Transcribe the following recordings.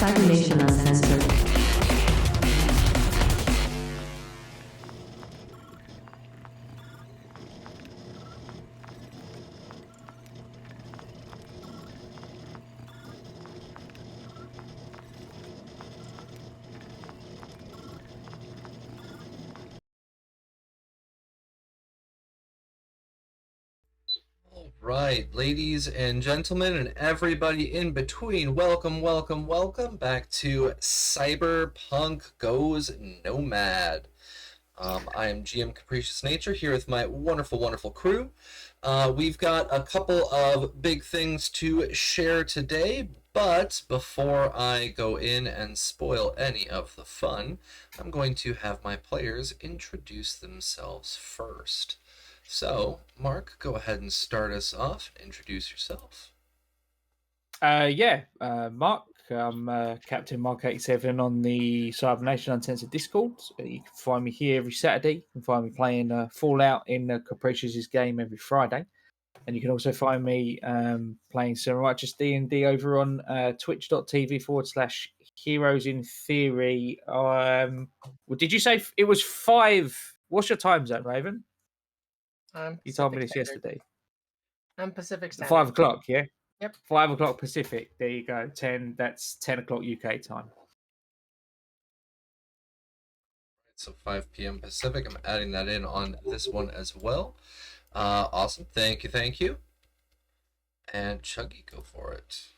Cybernation Uncensored. Right, ladies and gentlemen, and everybody in between, welcome back to Cyberpunk Goes Nomad. I am GM Capricious Nature here with my wonderful crew. We've got a couple of big things to share today, but before I go in and spoil any of the fun, I'm going to have my players introduce themselves first. So, Mark, go ahead and start us off. Introduce yourself. Mark. I'm Captain Mark87 on the Cybernation Uncensored Discord. You can find me here every Saturday. You can find me playing Fallout in Capricious' game every Friday. And you can also find me playing some righteous D&D over on twitch.tv/Heroes in Theory. Did you say it was 5? What's your time zone, Raven? You told me this yesterday. I'm Pacific Standard. 5 o'clock, yeah? Yep. 5 o'clock Pacific. There you go. 10. That's 10 o'clock UK time. So 5 p.m. Pacific. I'm adding that in on this one as well. Awesome. Thank you. And Chuggy, go for it.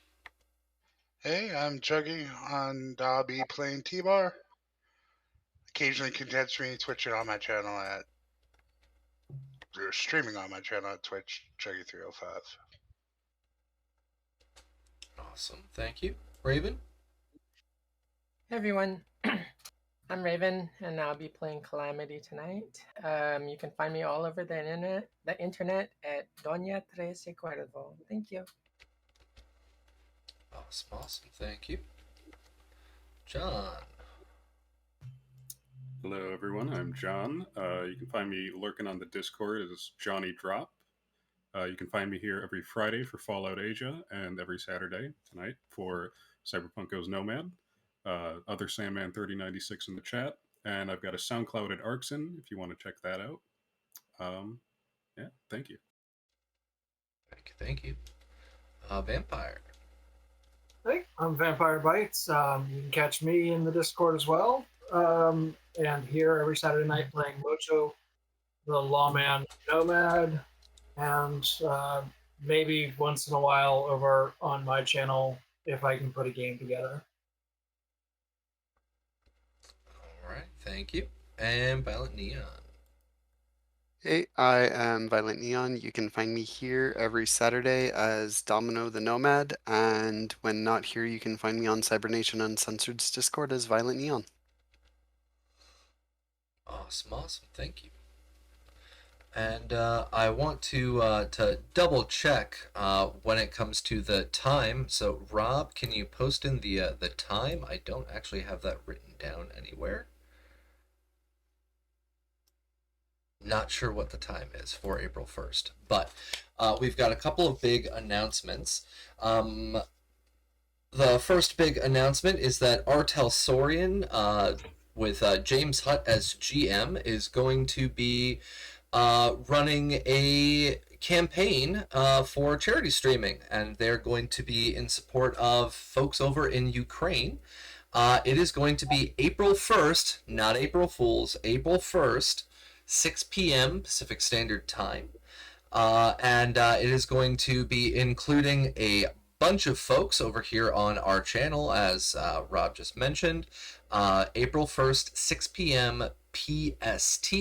Hey, I'm Chuggy, and I'll be playing T-Bar. Occasionally content streaming Twitch on my channel They're streaming on my channel at Twitch, Chuggy305. Awesome. Thank you. Raven? Hey everyone, I'm Raven, and I'll be playing Calamity tonight. You can find me all over the internet at Doña Trece Cuervo. Thank you. Awesome. Thank you. John? Hello everyone, I'm John. You can find me lurking on the Discord as Johnny Drop. You can find me here every Friday for Fallout Asia and every Saturday tonight for Cyberpunk Goes Nomad. Other Sandman 3096 in the chat, and I've got a SoundCloud at Arxen if you want to check that out. Thank you. Thank you. Vampire? Hey, I'm Vampire Bites. You can catch me in the Discord as well. And here every Saturday night playing Mojo, the Lawman Nomad, and maybe once in a while over on my channel if I can put a game together. All right, thank you. And Violent Neon? Hey, I am Violent Neon. You can find me here every Saturday as Domino the Nomad, and when not here, you can find me on Cybernation Uncensored's Discord as Violent Neon. Awesome. Thank you. And I want to double check when it comes to the time. So, Rob, can you post in the time? I don't actually have that written down anywhere. Not sure what the time is for April 1st, but we've got a couple of big announcements. The first big announcement is that Artel Saurian, with James Hutt as GM, is going to be running a campaign for charity streaming, and they're going to be in support of folks over in Ukraine. It is going to be April 1st, not April Fool's, April 1st, 6 p.m. Pacific Standard Time. And it is going to be including a bunch of folks over here on our channel, as Rob just mentioned. April 1st, 6 p.m. PST.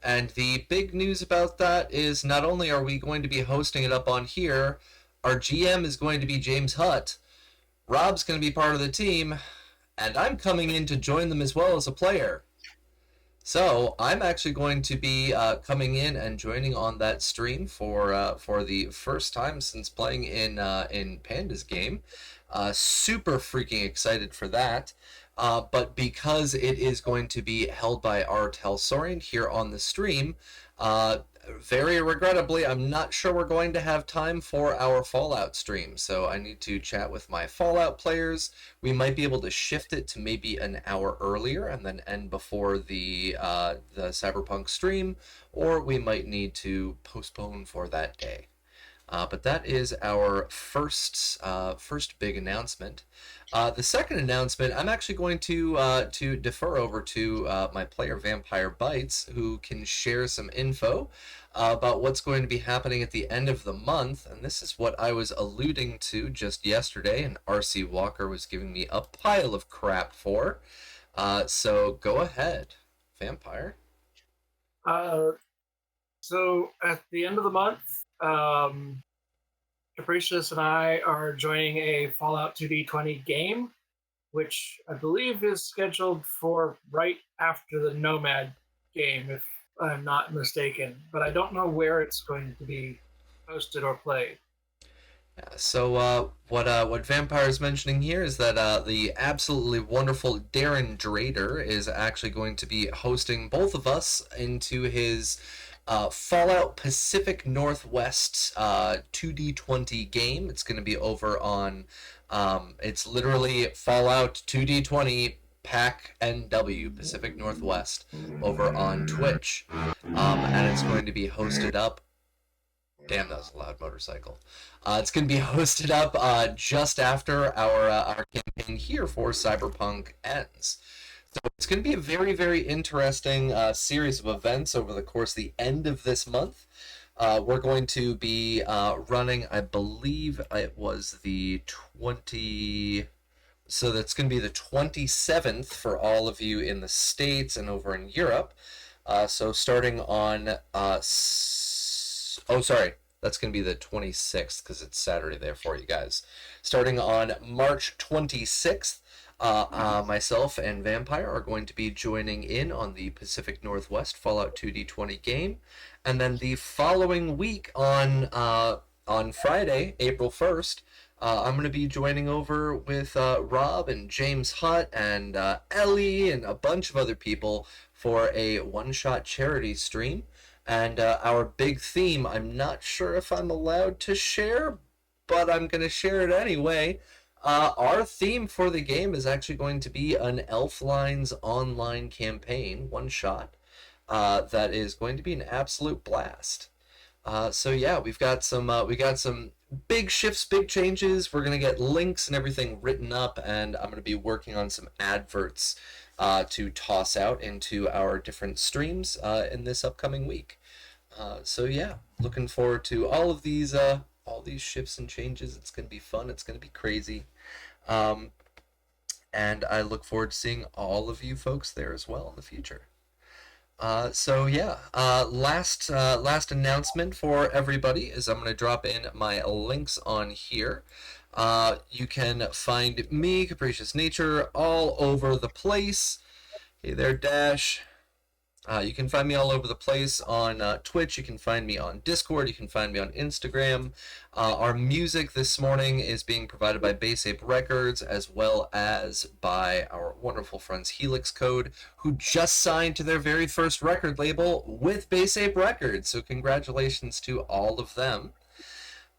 And the big news about that is not only are we going to be hosting it up on here, our GM is going to be James Hutt, Rob's going to be part of the team, and I'm coming in to join them as well as a player. So I'm actually going to be coming in and joining on that stream for the first time since playing in Panda's game. Super freaking excited for that. But because it is going to be held by Artel Saurian here on the stream, very regrettably, I'm not sure we're going to have time for our Fallout stream, so I need to chat with my Fallout players. We might be able to shift it to maybe an hour earlier and then end before the Cyberpunk stream, or we might need to postpone for that day. But that is our first big announcement. The second announcement, I'm actually going to defer over to my player Vampire Bites, who can share some info about what's going to be happening at the end of the month. And this is what I was alluding to just yesterday, and RC Walker was giving me a pile of crap for. So go ahead, Vampire. So at the end of the month, Capricious and I are joining a Fallout 2D20 game, which I believe is scheduled for right after the Nomad game, if I'm not mistaken. But I don't know where it's going to be posted or played. So what Vampire is mentioning here is that the absolutely wonderful Darren Drader is actually going to be hosting both of us into his Fallout Pacific Northwest 2D20 game. It's going to be over on, it's literally Fallout 2D20 Pack NW Pacific Northwest over on Twitch, and it's going to be hosted up. Damn, that was a loud motorcycle. It's going to be hosted up just after our campaign here for Cyberpunk ends. So it's going to be a very, very interesting series of events over the course of the end of this month. We're going to be running, I believe it was the 20... So that's going to be the 27th for all of you in the States and over in Europe. So starting on... Oh, sorry. That's going to be the 26th because it's Saturday there for you guys. Starting on March 26th, myself and Vampire are going to be joining in on the Pacific Northwest Fallout 2D20 game. And then the following week on Friday, April 1st, I'm going to be joining over with Rob and James Hutt and Ellie and a bunch of other people for a one-shot charity stream. And our big theme, I'm not sure if I'm allowed to share, but I'm going to share it anyway. Our theme for the game is actually going to be an Elflines online campaign, one shot, that is going to be an absolute blast. So yeah, we got some big shifts, big changes. We're going to get links and everything written up, and I'm going to be working on some adverts to toss out into our different streams in this upcoming week. So yeah, looking forward to all these shifts and changes. It's going to be fun. It's going to be crazy. And I look forward to seeing all of you folks there as well in the future. So yeah, last announcement for everybody is I'm going to drop in my links on here. You can find me, Capricious Nature, all over the place. Hey there, Dash. You can find me all over the place on Twitch. You can find me on Discord. You can find me on Instagram. Our music this morning is being provided by Bass Ape Records as well as by our wonderful friends Helix Code, who just signed to their very first record label with Bass Ape Records. So congratulations to all of them.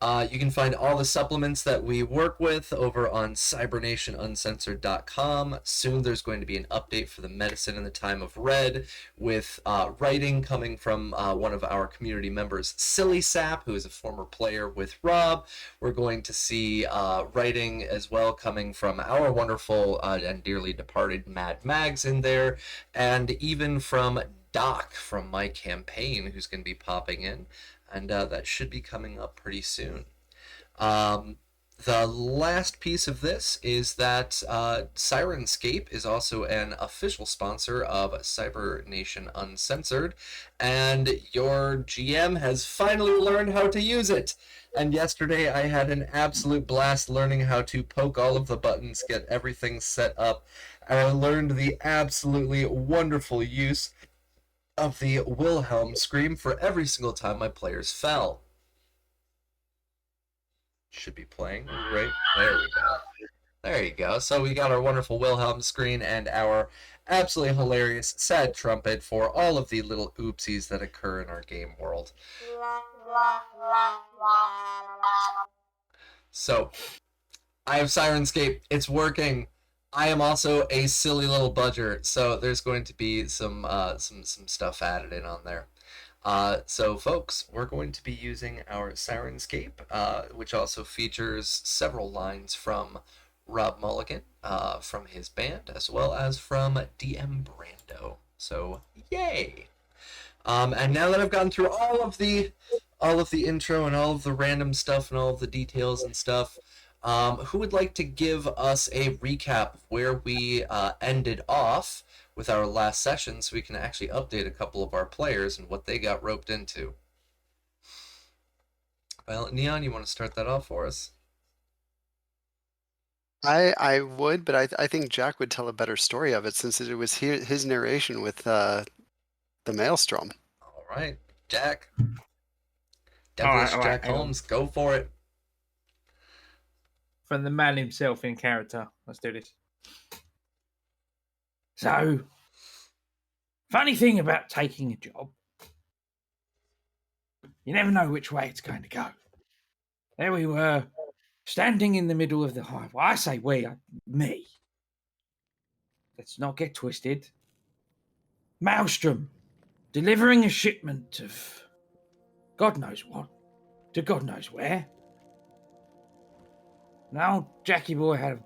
You can find all the supplements that we work with over on cybernationuncensored.com. Soon there's going to be an update for the Medicine in the Time of Red with writing coming from one of our community members, Silly Sap, who is a former player with Rob. We're going to see writing as well coming from our wonderful and dearly departed Mad Mags in there, and even from Doc from my campaign, who's going to be popping in. And that should be coming up pretty soon. The last piece of this is that Sirenscape is also an official sponsor of Cyber Nation Uncensored, and your GM has finally learned how to use it. And yesterday I had an absolute blast learning how to poke all of the buttons, get everything set up, and I learned the absolutely wonderful use of the Wilhelm scream for every single time my players fell. Should be playing right there. We go. There you go. So we got our wonderful Wilhelm screen and our absolutely hilarious sad trumpet for all of the little oopsies that occur in our game world. So, I have Sirenscape. It's working. I am also a silly little budger, so there's going to be some stuff added in on there. So, folks, we're going to be using our Sirenscape, which also features several lines from Rob Mulligan from his band, as well as from DM Brando. So, yay! And now that I've gone through all of the intro and all of the random stuff and all of the details and stuff, who would like to give us a recap of where we ended off with our last session, so we can actually update a couple of our players and what they got roped into? Violet Neon, you want to start that off for us? I would, but I think Jack would tell a better story of it since it was his narration with the Maelstrom. All right, Jack. Devilish Jack Holmes, go for it. From the man himself in character. Let's do this. So, funny thing about taking a job, you never know which way it's going to go. There we were, standing in the middle of the highway. I say we, me. Let's not get twisted. Maelstrom, delivering a shipment of God knows what to God knows where. Now, Jackie boy had a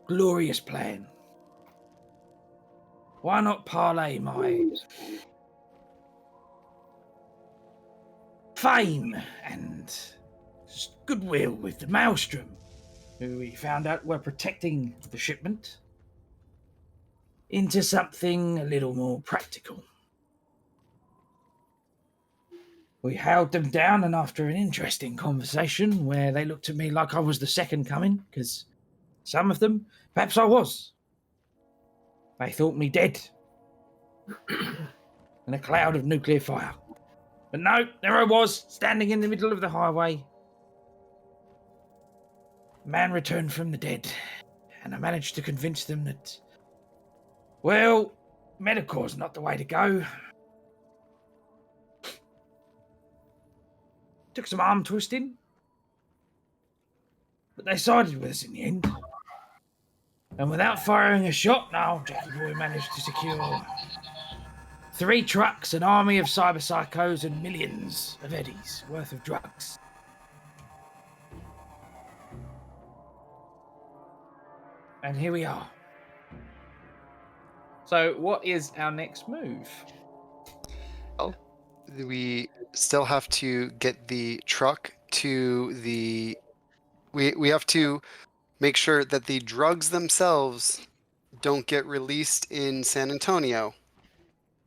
glorious plan. Why not parlay my fame and goodwill with the Maelstrom, who we found out were protecting the shipment, into something a little more practical. We held them down, and after an interesting conversation where they looked at me like I was the second coming, because some of them, perhaps I was, they thought me dead in a cloud of nuclear fire. But no, there I was, standing in the middle of the highway. A man returned from the dead, and I managed to convince them that, well, medical's not the way to go. Took some arm twisting, but they sided with us in the end. And without firing a shot, now Jackie boy managed to secure 3 trucks, an army of cyber psychos, and millions of eddies worth of drugs. And here we are. So, what is our next move? Oh, we still have to get the truck to the. We have to make sure that the drugs themselves don't get released in San Antonio.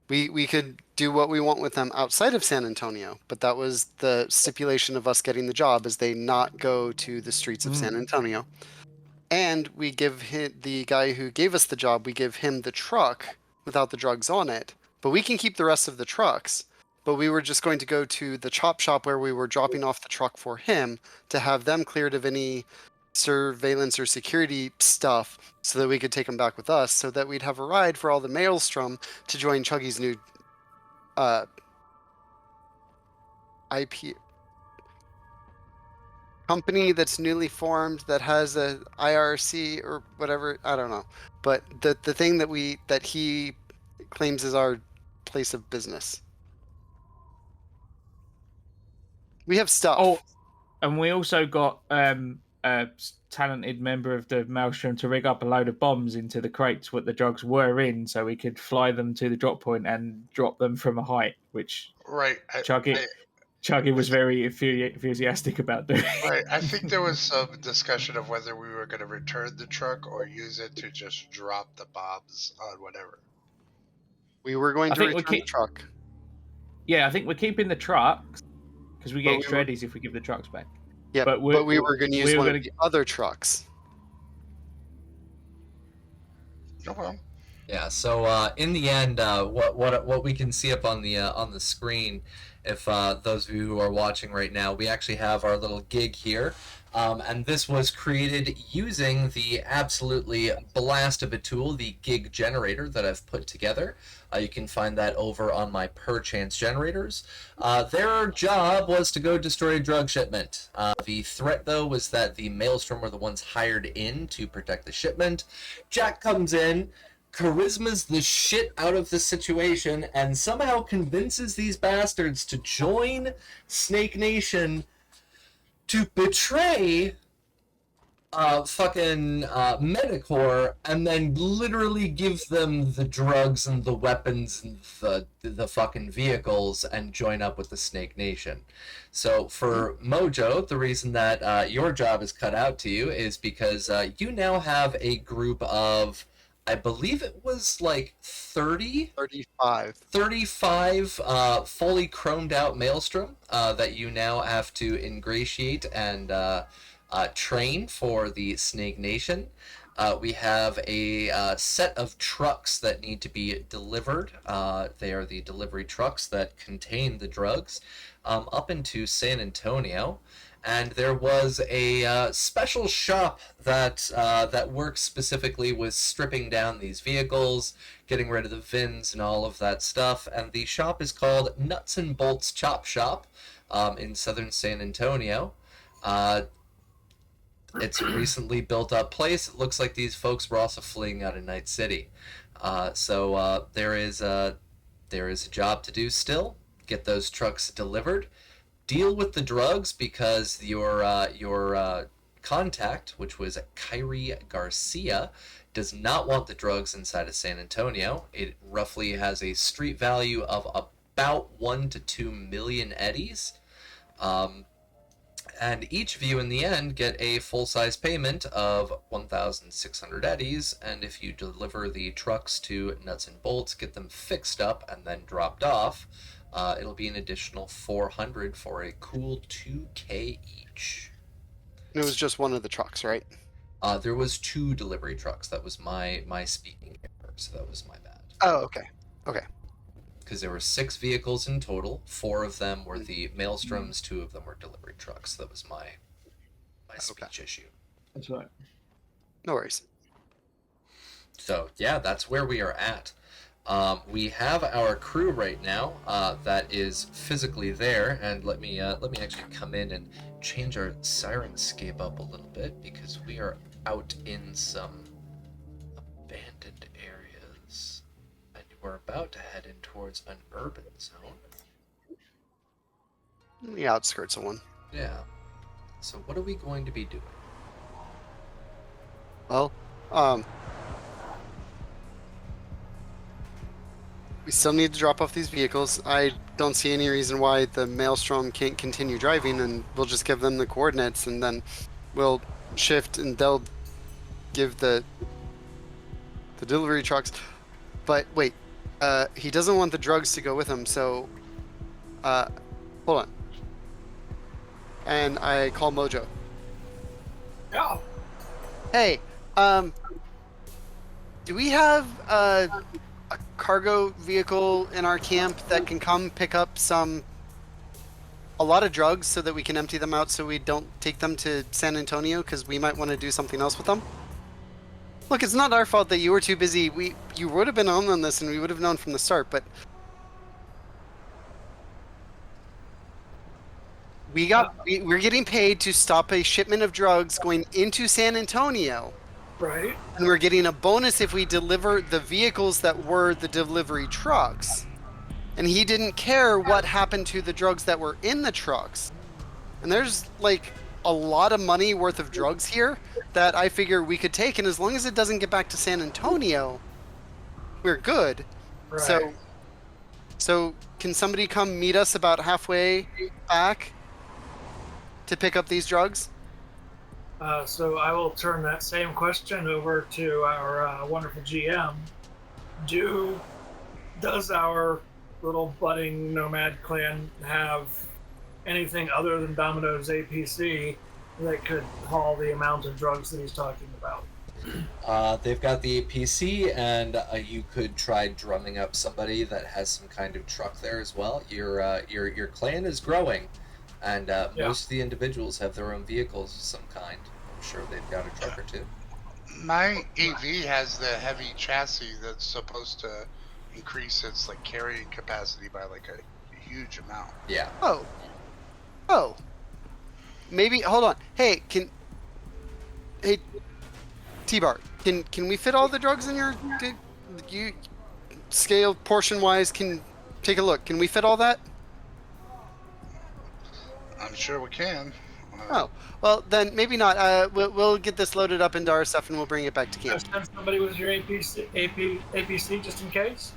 We could do what we want with them outside of San Antonio, but that was the stipulation of us getting the job, is they not go to the streets of San Antonio. And we give the guy who gave us the job, we give him the truck without the drugs on it, but we can keep the rest of the trucks. But we were just going to go to the chop shop where we were dropping off the truck for him to have them cleared of any surveillance or security stuff so that we could take him back with us, so that we'd have a ride for all the Maelstrom to join Chuggy's new IP company that's newly formed that has a IRC or whatever, I don't know. But the thing that he claims is our place of business. We have stuff. Oh, and we also got a talented member of the Maelstrom to rig up a load of bombs into the crates what the drugs were in, so we could fly them to the drop point and drop them from a height, which Right. Chuggy was very enthusiastic about doing. Right. I think there was some discussion of whether we were going to return the truck or use it to just drop the bombs on whatever. We were going to return the truck. Yeah, I think we're keeping the trucks because we get extra eddies if we give the trucks back. Yeah, but we were going to use one of the other trucks. No problem. Yeah. So in the end, what we can see up on the screen, if those of you who are watching right now, we actually have our little gig here. And this was created using the absolutely blast of a tool, the gig generator that I've put together. You can find that over on my perchance generators. Their job was to go destroy a drug shipment. The threat, though, was that the Maelstrom were the ones hired in to protect the shipment. Jack comes in, charismas the shit out of the situation, and somehow convinces these bastards to join Snake Nation to betray fucking Medicore, and then literally give them the drugs and the weapons and the fucking vehicles and join up with the Snake Nation. So for Mojo, the reason that your job is cut out to you is because you now have a group of, I believe it was like 35 fully chromed out Maelstrom that you now have to ingratiate and train for the Snake Nation. We have a set of trucks that need to be delivered. They are the delivery trucks that contain the drugs up into San Antonio. And there was a special shop that that works specifically with stripping down these vehicles, getting rid of the VINs and all of that stuff. And the shop is called Nuts and Bolts Chop Shop in southern San Antonio. It's a recently built up place. It looks like these folks were also fleeing out of Night City. So there is a job to do still. Get those trucks delivered. Deal with the drugs, because your contact, which was Kyrie Garcia, does not want the drugs inside of San Antonio. It roughly has a street value of about 1 to 2 million eddies. And each of you in the end get a full-size payment of 1,600 eddies, and if you deliver the trucks to Nuts and Bolts, get them fixed up and then dropped off, it'll be an additional 400 for a cool 2K each. And it was just one of the trucks, right? There was 2 delivery trucks. That was my speaking error, so that was my bad. Oh, okay. Because there were 6 vehicles in total. 4 of them were the Maelstroms, 2 of them were delivery trucks. That was my speech issue. That's right. No worries. So yeah, that's where we are at. We have our crew right now that is physically there, and let me actually come in and change our sirenscape up a little bit, because we are out in some abandoned areas, and we're about to head in towards an urban zone. The outskirts of one. Yeah. So what are we going to be doing? Well, we still need to drop off these vehicles. I don't see any reason why the Maelstrom can't continue driving, and we'll just give them the coordinates, and then we'll shift, and they'll give the delivery trucks. But wait, he doesn't want the drugs to go with him, so hold on. And I call Mojo. Yeah. Hey, do we have a cargo vehicle in our camp that can come pick up a lot of drugs so that we can empty them out, so we don't take them to San Antonio, because we might want to do something else with them? Look, it's not our fault that you were too busy. You would have been on this, and we would have known from the start, but we're getting paid to stop a shipment of drugs going into San Antonio. Right. And we're getting a bonus if we deliver the vehicles that were the delivery trucks. And he didn't care what happened to the drugs that were in the trucks. And there's like a lot of money worth of drugs here that I figure we could take, and as long as it doesn't get back to San Antonio, we're good. Right. So can somebody come meet us about halfway back to pick up these drugs? So I will turn that same question over to our wonderful GM. Does our little budding Nomad clan have anything other than Domino's APC that could haul the amount of drugs that he's talking about? They've got the APC, and you could try drumming up somebody that has some kind of truck there as well. Your clan is growing, And Yeah. most of the individuals have their own vehicles of some kind. I'm sure they've got a truck or two. My AV has the heavy chassis that's supposed to increase its like carrying capacity by like a huge amount. Yeah. Oh. Maybe hold on. Hey, T-Bar, can we fit all the drugs in your you scale portion wise? Can take a look. Can we fit all that? I'm sure we can. Oh, well then maybe not. We'll get this loaded up into our stuff and we'll bring it back to camp. Send somebody with your APC just in case.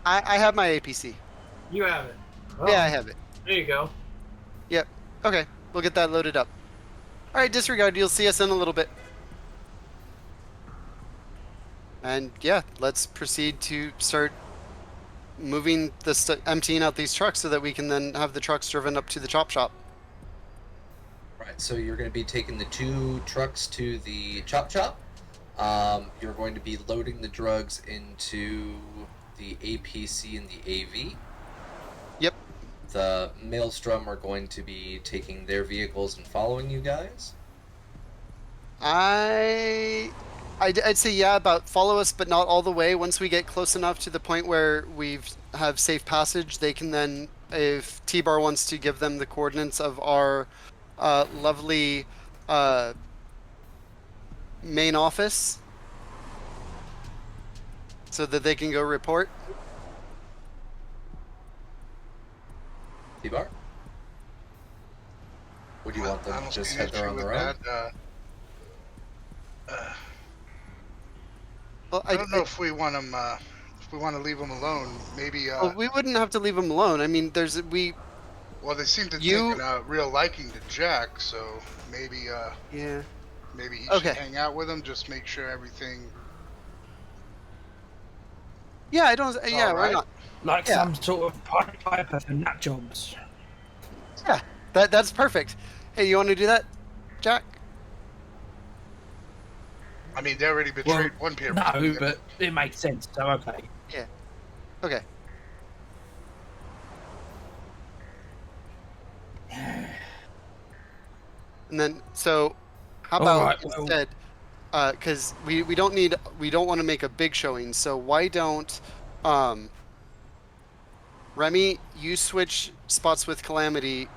I have my APC. You have it. Well, Yeah, I have it. There you go. Yep. Okay, we'll get that loaded up. All right, disregard. You'll see us in a little bit. And yeah, let's proceed to start moving emptying out these trucks so that we can then have the trucks driven up to the chop shop. Right, so you're going to be taking the 2 trucks to the chop shop. You're going to be loading the drugs into the APC and the AV. Yep. The Maelstrom are going to be taking their vehicles and following you guys. I'd say yeah, about follow us, but not all the way. Once we get close enough to the point where we have safe passage, they can then, if T-Bar wants to give them the coordinates of our lovely main office, so that they can go report. T-Bar? Would you want them I to don't just see head there issue on with their own? that. Well, I don't know if we want them. If we want to leave them alone, maybe. well, we wouldn't have to leave them alone. I mean, Well, they seem to You- take a real liking to Jack, so maybe. Yeah. Maybe he Okay. should hang out with him. Just make sure everything. Yeah, I don't. Yeah, why Alright. not? Like Yeah. some sort of Pied Piper for nut jobs. Yeah, that's perfect. Hey, you want to do that, Jack? I mean, they already betrayed one peer. No, but it makes sense, so okay. Okay. And then, so how about Alright, well- instead? Because we don't want to make a big showing. So why don't, Remy, you switch spots with Calamity.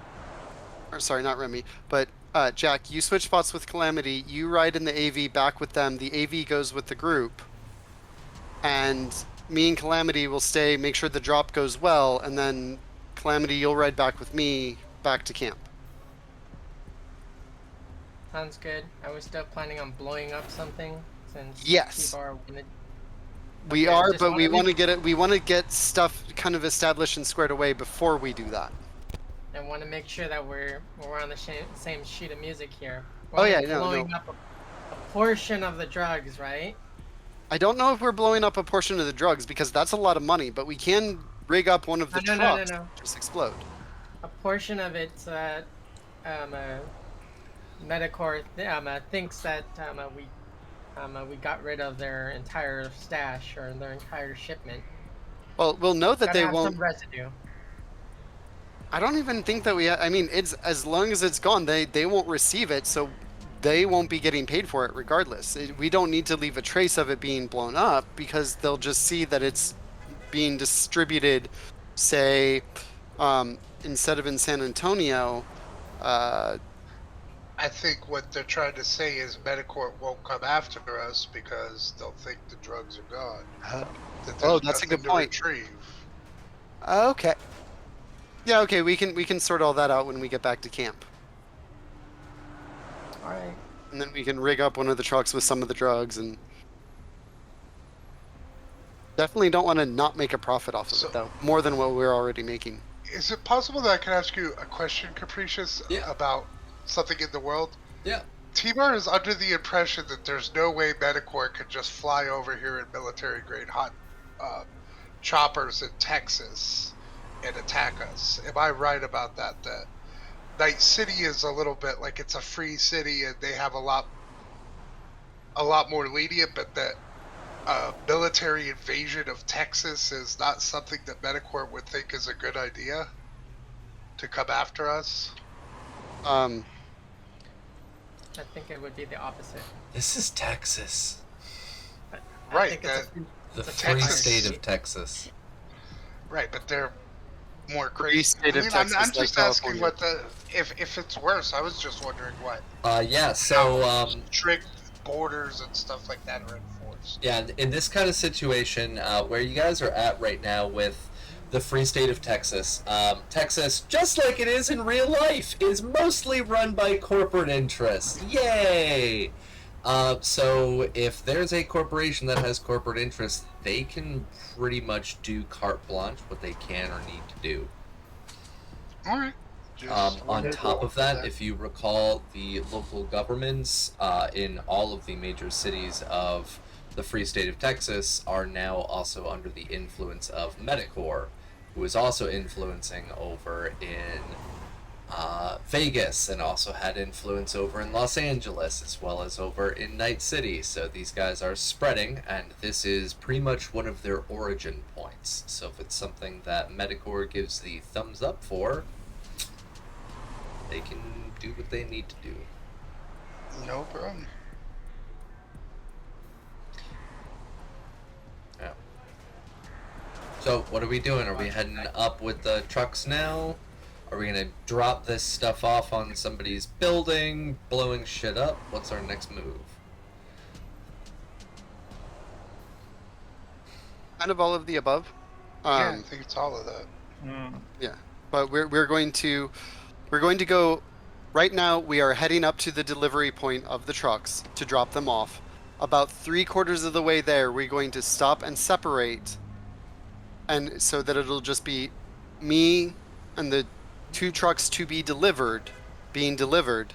Or sorry, not Remy, but Jack, you switch spots with Calamity. You ride in the AV back with them. The AV goes with the group, and me and Calamity will stay, make sure the drop goes well, and then Calamity, you'll ride back with me back to camp. Sounds good. I was still planning on blowing up something since Yes. T-Bar wanted. We Okay, are, just but we wanna want to make- get it. We want to get stuff kind of established and squared away before we do that. I want to make sure that we're on the same sheet of music here. Oh, yeah, only no. blowing up a portion of the drugs, right? I don't know if we're blowing up a portion of the drugs because that's a lot of money, but we can rig up one of the No. trucks to just explode. A portion of it that Metacore thinks that we got rid of their entire stash or their entire shipment. Well, we'll know that Gotta they have won't. some residue. I don't even think that we. I mean, it's as long as it's gone, they won't receive it, so they won't be getting paid for it regardless. We don't need to leave a trace of it being blown up because they'll just see that it's being distributed, say, instead of in San Antonio. I think what they're trying to say is Metacorp won't come after us because they'll think the drugs are gone. That Oh, there's that's a good nothing to point. retrieve. Okay. Yeah. Okay. We can sort all that out when we get back to camp, All right. and then we can rig up one of the trucks with some of the drugs and. Definitely don't want to not make a profit off of So- it though, more than what we're already making. Is it possible that I can ask you a question, Capricious, Yeah. about something in the world? Yeah. T-Bar is under the impression that there's no way Metacorp could just fly over here in military-grade hot choppers in Texas and attack us. Am I right about that? That Night City is a little bit like it's a free city and they have a lot more lenient, but that military invasion of Texas is not something that Metacorp would think is a good idea to come after us. Um, I think it would be the opposite. This is Texas. But I Right, think it's a that- free, The it's a free Texas- state state. of Texas. Right, but they're more Free crazy. state of I'm Texas, I'm like just asking California. what the if it's worse. I was just wondering what Yeah, so, how strict borders and stuff like that are enforced. yeah, in this kind of situation, where you guys are at right now with the free state of Texas, Texas, just like it is in real life, is mostly run by corporate interests. Yay! So if there's a corporation that has corporate interests, they can pretty much do carte blanche what they can or need to do. All right. Just On wanted top to of that, know if you recall, the local governments in all of the major cities of the free state of Texas are now also under the influence of Medicore, who is also influencing over in Vegas and also had influence over in Los Angeles as well as over in Night City. So these guys are spreading, and this is pretty much one of their origin points. So if it's something that Medicore gives the thumbs up for, they can do what they need to do. no problem. Yeah. So what are we doing? Are we heading up with the trucks now? Are we gonna drop this stuff off on somebody's building, blowing shit up? What's our next move? Kind of all of the above. Yeah, I think it's all of that. Yeah, but we're going to go. Right now, we are heading up to the delivery point of the trucks to drop them off. About 3/4 of the way there, we're going to stop and separate, and so that it'll just be me and the 2 trucks to be delivered, being delivered,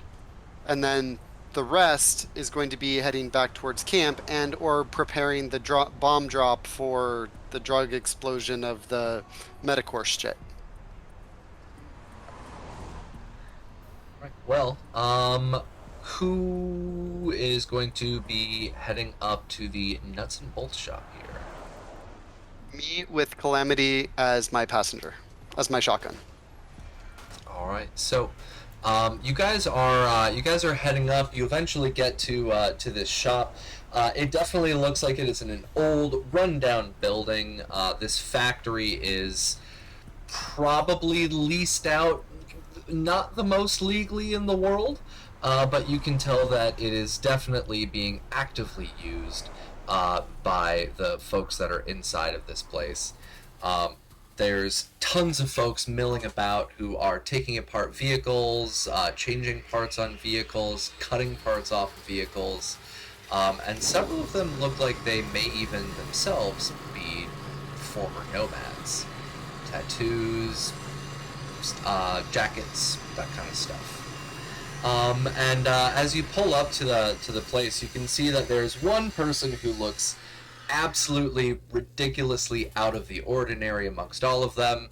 and then the rest is going to be heading back towards camp and or preparing the bomb drop for the drug explosion of the Medicore shit. Well, who is going to be heading up to the nuts and bolts shop here? Me with Calamity as my passenger, as my shotgun. All right, so you guys are heading up. You eventually get to this shop. It definitely looks like it is in an old, rundown building. This factory is probably leased out, not the most legally in the world, but you can tell that it is definitely being actively used by the folks that are inside of this place. There's tons of folks milling about who are taking apart vehicles, changing parts on vehicles, cutting parts off of vehicles, and several of them look like they may even themselves be former nomads. Tattoos, jackets, that kind of stuff. And as you pull up to the place, you can see that there's one person who looks absolutely ridiculously out of the ordinary amongst all of them.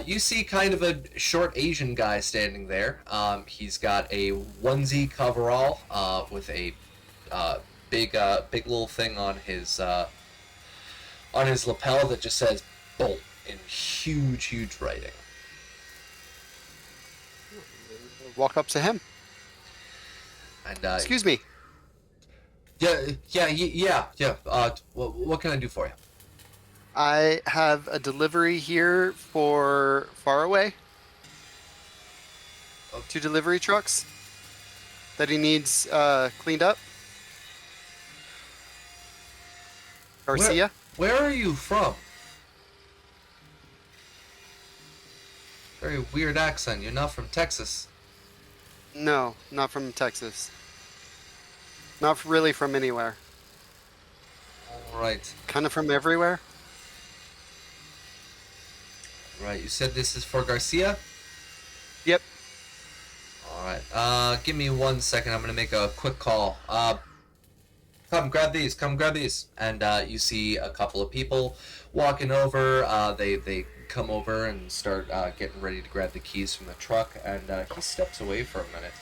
You see kind of a short Asian guy standing there. He's got a onesie coverall with a big little thing on his lapel that just says "Bolt" in huge writing. Walk up to him. And Excuse me. Yeah. What can I do for you? I have a delivery here for Faraway. 2 delivery trucks that he needs cleaned up. Garcia? Where are you from? Very weird accent. You're not from Texas. No, not from Texas. Not really from anywhere. All right. Kind of from everywhere. Right. You said this is for Garcia? Yep. All right. Give me 1 second. I'm gonna make a quick call. Come grab these. And you see a couple of people walking over. They come over and start getting ready to grab the keys from the truck. And he steps away for a minute.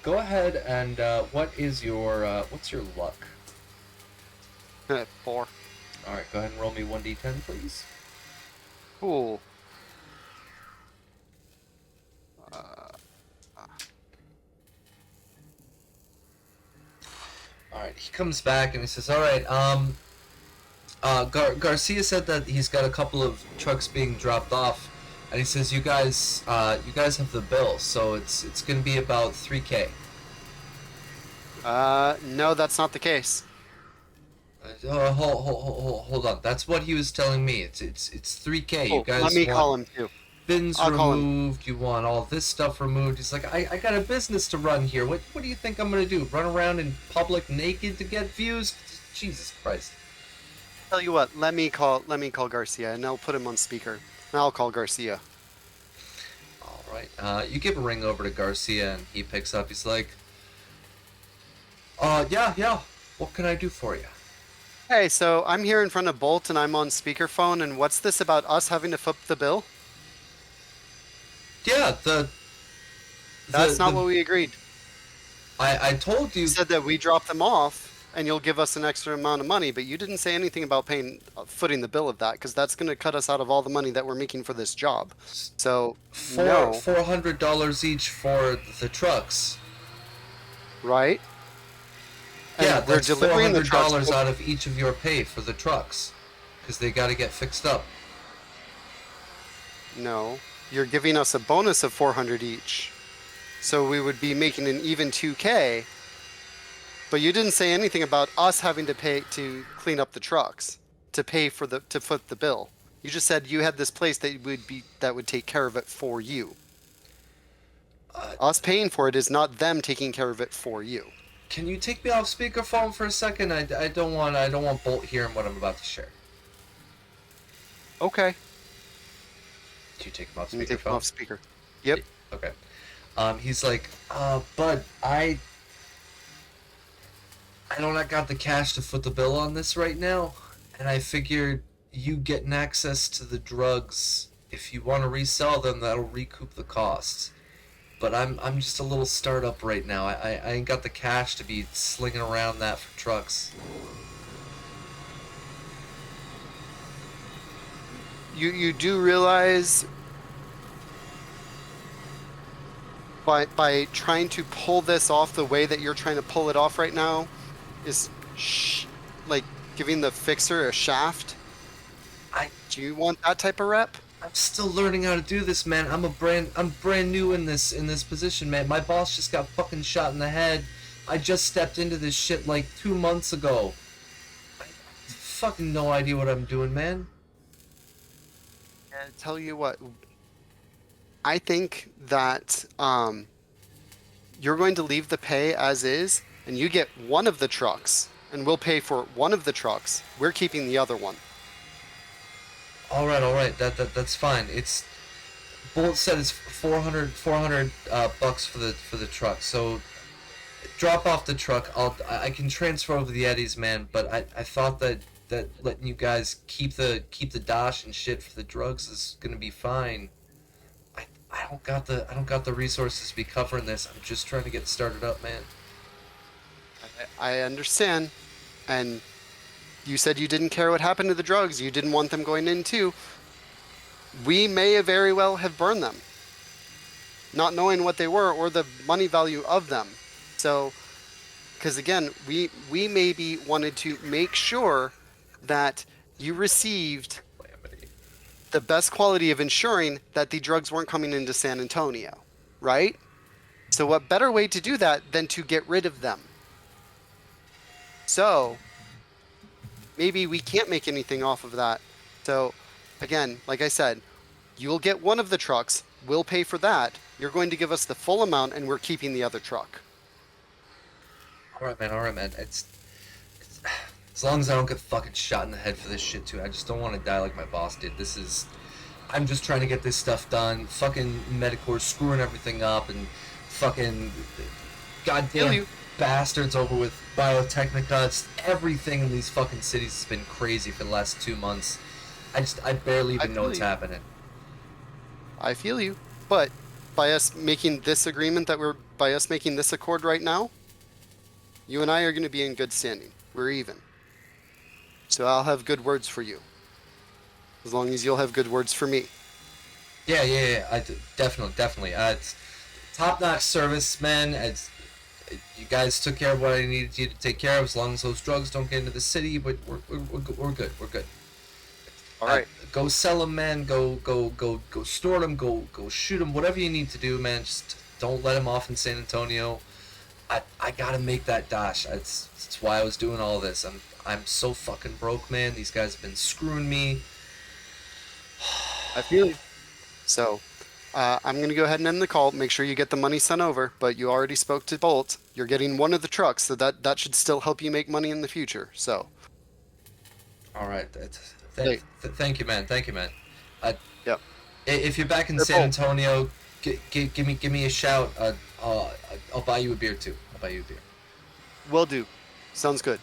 Go ahead and what's your luck? 4. All right. Go ahead and roll me 1d10, please. Cool. All right, he comes back and he says, "All right, Garcia said that he's got a couple of trucks being dropped off, and he says you guys have the bill, so it's gonna be about 3K." No, that's not the case. Hold on. That's what he was telling me. It's 3K. You Oh, guys let me want call him too. bins I'll call him. removed. You want all this stuff removed. He's like, I got a business to run here. What do you think I'm gonna do? Run around in public naked to get views? Jesus Christ. Tell you what, let me call Garcia, and I'll put him on speaker. And I'll call Garcia. All right. You give a ring over to Garcia, and he picks up. He's like, yeah. What can I do for you? Hey, so I'm here in front of Bolt, and I'm on speakerphone, and what's this about us having to foot the bill? Yeah, That's not what we agreed. I told you. You said that we drop them off, and you'll give us an extra amount of money, but you didn't say anything about footing the bill of that, because that's going to cut us out of all the money that we're making for this job. So, no. $400 each for the trucks. Right? Yeah, And we're that's delivering the $400 trucks. out of each of your pay for the trucks, because they got to get fixed up. No, you're giving us a bonus of 400 each. So we would be making an even 2K. But you didn't say anything about us having to pay to clean up the trucks, to pay for to foot the bill. You just said you had this place that would take care of it for you. Us paying for it is not them taking care of it for you. Can you take me off speakerphone for a second? I don't want Bolt hearing what I'm about to share. Okay. Do you take him off Let me take him speakerphone? off speaker. Yep. Okay. He's like, Bud, I don't got the cash to foot the bill on this right now, and I figured you getting access to the drugs, if you want to resell them, that'll recoup the costs. But I'm just a little startup right now. I ain't got the cash to be slinging around that for trucks. You do realize by trying to pull this off the way that you're trying to pull it off right now is like giving the fixer a shaft? Do you want that type of rep? I'm still learning how to do this, man. I'm brand new in this position, man. My boss just got fucking shot in the head. I just stepped into this shit like 2 months ago. I fucking no idea what I'm doing, man. And tell you what, I think that you're going to leave the pay as is, and you get one of the trucks, and we'll pay for one of the trucks. We're keeping the other one. All right. That's fine. Bolt said it's 400 bucks for the truck. So drop off the truck. I can transfer over the eddies, man. But I thought that letting you guys keep the dosh and shit for the drugs is gonna be fine. I don't got the resources to be covering this. I'm just trying to get started up, man. I understand, and you said you didn't care what happened to the drugs. You didn't want them going in too. We may very well have burned them, not knowing what they were or the money value of them. So, because again, we maybe wanted to make sure that you received the best quality of ensuring that the drugs weren't coming into San Antonio, right? So what better way to do that than to get rid of them? So maybe we can't make anything off of that. So again, like I said, you'll get one of the trucks, we'll pay for that. You're going to give us the full amount and we're keeping the other truck. All right, man. It's as long as I don't get fucking shot in the head for this shit too. I just don't want to die like my boss did. I'm just trying to get this stuff done. Fucking Medicor's screwing everything up, and fucking goddamn bastards over with Biotechnica. Everything in these fucking cities has been crazy for the last 2 months. I barely even know what's happening. I feel you, but by us making this agreement by us making this accord right now, you and I are going to be in good standing. We're even. So I'll have good words for you. As long as you'll have good words for me. Yeah. Definitely. It's top-notch service, man. you guys took care of what I needed you to take care of. As long as those drugs don't get into the city, but we're good. We're good. All right. Go sell them, man. Go store them. Go shoot them. Whatever you need to do, man. Just don't let them off in San Antonio. I gotta make that dash. That's why I was doing all this. I'm so fucking broke, man. These guys have been screwing me. I feel you. So, I'm going to go ahead and end the call. Make sure you get the money sent over, but you already spoke to Bolt. You're getting one of the trucks, so that should still help you make money in the future. So. All right. Thank you, man. Thank you, man. Yep. If you're back in San Antonio, give me a shout. I'll buy you a beer too. I'll buy you a beer. Will do. Sounds good.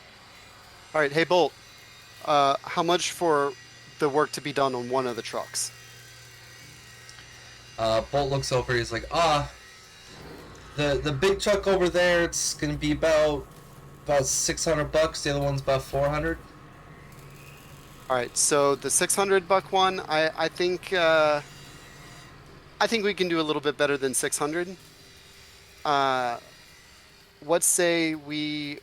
All right. Hey, Bolt. How much for the work to be done on one of the trucks? Bolt looks over. He's like, the big truck over there. It's gonna be about $600. The other one's about $400. All right. So the $600 one, I think we can do a little bit better than 600. What say we?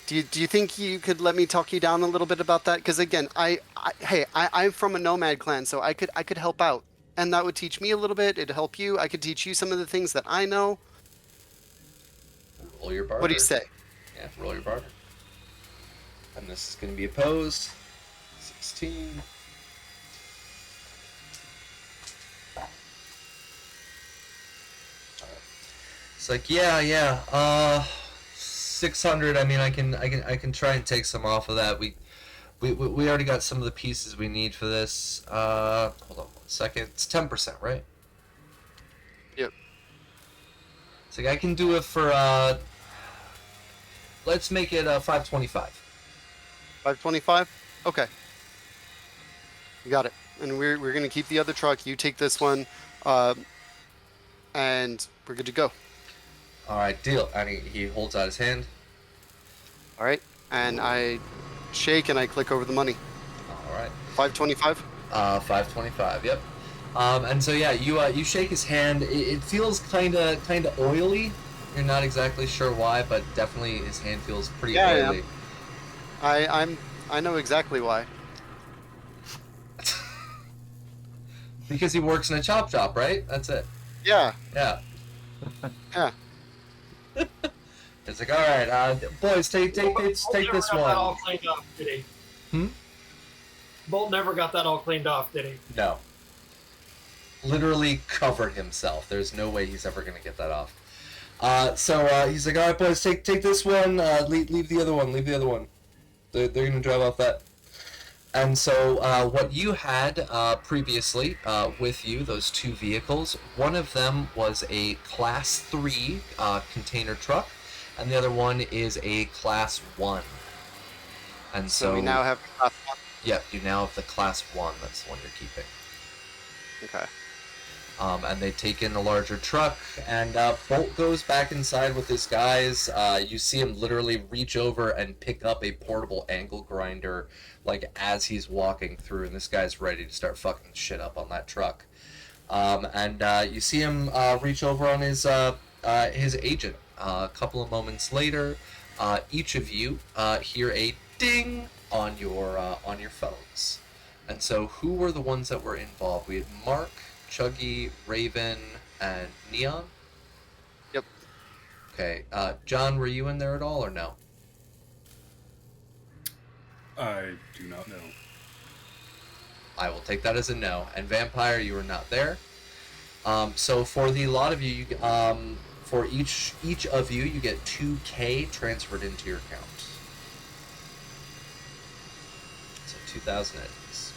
Do you think you could let me talk you down a little bit about that? Because again, I'm from a Nomad clan, so I could help out, and that would teach me a little bit. It'd help you. I could teach you some of the things that I know. Roll your barter. What do you say? Yeah, roll your barter. And this is going to be opposed. 16. It's like, yeah. 600. I mean, I can try and take some off of that. We already got some of the pieces we need for this. Hold on 1 second. It's 10%, right? Yep. It's like I can do it for let's make it 525. 525? Okay. You got it. And we're gonna keep the other truck. You take this one, and we're good to go. All right, deal. And he holds out his hand. All right. And I shake and I click over the money. All right. 525. 525. Yep. And so yeah, you shake his hand. It feels kind of oily. You're not exactly sure why, but definitely his hand feels pretty oily. I know exactly why. Because he works in a chop shop, right? That's it. Yeah. Yeah. Yeah. It's like, all right, boys, take this one. All cleaned up, did he? Bolt never got that all cleaned off, did he? No. Literally covered himself. There's no way he's ever gonna get that off. So he's like, all right, boys, take this one. Leave the other one. Leave the other one. They're gonna drive off that. And so what you had previously with you, those two vehicles, one of them was a Class 3 container truck, and the other one is a Class 1. And so we now have Class 1? Yeah, you now have the Class 1. That's the one you're keeping. Okay. And they take in the larger truck, and Bolt goes back inside with his guys. You see him literally reach over and pick up a portable angle grinder, like as he's walking through, and this guy's ready to start fucking shit up on that truck. And you see him reach over on his agent. A couple of moments later, each of you hear a ding on your phones. And so, who were the ones that were involved? We had Mark, Chuggy, Raven, and Neon? Yep. Okay. John, were you in there at all, or no? I do not know. I will take that as a no. And Vampire, you were not there. So for the lot of you, for each of you, you get 2K transferred into your account. So 2,000 eddies.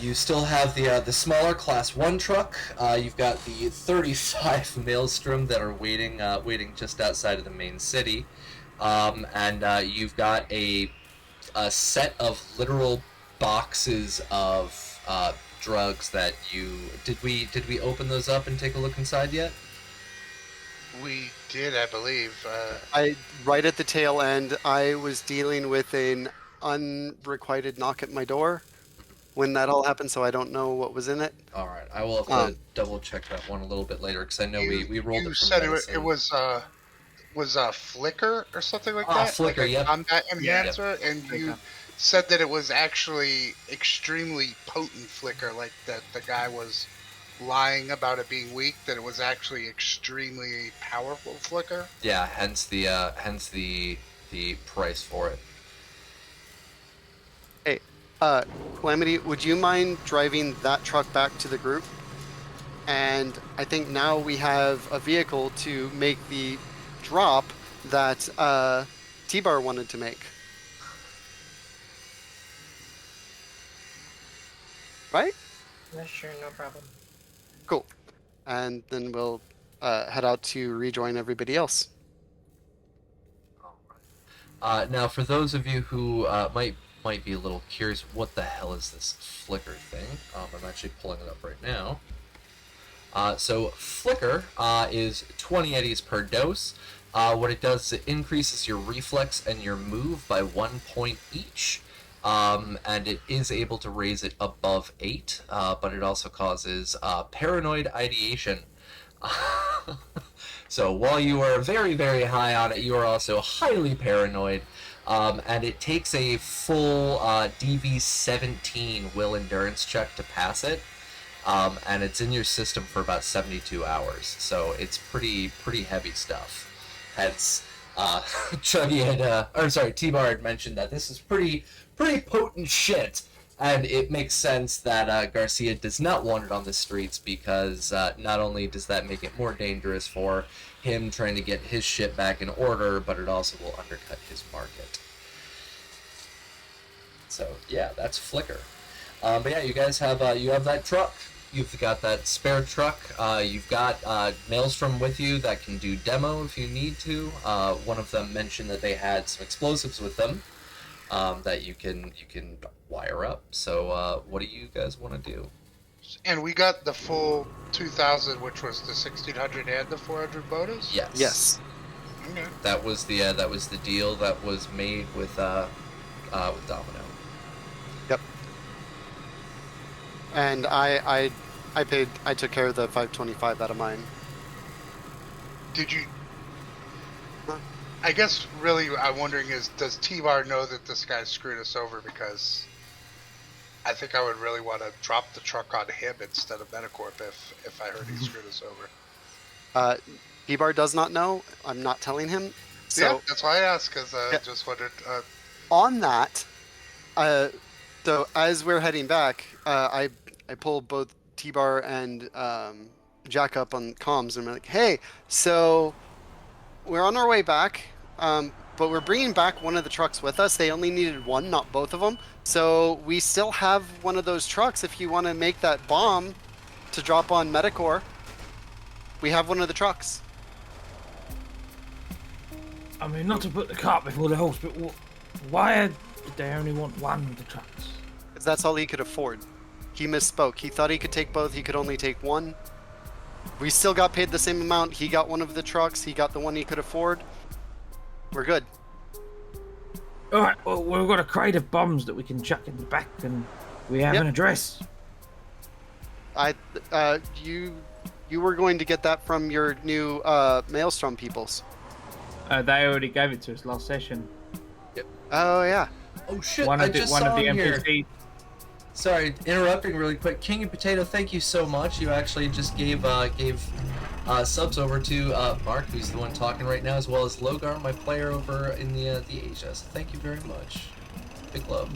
You still have the smaller Class 1 truck. You've got the 35 Maelstrom that are waiting just outside of the main city. And you've got a set of literal boxes of drugs that you... Did we open those up and take a look inside yet? We did, I believe. Right at the tail end, I was dealing with an unrequited knock at my door. when that all happened, so I don't know what was in it. All right, I will have to double check that one a little bit later because I know we rolled You it from said medicine. it was a flicker or something like that. Flicker, like a yep. combat enhancer, and Flicker. you said that it was actually extremely potent flicker, like that the guy was lying about it being weak, that it was actually extremely powerful flicker. Yeah, hence the price for it. Hey, Calamity, would you mind driving that truck back to the group? And I think now we have a vehicle to make the drop that T-Bar wanted to make. Right? Yeah, sure, no problem. Cool. And then we'll head out to rejoin everybody else. Now, for those of you who might be a little curious, what the hell is this flicker thing? I'm actually pulling it up right now. So flicker is 20 eddies per dose. What it does is it increases your reflex and your move by 1 point each. And it is able to raise it above 8, but it also causes paranoid ideation. So while you are very, very high on it, you are also highly paranoid. And it takes a full DV17 will endurance check to pass it. And it's in your system for about 72 hours. So it's pretty heavy stuff. Hence, Chuggy had, T-Bar had mentioned that this is pretty potent shit. And it makes sense that Garcia does not want it on the streets because not only does that make it more dangerous for him trying to get his shit back in order, but it also will undercut his market. So yeah, that's Flicker. But yeah, you guys have that truck. You've got that spare truck. You've got Maelstrom with you that can do demo if you need to. One of them mentioned that they had some explosives with them that you can wire up. So what do you guys want to do? And we got the full 2,000, which was the 1,600 and the 400 bonus. Yes. Yes. Okay. That was the deal that was made with Domino. Yep. And I took care of the 525 out of mine. Did you? I guess really I'm wondering is, does T-Bar know that this guy screwed us over? Because I think I would really want to drop the truck on him instead of Metacorp if I heard he screwed us over. T-Bar does not know. I'm not telling him. So Yeah, that's why I asked, because I just wondered. on that, so as we're heading back, I pull both T-Bar and Jack up on comms, and I'm like, hey, so we're on our way back, but we're bringing back one of the trucks with us. They only needed one, not both of them. So we still have one of those trucks if you want to make that bomb to drop on Metacore. We have one of the trucks. I mean, not to put the cart before the horse, but why did they only want one of the trucks? Because that's all he could afford. He misspoke. He thought he could take both. He could only take one. We still got paid the same amount. He got one of the trucks. He got the one he could afford. We're good. All right, well, we've got a crate of bombs that we can chuck in the back, and we have an address. You were going to get that from your new Maelstrom peoples. They already gave it to us last session. Oh yeah. Oh shit! One I of the just saw in here. NPCs. Sorry, interrupting really quick. King of Potato, thank you so much. You actually just gave subs over to Mark, who's the one talking right now, as well as Logar, my player over in the Asia. So thank you very much. Big love.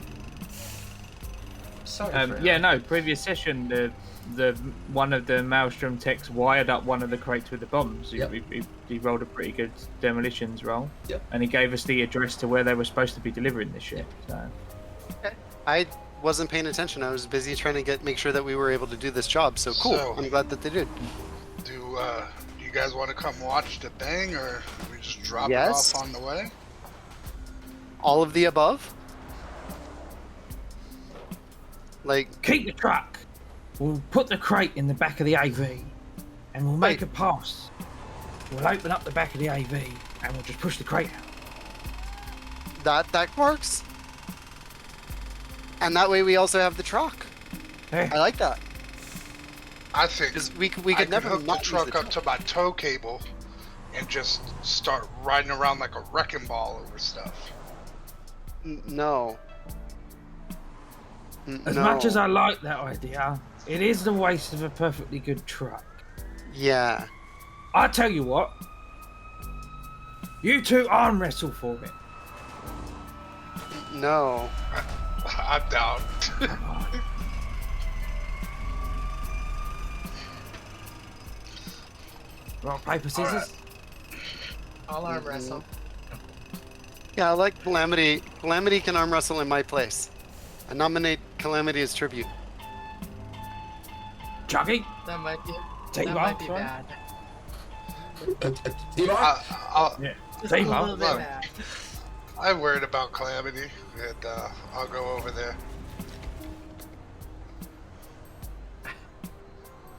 Sorry. Yeah, no. Previous session, the one of the Maelstrom techs wired up one of the crates with the bombs. He rolled a pretty good demolitions roll. Yep. And he gave us the address to where they were supposed to be delivering this shit. So. I wasn't paying attention. I was busy trying to make sure that we were able to do this job. So cool. So- I'm glad that they did. Do you guys want to come watch the bang, or we just drop Yes. it off on the way? All of the above. Like, Keep the truck. We'll put the crate in the back of the AV, and we'll make a pass. We'll open up the back of the AV, and we'll just push the crate out. that works. And that way we also have the truck. I like that. I think Because we I could could never hook the not use truck up to my tow cable and just start riding around like a wrecking ball over stuff. No. As much as I like that idea, it is the waste of a perfectly good truck. Yeah. I tell you what, you two arm wrestle for it. No. I'm down. Rock, paper, scissors. Alright. I'll arm wrestle. Yeah, I like Calamity. Calamity can arm wrestle in my place. I nominate Calamity as tribute. Chucky, That might be. Take that him might off, be sorry. bad. T-Bar? Just Take a him off. little bit Look. bad. I'm worried about Calamity, and I'll go over there.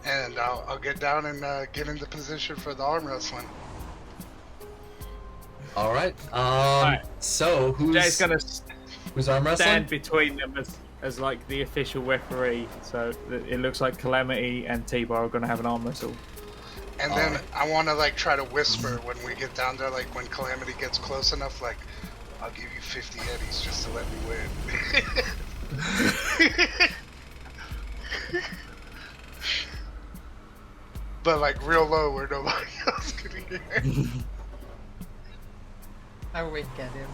And I'll get down and get into position for the arm wrestling. All right. Alright. So Jay's gonna who's arm wrestling? stand between them as like the official referee. So it looks like Calamity and T-Bar are gonna have an arm wrestle. And then I want to like try to whisper when we get down there, like when Calamity gets close enough, like I'll give you 50 eddies just to let me win. But like real low where nobody else can hear. I wink at him.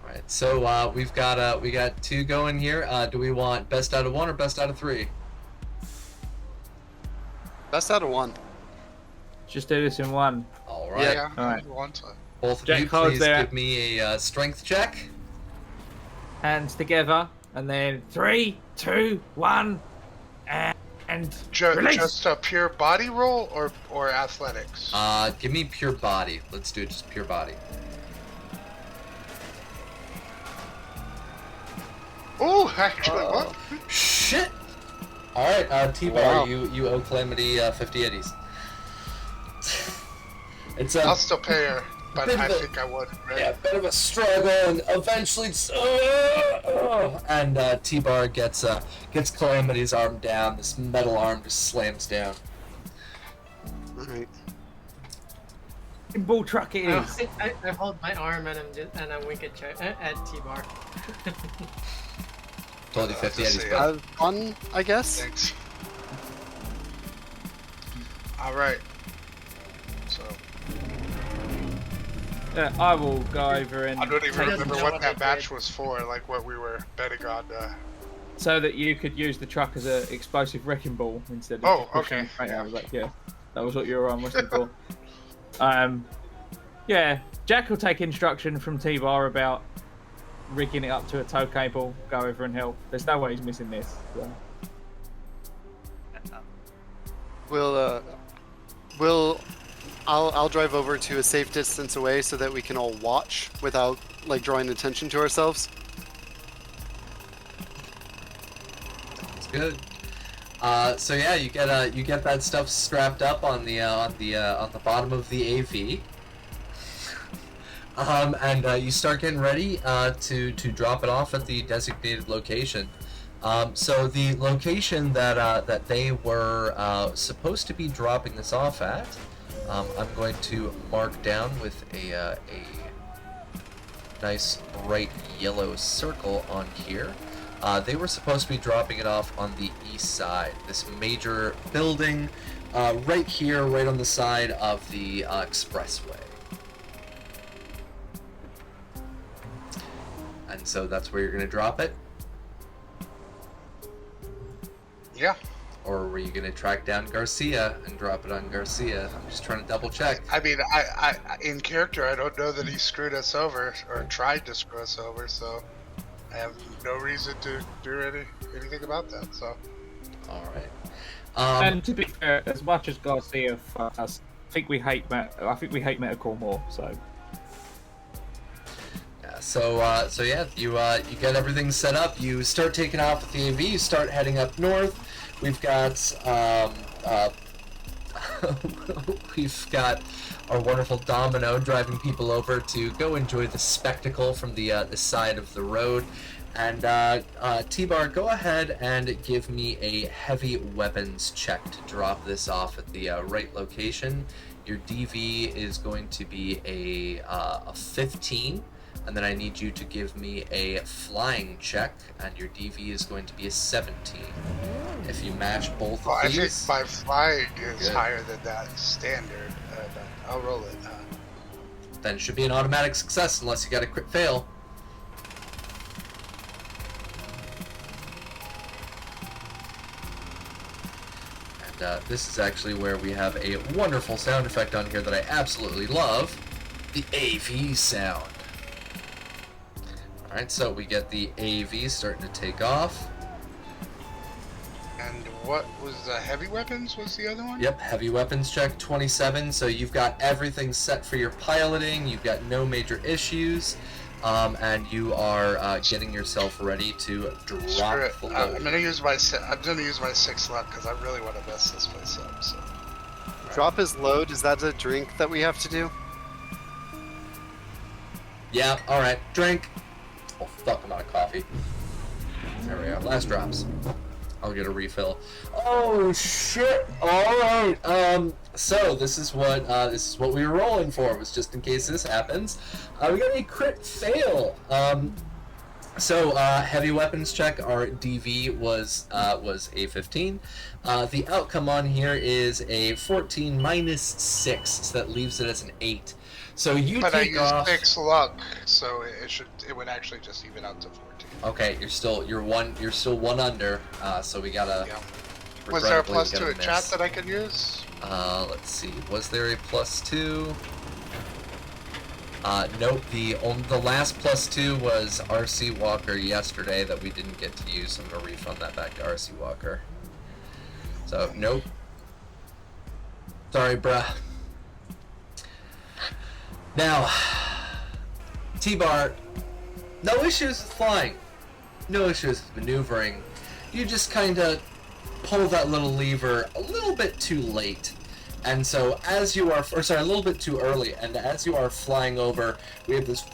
All right. So we got two going here. Do we want best out of one or best out of three? Best out of one. Just do this in one. All right. Yeah, Alright. one to. Both of Jack you, Hall's please there. give me a strength check. Hands together, and then 3, 2, 1, and release. Just a pure body roll or athletics? Give me pure body. Let's do just pure body. Oh, actually, what? Shit. All right, T-Bar, Wow. you owe Calamity 50 eddies. It's I'll still pay her, but Bit of I a- think I would. Right? yeah, bit of a struggle, and eventually, and T-Bar gets Calamity's arm down. This metal arm just slams down. Alright. bull truck it is. I hold my arm and I wink at T-Bar. Told you 50 Just eddies, say, bud. Have fun, I guess. Thanks. All right. So I will go over and I don't even doesn't remember know what what that I match did. was for. Like what we were betting on. so that you could use the truck as an explosive wrecking ball instead of Oh, just pushing okay. it straight out. I was like, yeah, that was what you were on wrestling for. Yeah, Jack will take instruction from T-Bar about rigging it up to a tow cable. Go over and help. There's no way he's missing this. So. I'll drive over to a safe distance away so that we can all watch without like drawing attention to ourselves. It's good. So yeah, you get that stuff strapped up on the bottom of the AV. And you start getting ready to drop it off at the designated location. So the location that they were supposed to be dropping this off at, I'm going to mark down with a nice bright yellow circle on here. They were supposed to be dropping it off on the east side, this major building right here, right on the side of the expressway. And so that's where you're going to drop it? Yeah. Or were you going to track down Garcia and drop it on Garcia? I'm just trying to double check. I mean, I in character, I don't know that he screwed us over or tried to screw us over, so I have no reason to do anything about that. So. All right. And to be fair, as much as Garcia fucked us, I think we hate Metacore more. So. Yeah, so yeah, you get everything set up. You start taking off with the AV. You start heading up north. We've got we've got our wonderful Domino driving people over to go enjoy the spectacle from the side of the road, And T-Bar, go ahead and give me a heavy weapons check to drop this off at the right location. Your DV is going to be a 15, and then I need you to give me a flying check, and your DV is going to be a 17. If you match both Well, of I think these, my flying is Good. higher than that standard, but I'll roll it. then it should be an automatic success unless you got a crit fail. And this is actually where we have a wonderful sound effect on here that I absolutely love, the AV sound. Alright, so we get the AV starting to take off. And what was the heavy weapons? Was the other one? Yep, heavy weapons check 27, so you've got everything set for your piloting, you've got no major issues, and you are getting yourself ready to drop Screw it. the I'm load. gonna use my 6 luck because I really want to mess this place up. So Drop his load. Is that a drink that we have to do? Yeah, alright, drink. Oh fuck, I'm out of coffee. There we go, last drops. I'll get a refill. Oh shit! Alright, so this is what we were rolling for, was just in case this happens. We got a crit fail. So heavy weapons check, our DV was a 15. The outcome on here is a 14 minus 6, so that leaves it as an 8. So you but I take used off. 6 luck, so it would actually just even out to 14. Okay, you're still one under. So we gotta. Yeah. Was there a regrettably, plus we 2 gotta at chat miss. that I could use? Let's see. Was there a plus 2? Nope. The last plus 2 was RC Walker yesterday that we didn't get to use. So I'm gonna refund that back to RC Walker. So nope. Sorry, bruh. Now, T-Bar, no issues with flying, no issues with maneuvering. You just kind of pull that little lever a little bit too late. And so as you are, or sorry, a little bit too early, and as you are flying over, we have this,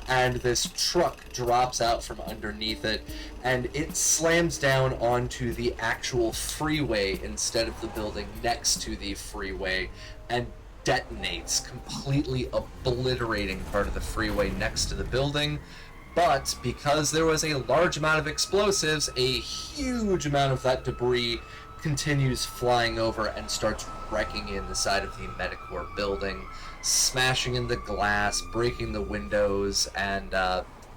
and this truck drops out from underneath it, and it slams down onto the actual freeway instead of the building next to the freeway, and detonates, completely obliterating part of the freeway next to the building. But because there was a large amount of explosives, a huge amount of that debris continues flying over and starts wrecking in the side of the Medicorp building, smashing in the glass, breaking the windows, and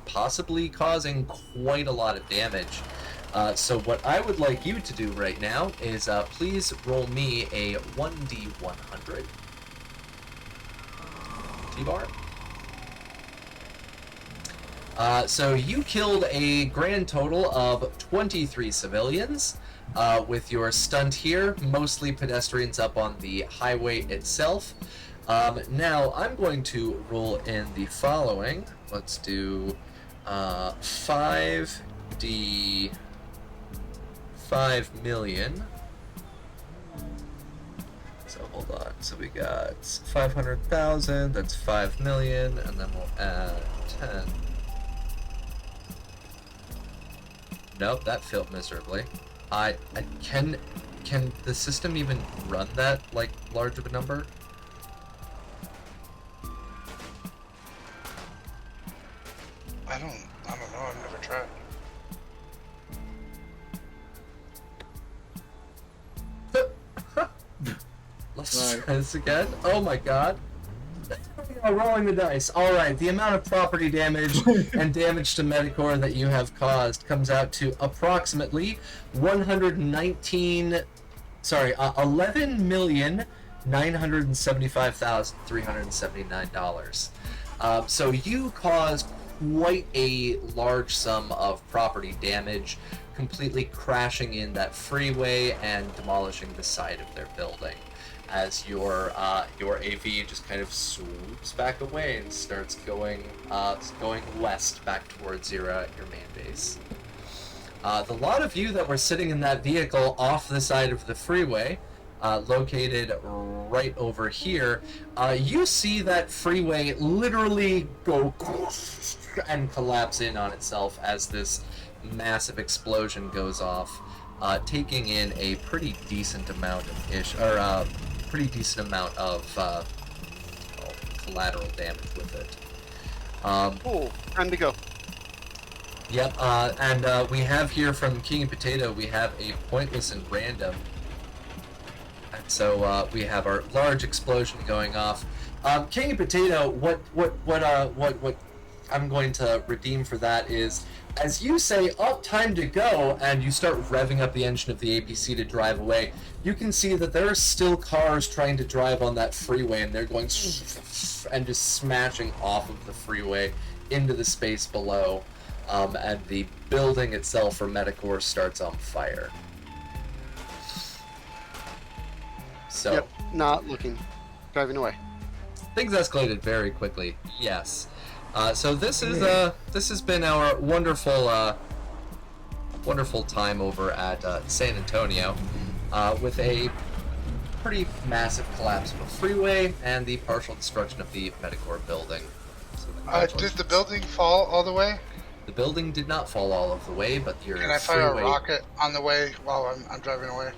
possibly causing quite a lot of damage. So what I would like you to do right now is please roll me a 1d100. T-Bar. So you killed a grand total of 23 civilians with your stunt here, mostly pedestrians up on the highway itself. Now I'm going to roll in the following. Let's do 5d 5 million. So hold on. So we got 500,000. That's 5 million, and then we'll add 10. Nope, that failed miserably. I can the system even run that like large of a number? I don't know. I've never tried. Let's Right. try this again. Oh my god. Rolling the dice. Alright, the amount of property damage and damage to Medicore that you have caused comes out to approximately $11,975,379. So you caused quite a large sum of property damage, completely crashing in that freeway and demolishing the side of their building, as your AV just kind of swoops back away and starts going west back towards your main base. The lot of you that were sitting in that vehicle off the side of the freeway located right over here. You see that freeway literally go and collapse in on itself as this massive explosion goes off, taking in a pretty decent amount of collateral damage with it. Cool. Time to go. Yep, and we have here from King and Potato, we have a pointless and random. And so we have our large explosion going off. King and Potato, what I'm going to redeem for that is, as you say, "Oh, time to go," and you start revving up the engine of the APC to drive away, you can see that there are still cars trying to drive on that freeway, and they're going and just smashing off of the freeway into the space below. And the building itself for Metacore starts on fire. So, Yep, not looking. Driving away. things escalated very quickly. Yes. So this has been our wonderful time over at San Antonio, with a pretty massive collapse of a freeway and the partial destruction of the Metacore building. So Did congratulations. the building fall all the way? The building did not fall all of the way, but your Can I fire freeway... a rocket on the way while I'm driving away?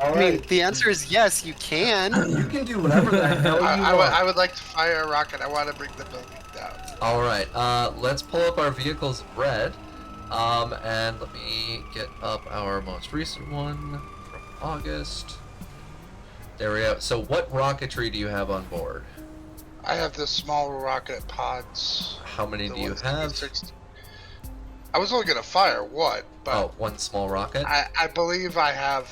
All I mean, right. the answer is yes, you can. You can do whatever the hell you want. I would like to fire a rocket. I want to bring the building down. All right. Let's pull up our vehicles in red, and let me get up our most recent one from August. There we go. So, what rocketry do you have on board? I have the small rocket pods. How many the do you ones that can have? 60. I was only gonna fire one, but Oh, one small rocket. I believe I have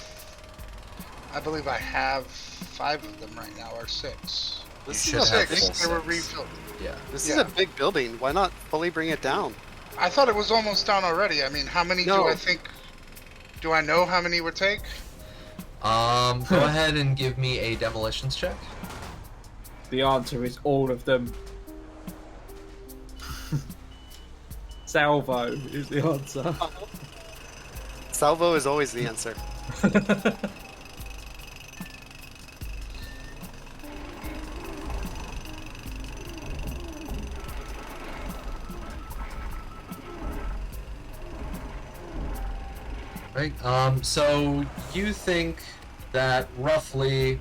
5 of them right now, or 6. This You is should a have big, full They were six. refilled. Yeah. this Yeah. is a big building. Why not fully bring it down? I thought it was almost down already. I mean, how many No. do I think? Do I know how many it would take? Go ahead and give me a demolitions check. The answer is all of them. Salvo is the answer. Salvo is always the answer. Right. So you think that roughly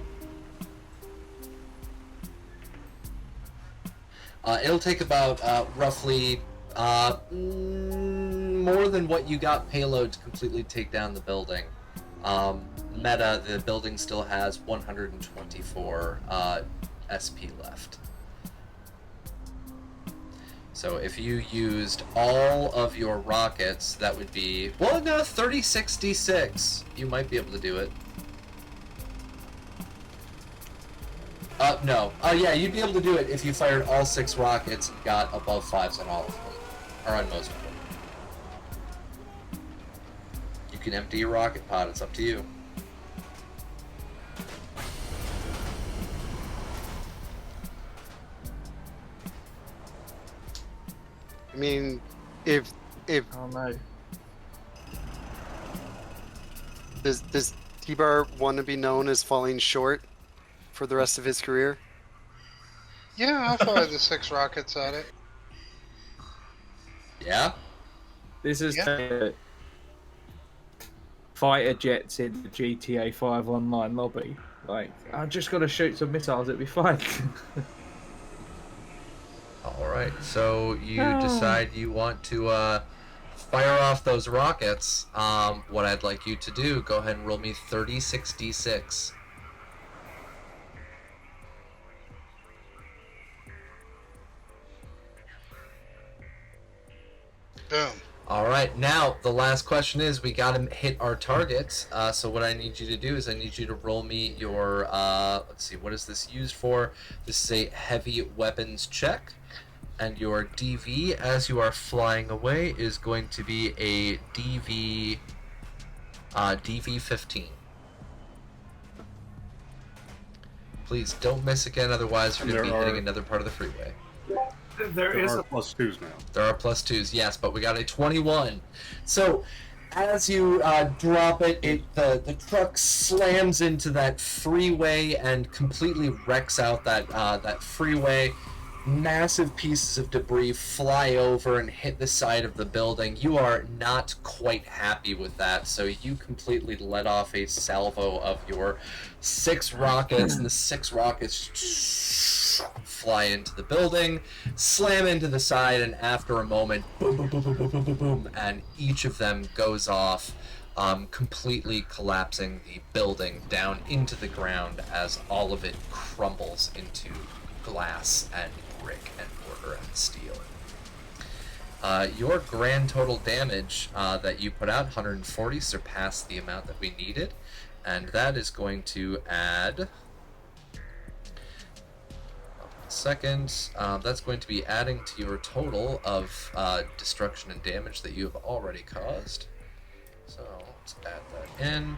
it'll take about roughly more than what you got payload to completely take down the building. Meta, the building still has 124 SP left. So if you used all of your rockets, that would be, well, no, 3066. You might be able to do it. No. Yeah, you'd be able to do it if you fired all 6 rockets and got above 5s on all of them. Or on most of them. You can empty your rocket pod, it's up to you. I mean, if Oh no. does T-Bar want to be known as falling short for the rest of his career? Yeah, I'll fire the 6 rockets at it. Yeah? This is Yeah. fighter jets in the GTA 5 online lobby. Like, I just got to shoot some missiles, it'll be fine. Alright, so you decide you want to fire off those rockets. What I'd like you to do, go ahead and roll me 3066. Boom. Alright, now the last question is, we gotta hit our targets. So what I need you to do is I need you to roll me your, let's see, what is this used for? This is a heavy weapons check. And your DV, as you are flying away, is going to be a DV 15. Please don't miss again, otherwise you're going to be hitting another part of the freeway. There is are a +2s now. There are +2s, yes, but we got a 21. So as you drop it, the truck slams into that freeway and completely wrecks out that freeway. Massive pieces of debris fly over and hit the side of the building. You are not quite happy with that, so you completely let off a salvo of your 6 rockets, and the 6 rockets fly into the building, slam into the side, and after a moment, boom, boom, boom, boom, boom, boom, boom, boom, and each of them goes off, completely collapsing the building down into the ground as all of it crumbles into glass and brick and mortar and steel. Your grand total damage that you put out, 140, surpassed the amount that we needed, and that is going to add... Second, that's going to be adding to your total of destruction and damage that you have already caused. So let's add that in.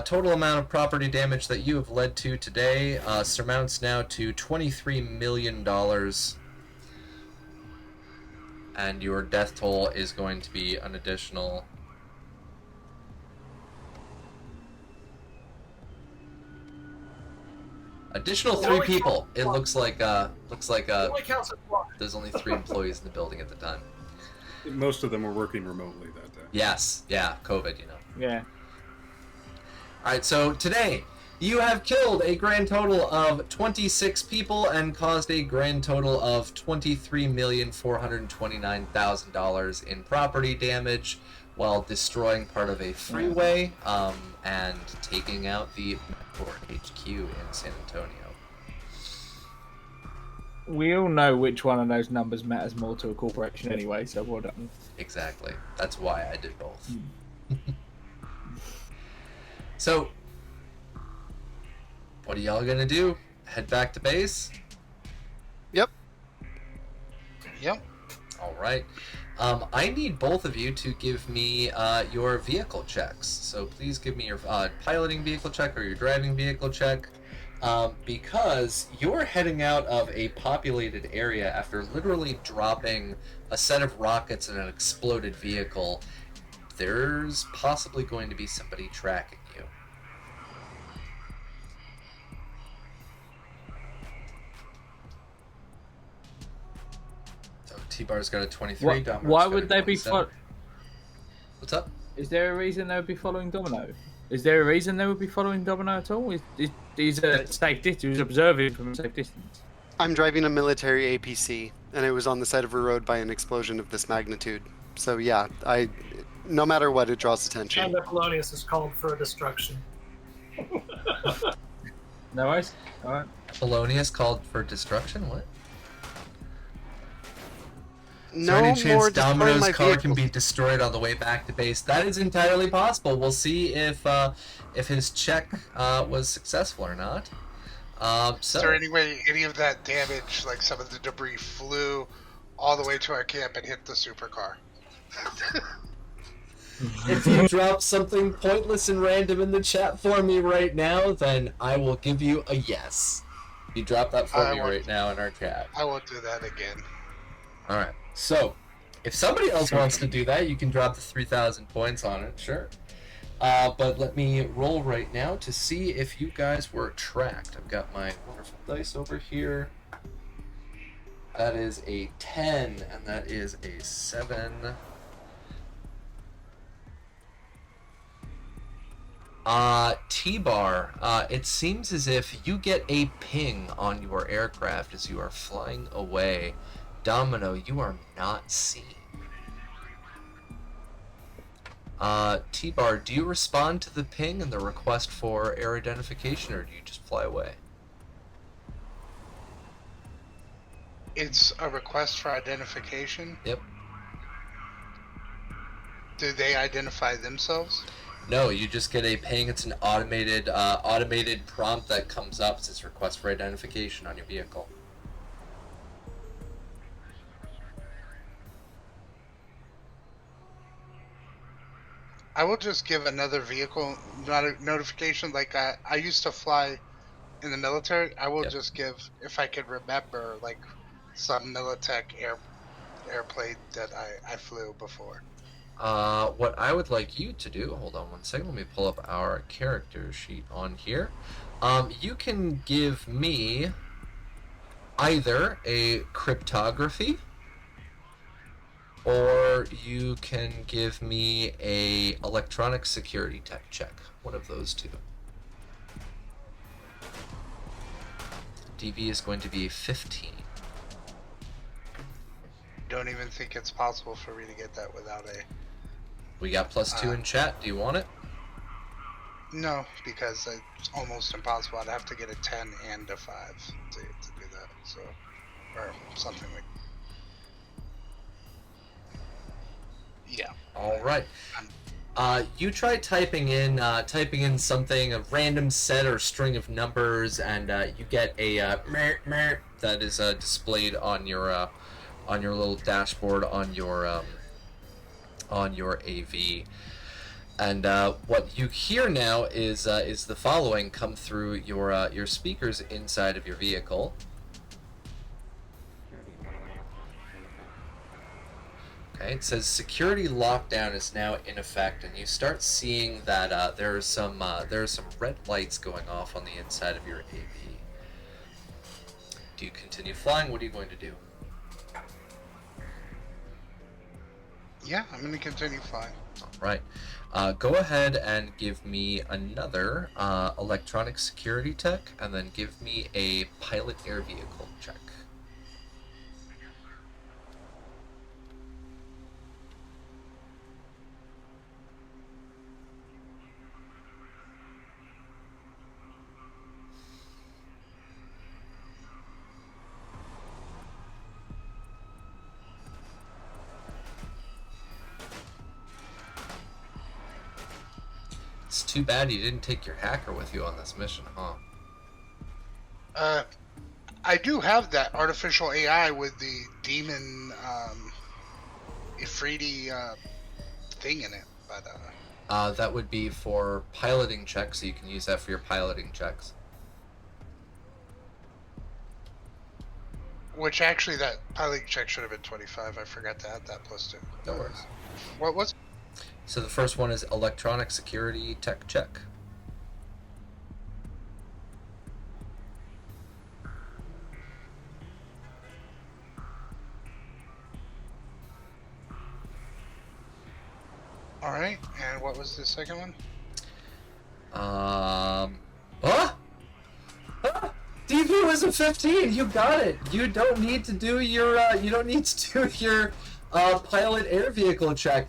Total amount of property damage that you have led to today surmounts now to $23 million. And your death toll is going to be an additional... Additional 3 people. It looks like only counts as one. there's only 3 employees in the building at the time. Most of them were working remotely that day. Yes, yeah, COVID, Yeah. Alright, so today, you have killed a grand total of 26 people and caused a grand total of $23,429,000 in property damage while destroying part of a freeway and taking out the HQ in San Antonio. We all know which one of those numbers matters more to a corporation anyway, so well done. Exactly. That's why I did both. So, what are y'all gonna do? Head back to base? Yep. Alright. I need both of you to give me your vehicle checks. So please give me your piloting vehicle check or your driving vehicle check. Because you're heading out of a populated area after literally dropping a set of rockets in an exploded vehicle. There's possibly going to be somebody tracking you. So T-Bar's got a 23. Domino's Why got would a they be 27. What's up? Is there a reason they would be following Domino? Is there a reason they would be following Domino at all? He's a safe distance. He's observing from a safe distance. I'm driving a military APC, and it was on the side of a road by an explosion of this magnitude. So yeah, no matter what, it draws attention. And the Polonius is called for destruction. No worries. All right. Polonius called for destruction? What? Is No there any more chance destroying Domino's my car vehicle. can be destroyed on the way back to base? That is entirely possible. We'll see if his check was successful or not. Is there any way any of that damage, like some of the debris, flew all the way to our camp and hit the supercar? If you drop something pointless and random in the chat for me right now, then I will give you a yes. You drop that for me right now in our chat. I won't do that again. Alright, so if somebody else wants to do that, you can drop the 3,000 points on it, sure. But let me roll right now to see if you guys were tracked. I've got my wonderful dice over here. That is a 10, and that is a 7. T-Bar, it seems as if you get a ping on your aircraft as you are flying away. Domino, you are not seen. T-Bar, do you respond to the ping and the request for air identification, or do you just fly away? It's a request for identification? Yep. Do they identify themselves? No, you just get a ping. It's an automated prompt that comes up. It says request for identification on your vehicle. I will just give another vehicle notification. Like I used to fly in the military. I will Yep. just give, if I can remember, like some Militech airplane that I flew before. What I would like you to do, hold on one second, let me pull up our character sheet on here. You can give me either a cryptography, or you can give me a electronic security tech check. One of those two. DV is going to be 15. Don't even think it's possible for me to get that without a... We got +2 in chat. Do you want it? No, because it's almost impossible. I'd have to get a 10 and a 5 to do that. So, or something like. Yeah. All right. You try typing in something, a random set or string of numbers, and you get a that is displayed on your little dashboard on your AV. And what you hear now is the following come through your speakers inside of your vehicle. Okay, it says security lockdown is now in effect, and you start seeing that there are some red lights going off on the inside of your AV. Do you continue flying? What are you going to do? Yeah, I'm going to continue flying. All right. Go ahead and give me another electronic security tech, and then give me a pilot air vehicle check. It's too bad you didn't take your hacker with you on this mission, huh? I do have that artificial AI with the demon Ifriti thing in it, but that would be for piloting checks, so you can use that for your piloting checks. which actually that piloting check should have been 25. I forgot to add that +2. No worries. What was? So the first one is electronic security tech check. All right, and what was the second one? DP was a 15. You got it. You don't need to do your pilot air vehicle check.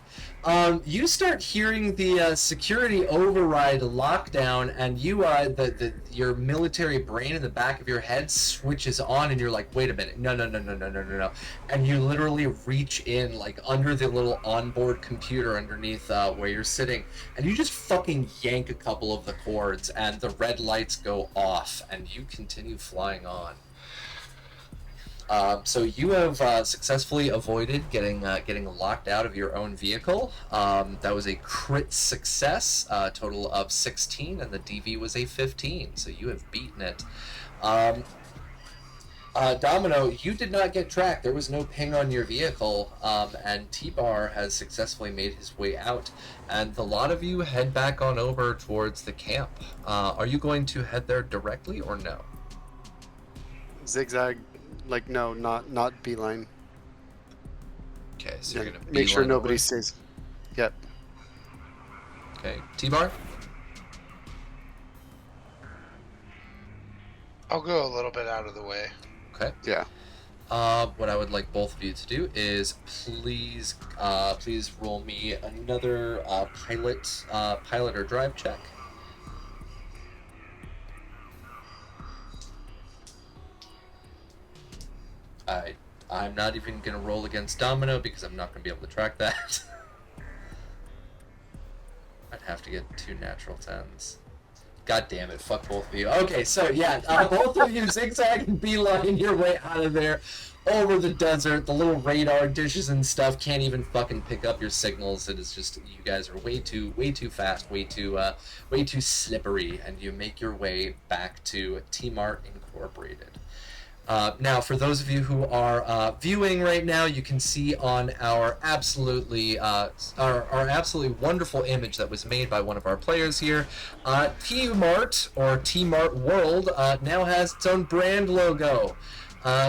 You start hearing the security override lockdown, and your military brain in the back of your head switches on, and you're like, wait a minute, no, and you literally reach in like under the little onboard computer underneath where you're sitting, and you just fucking yank a couple of the cords, and the red lights go off, and you continue flying on. So you have successfully avoided getting locked out of your own vehicle. That was a crit success, total of 16, and the DV was a 15. So you have beaten it. Domino, you did not get tracked. There was no ping on your vehicle, and T-Bar has successfully made his way out. And the lot of you head back on over towards the camp. Are you going to head there directly or no? Zigzag. Like, no, not beeline. Okay, so you're gonna make sure beeline nobody over. stays. Yep. Okay, T-Bar? I'll go a little bit out of the way. Okay. Yeah. What I would like both of you to do is please roll me another pilot or drive check. I'm not even gonna roll against Domino because I'm not gonna be able to track that. I'd have to get 2 natural 10s. God damn it, fuck both of you. Okay, so yeah, both of you zigzag and beeline your way out of there, over the desert. The little radar dishes and stuff can't even fucking pick up your signals. It is just, you guys are way too fast, way too slippery, and you make your way back to T-Mart Incorporated. Now, for those of you who are viewing right now, you can see on our absolutely wonderful image that was made by one of our players here. T-Mart, or T-Mart World, now has its own brand logo.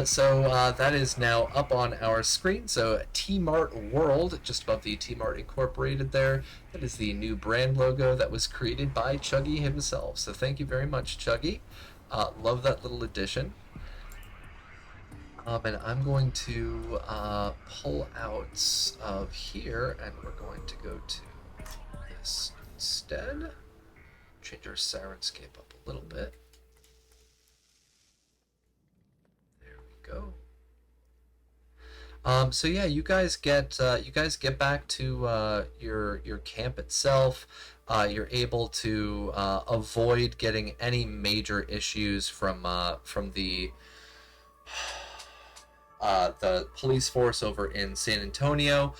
So that is now up on our screen. So T-Mart World, just above the T-Mart Incorporated there, that is the new brand logo that was created by Chuggy himself. So thank you very much, Chuggy. Love that little addition. And I'm going to pull out of here, and we're going to go to this instead. Change our Sirenscape up a little bit. There we go. So yeah, you guys get back to your camp itself. You're able to avoid getting any major issues from the police force over in San Antonio.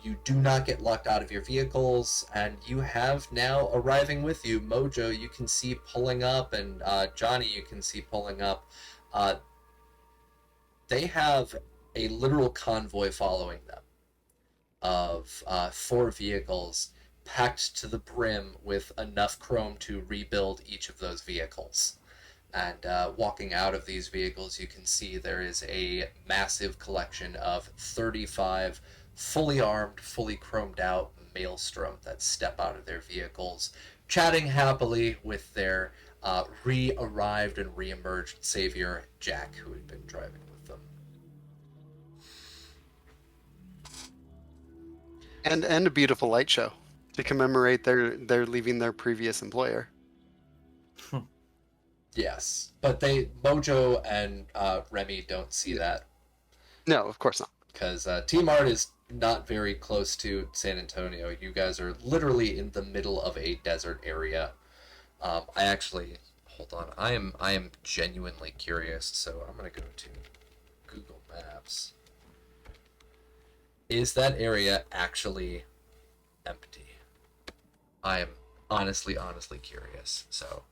You do not get locked out of your vehicles, and you have now arriving with you Mojo, you can see pulling up, and Johnny, you can see pulling up. They have a literal convoy following them of 4 vehicles packed to the brim with enough chrome to rebuild each of those vehicles. And walking out of these vehicles, you can see there is a massive collection of 35 fully armed, fully chromed out maelstrom that step out of their vehicles, chatting happily with their re-arrived and re-emerged savior, Jack, who had been driving with them. And a beautiful light show to commemorate their leaving their previous employer. Yes, but Mojo and Remy don't see that. No, of course not. Because T-Mart is not very close to San Antonio. You guys are literally in the middle of a desert area. I actually, hold on, I am genuinely curious, so I'm going to go to Google Maps. Is that area actually empty? I am honestly curious, so...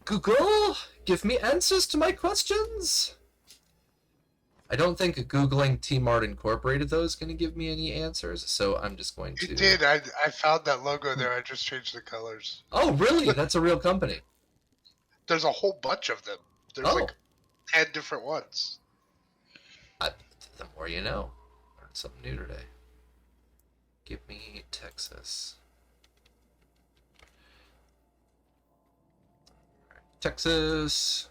Google, give me answers to my questions. I don't think Googling T-Mart Incorporated, though, is going to give me any answers, so I'm just going to... It did. I found that logo there. I just changed the colors. Oh, really? That's a real company. There's a whole bunch of them. There's like 10 different ones. The more you know. Learned something new today. Give me Texas. Texas.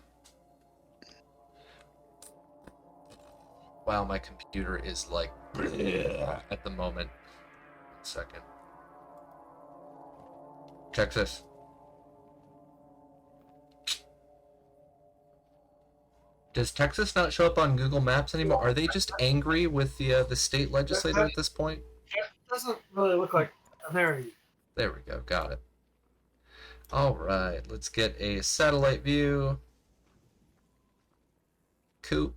Wow, my computer is like at the moment. 1 second. Texas. Does Texas not show up on Google Maps anymore? Are they just angry with the state legislator at this point? It doesn't really look like there. There we go. Got it. All right, let's get a satellite view. Cool.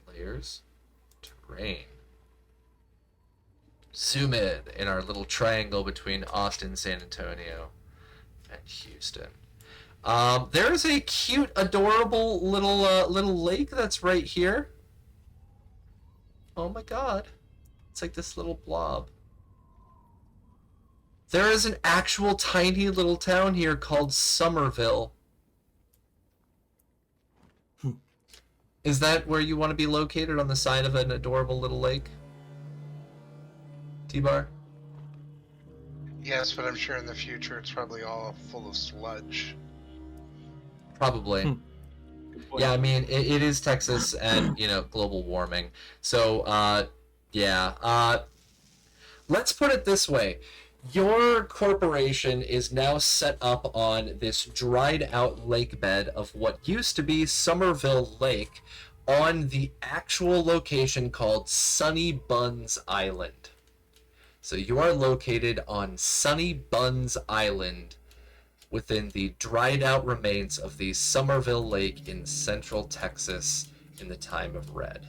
Layers. Terrain. Zoom in our little triangle between Austin, San Antonio, and Houston. There's a cute, adorable little lake that's right here. Oh my god. It's like this little blob. There is an actual tiny little town here called Somerville. Is that where you want to be located, on the side of an adorable little lake? T-Bar? Yes, but I'm sure in the future it's probably all full of sludge. Probably. Yeah, I mean, it is Texas and, global warming. So, yeah. Let's put it this way. Your corporation is now set up on this dried out lake bed of what used to be Somerville Lake on the actual location called Sunny Buns Island. So you are located on Sunny Buns Island within the dried out remains of the Somerville Lake in central Texas in the time of Red.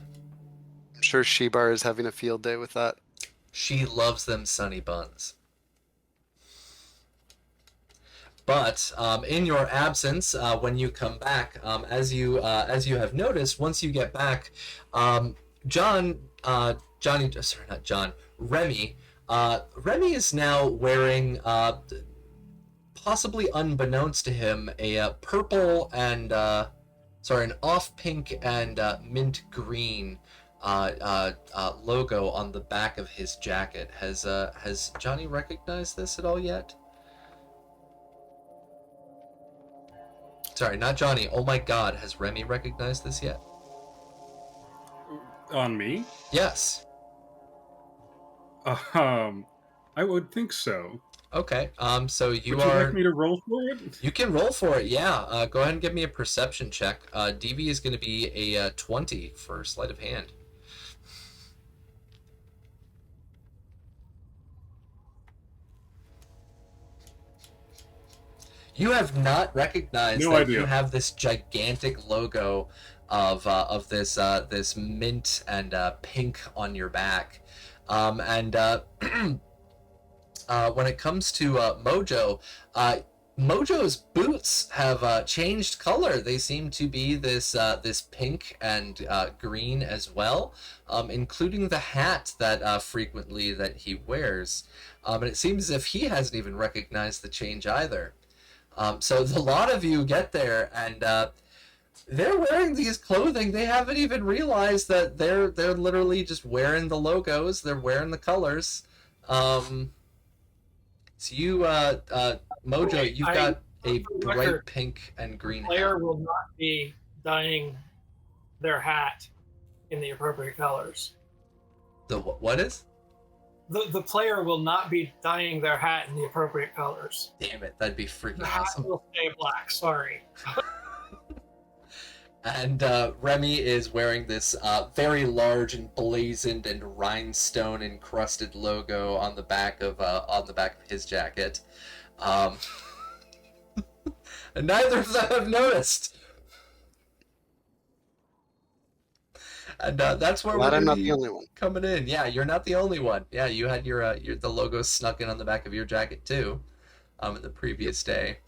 I'm sure Shebar is having a field day with that. She loves them sunny buns. But in your absence, when you come back, as you have noticed, once you get back, John, Johnny, sorry, not John, Remy. Remy is now wearing, possibly unbeknownst to him, a purple and an off pink and mint green logo on the back of his jacket. Has Johnny recognized this at all yet? Sorry, not Johnny. Oh my God, has Remy recognized this yet? On me? Yes. I would think so. Okay. So Would you like me to roll for it? You can roll for it. Yeah. Go ahead and give me a perception check. DV is going to be a 20 for sleight of hand. You have not recognized No that idea. you have this gigantic logo of this mint and pink on your back, and when it comes to Mojo, Mojo's boots have changed color. They seem to be this pink and green as well, including the hat that frequently that he wears. And it seems as if he hasn't even recognized the change either. So a lot of you get there, and they're wearing these clothing. They haven't even realized that they're literally just wearing the logos. They're wearing the colors. So you, Mojo, you've got a bright pink and green hat. The player will not be dyeing their hat in the appropriate colors. The what is? The player will not be dyeing their hat in the appropriate colors. Damn it, that'd be freaking The hat awesome. will stay black, sorry. And Remy is wearing this very large and blazoned and rhinestone encrusted logo on the back of his jacket, and neither of them have noticed. And that's where Glad we're I'm not gonna the be only one. coming in. Yeah, you're not the only one. Yeah, you had your the logo snuck in on the back of your jacket too, the previous day.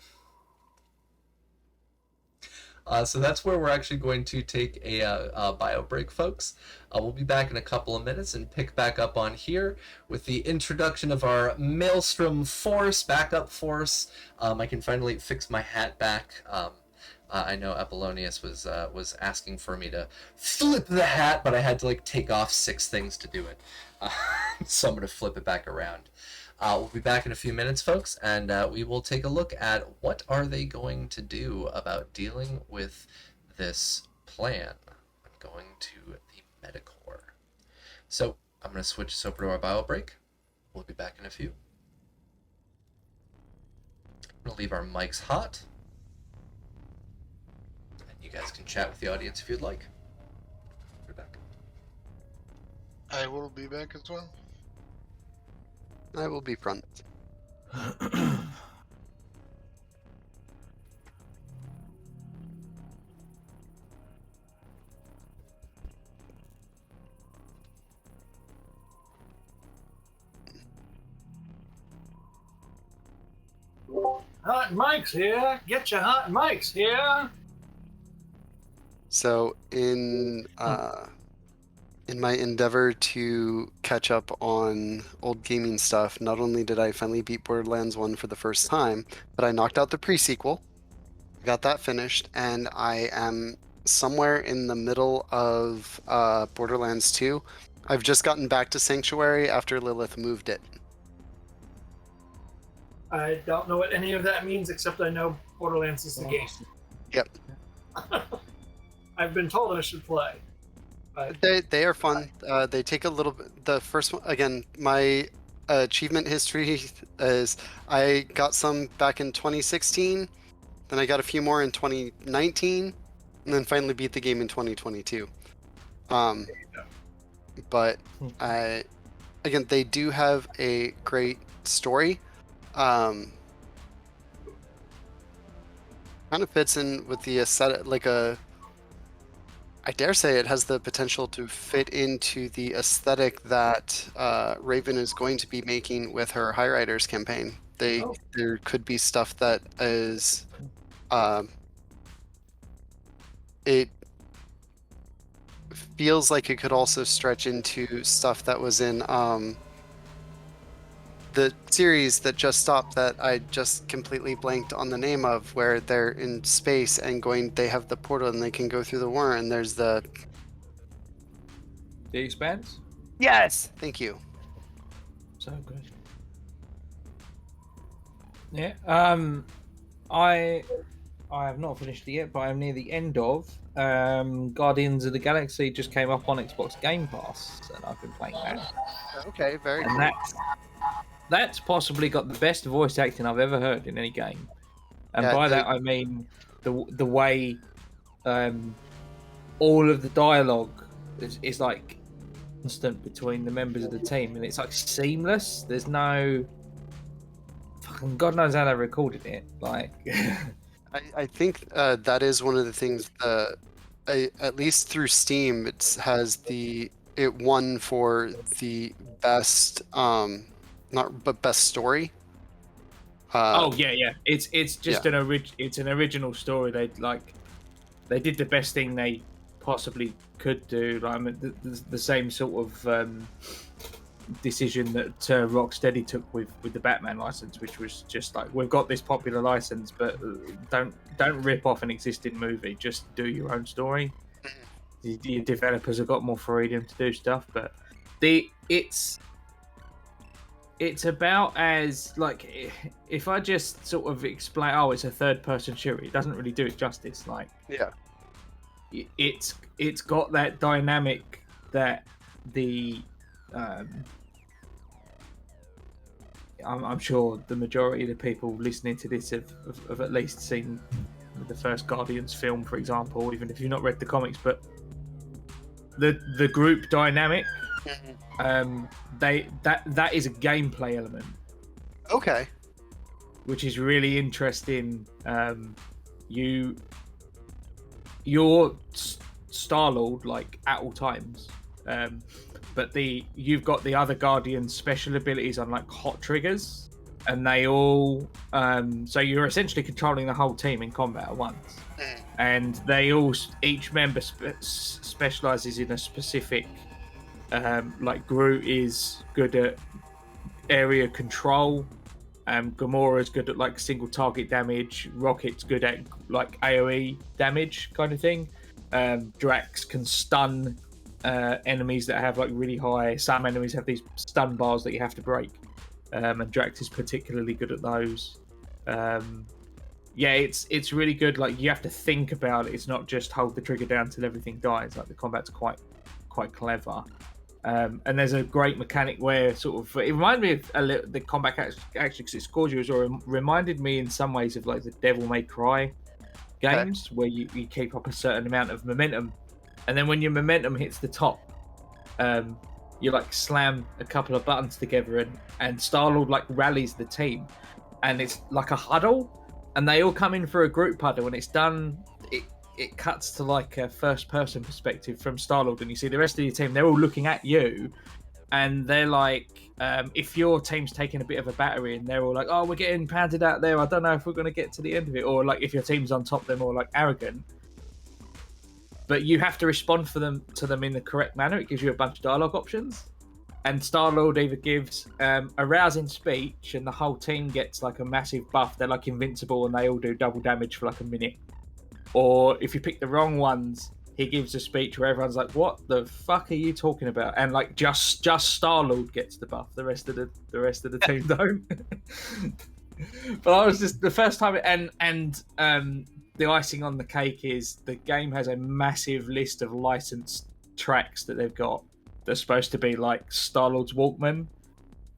So that's where we're actually going to take a bio break, folks. We'll be back in a couple of minutes and pick back up on here with the introduction of our Maelstrom Force, backup force. I can finally fix my hat back. I know Apollonius was asking for me to flip the hat, but I had to like take off 6 things to do it. So I'm going to flip it back around. We'll be back in a few minutes, folks, and we will take a look at what are they going to do about dealing with this plan. I'm going to the Metacore. So I'm going to switch this over to our bio break. We'll be back in a few. I'm going to leave our mics hot. And you guys can chat with the audience if you'd like. We're back. I will be back as well. I will be front. Hot mics here. Get your hot mics here. So in my endeavor to catch up on old gaming stuff, not only did I finally beat Borderlands 1 for the first time, but I knocked out the pre-sequel, got that finished, and I am somewhere in the middle of Borderlands 2. I've just gotten back to Sanctuary after Lilith moved it. I don't know what any of that means, except I know Borderlands is the game. Yep. I've been told I should play. But They are fun. They take a little bit. The first one, again, my achievement history is I got some back in 2016, then I got a few more in 2019, and then finally beat the game in 2022. But again, they do have a great story. Kind of fits in with the aesthetic, I dare say it has the potential to fit into the aesthetic that Raven is going to be making with her High Riders campaign. There could be stuff that is it feels like it could also stretch into stuff that was in the series that just stopped that I just completely blanked on the name of, where they're in space and they have the portal and they can go through the war, and there's the Expanse. yes, thank you. So good. Yeah. I have not finished it yet, but I'm near the end of Guardians of the Galaxy. Just came up on Xbox Game Pass, and I've been playing that. Okay, very And cool. that's possibly got the best voice acting I've ever heard in any game. And Yeah, by that I mean the way all of the dialogue is like constant between the members of the team, and it's like seamless. There's no fucking God knows how they recorded it. Like, I think that is one of the things at least through Steam, it won for the best best story. oh yeah. It's just Yeah. an original story. They did the best thing they possibly could do. Like, I mean, the same sort of decision that Rocksteady took with the Batman license, which was just like, we've got this popular license, but don't rip off an existing movie. Just do your own story. The developers have got more freedom to do stuff, but it's about as like, if I just sort of explain, oh, it's a third-person shooter, it doesn't really do it justice. Like, Yeah. It's got that dynamic that the I'm sure the majority of the people listening to this have at least seen the first Guardians film, for example, even if you've not read the comics. But the group dynamic, that is a gameplay element. Okay. Which is really interesting. You're Star-Lord, like, at all times, but you've got the other Guardians' special abilities on like hot triggers, and they all so you're essentially controlling the whole team in combat at once, and each member specializes in a specific like Groot is good at area control, Gamora's good at like single target damage, Rocket's good at like AoE damage kind of thing, Drax can stun enemies that have like really high, some enemies have these stun bars that you have to break, and Drax is particularly good at those. Yeah, it's really good. Like, you have to think about it. It's not just hold the trigger down till everything dies. Like, the combat's quite clever. And there's a great mechanic where sort of it reminded me of a little, the combat actually, because it's gorgeous, or reminded me in some ways of like the Devil May Cry games, where you keep up a certain amount of momentum, and then when your momentum hits the top, you like slam a couple of buttons together, and Star-Lord like rallies the team, and it's like a huddle, and they all come in for a group huddle, and it's done. It cuts to like a first-person perspective from Star-Lord, and you see the rest of your team. They're all looking at you, and they're like, if your team's taking a bit of a battering, and they're all like, "Oh, we're getting pounded out there. I don't know if we're going to get to the end of it." Or like, if your team's on top, they're more like arrogant. But you have to respond to them in the correct manner. It gives you a bunch of dialogue options, and Star-Lord either gives a rousing speech, and the whole team gets like a massive buff. They're like invincible, and they all do double damage for like a minute. Or if you pick the wrong ones, he gives a speech where everyone's like, "What the fuck are you talking about?" And like just Star-Lord gets the buff. The rest of the team don't. But I was just the first time, and the icing on the cake is the game has a massive list of licensed tracks that they've got. They're supposed to be like Star-Lord's Walkman,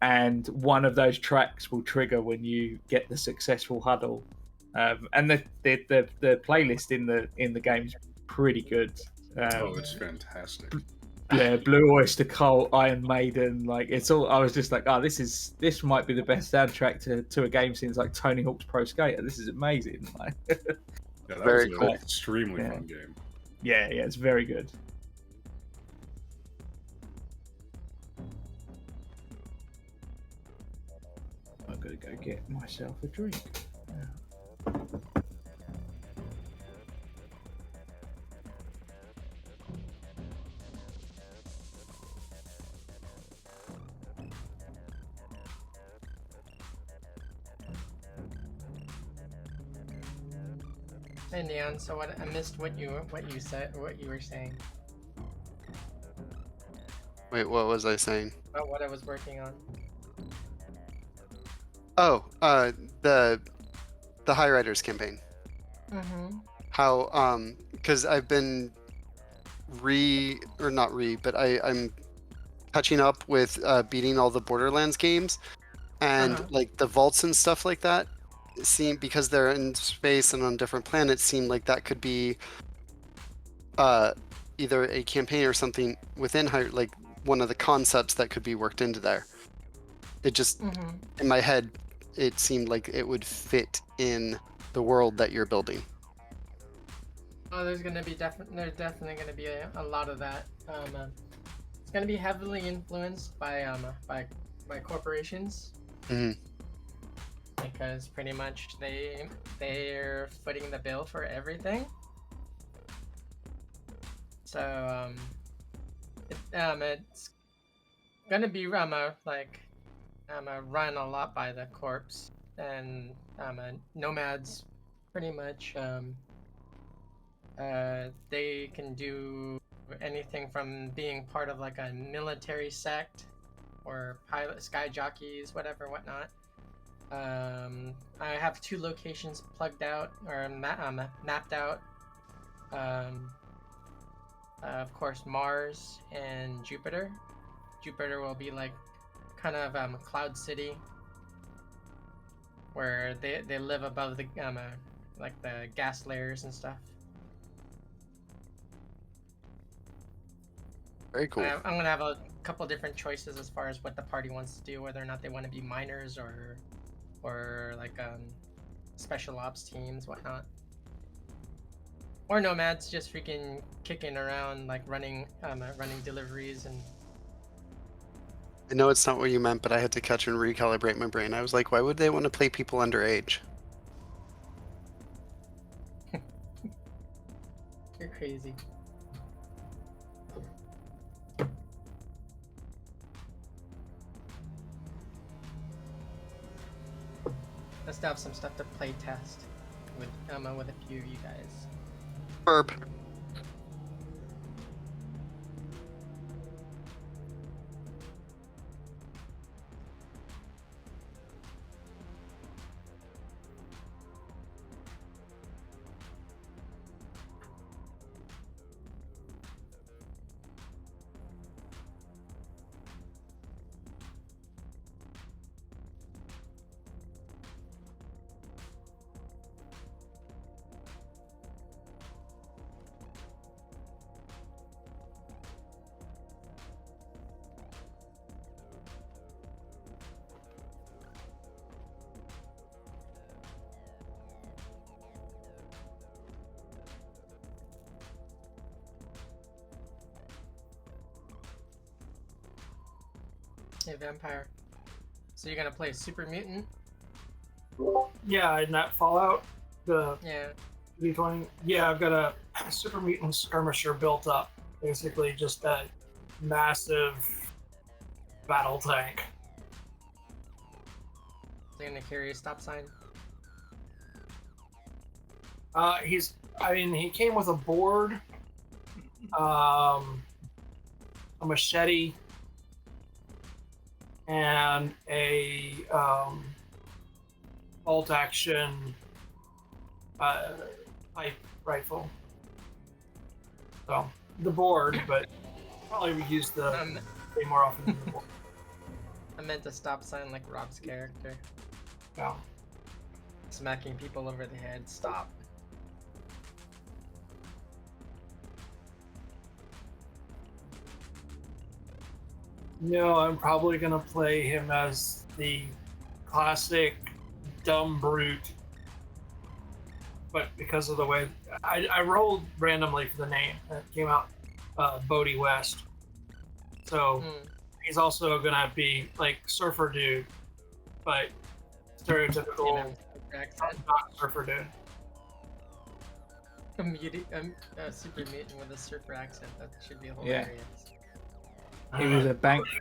and one of those tracks will trigger when you get the successful huddle. And the playlist in the game's pretty good. It's fantastic. Yeah, Blue Oyster Cult, Iron Maiden, like it's all. I was just like, oh, this might be the best soundtrack to a game since like Tony Hawk's Pro Skater. This is amazing. Like, Yeah, that Very was cool. an extremely fun game. yeah, it's very good. I'm gonna go get myself a drink. Hey Neon, so what? I missed what you said, what you were saying Wait, what was I saying? about what I was working on. Oh, the High Riders campaign. Mm-hmm. How because I've been but I'm catching up with beating all the Borderlands games, and like the vaults and stuff like that seem, because they're in space and on different planets, seem like that could be either a campaign or something within like one of the concepts that could be worked into there. It just in my head it seemed like it would fit in the world that you're building. Oh, there's definitely gonna be a lot of that. It's gonna be heavily influenced by corporations. Mm-hmm. Because pretty much they're footing the bill for everything. So it's gonna be run a lot by the corps, and nomads pretty much they can do anything from being part of like a military sect or pilot sky jockeys, whatnot. I have 2 locations plugged out or mapped out. Of course, Mars and Jupiter. Jupiter will be like kind of Cloud City, where they live above the like the gas layers and stuff. Very cool. I'm gonna have a couple different choices as far as what the party wants to do, whether or not they want to be miners or like special ops teams, whatnot. Or nomads just freaking kicking around, like running deliveries. And I know it's not what you meant, but I had to catch and recalibrate my brain. I was like, why would they want to play people underage? You're crazy. Let's have some stuff to play test with a few of you guys. Burp. Hey, Vampire. So you're gonna play Super Mutant? Yeah, in that Fallout, the Yeah. V20. Yeah, I've got a Super Mutant Skirmisher built up. Basically, just that massive battle tank. So you're gonna carry a stop sign? He came with a board, a machete, and a bolt action pipe rifle. So the board, but probably we use the way more often than the board. I meant a stop sign like Rob's character. Yeah. Smacking people over the head. Stop. No, I'm probably gonna play him as the classic dumb brute. But because of the way I rolled randomly for the name, it came out Bodie West. So he's also gonna be like surfer dude, but stereotypical accent. not surfer dude. A super mutant with a surfer accent. That should be Yeah. hilarious.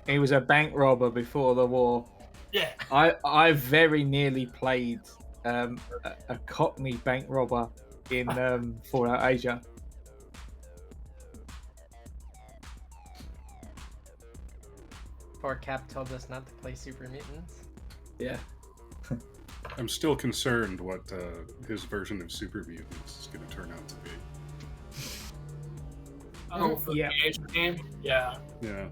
He was a bank robber before the war. Yeah. I very nearly played a Cockney bank robber in Fallout Asia. Poor Cap told us not to play super mutants. Yeah. I'm still concerned what his version of Super Mutants is going to turn out to be. Oh, for Yeah. the Asian game? Yeah, Yeah.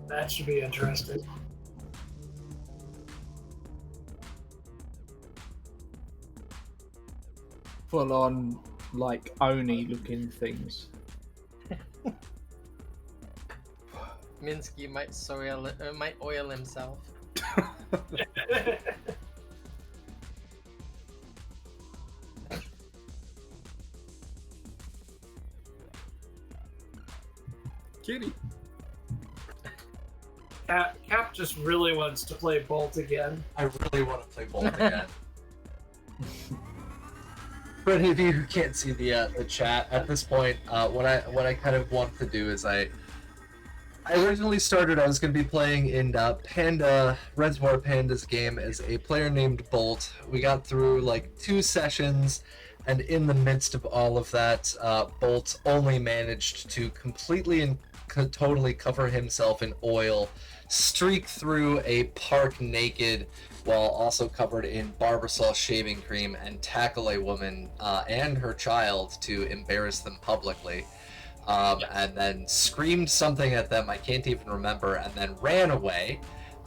that should be interesting. Full on, like, Oni looking things. Minsky might oil himself. Kitty. Cap just really wants to play Bolt again. I really want to play Bolt again. For any of you who can't see the chat at this point, what I kind of want to do is I originally started. I was going to be playing in Reservoir Panda's game as a player named Bolt. We got through like 2 sessions, and in the midst of all of that, Bolt only managed to completely and totally cover himself in oil, streak through a park naked while also covered in Barbasol shaving cream, and tackle a woman and her child to embarrass them publicly. And then screamed something at them, I can't even remember, and then ran away.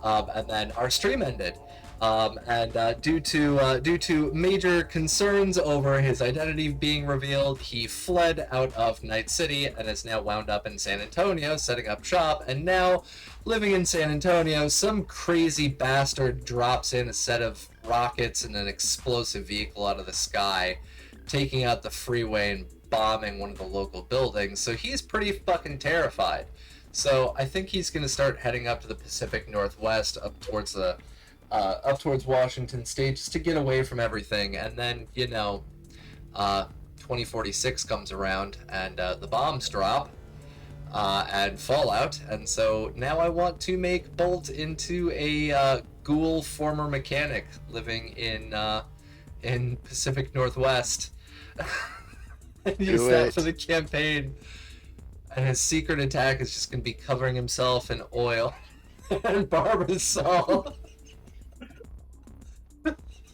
And then our stream ended. Due to major concerns over his identity being revealed, he fled out of Night City and is now wound up in San Antonio, setting up shop. And now, living in San Antonio, some crazy bastard drops in a set of rockets and an explosive vehicle out of the sky, taking out the freeway and bombing one of the local buildings. So he's pretty fucking terrified. So I think he's going to start heading up to the Pacific Northwest, up towards Washington State, just to get away from everything. And then, 2046 comes around, and the bombs drop, and Fallout. And so now I want to make Bolt into a ghoul former mechanic living in Pacific Northwest. And use that for the campaign. And his secret attack is just going to be covering himself in oil and Barbasol.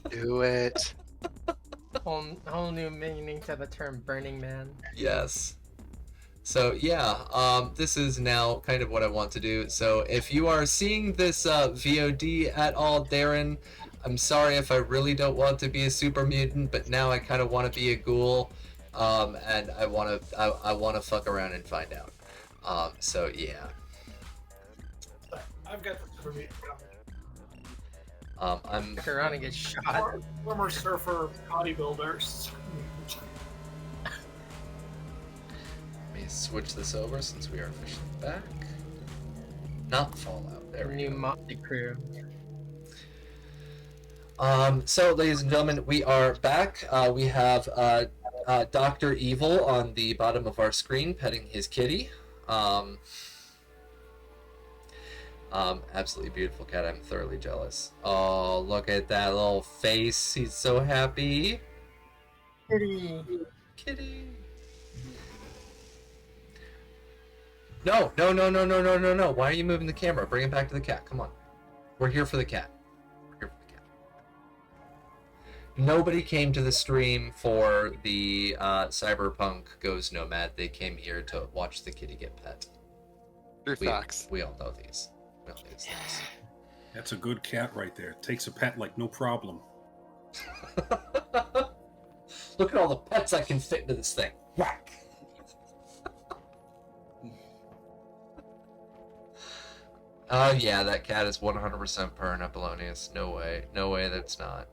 Do it. Whole new meaning to the term Burning Man. Yes. So yeah, this is now kind of what I want to do. So if you are seeing this VOD at all, Darren, I'm sorry if I really don't want to be a super mutant, but now I kind of want to be a ghoul. And I want to fuck around and find out. So yeah. I've got the super mutant I'm Look around and get shot. former surfer bodybuilders. Let me switch this over since we are officially back. Not Fallout. There we New go. Motley Crew. So, ladies and gentlemen, we are back. We have Dr. Evil on the bottom of our screen petting his kitty. Absolutely beautiful cat. I'm thoroughly jealous. Oh, look at that little face. He's so happy. Kitty. Kitty. No. Why are you moving the camera? Bring it back to the cat. Come on. We're here for the cat. Nobody came to the stream for the Cyberpunk Goes Nomad. They came here to watch the kitty get pet. True facts. We all know these. We all know these things. That's a good cat right there. Takes a pet like no problem. Look at all the pets I can fit into this thing. Whack! Oh yeah, that cat is 100% purring Apollonius. No way. No way that's not.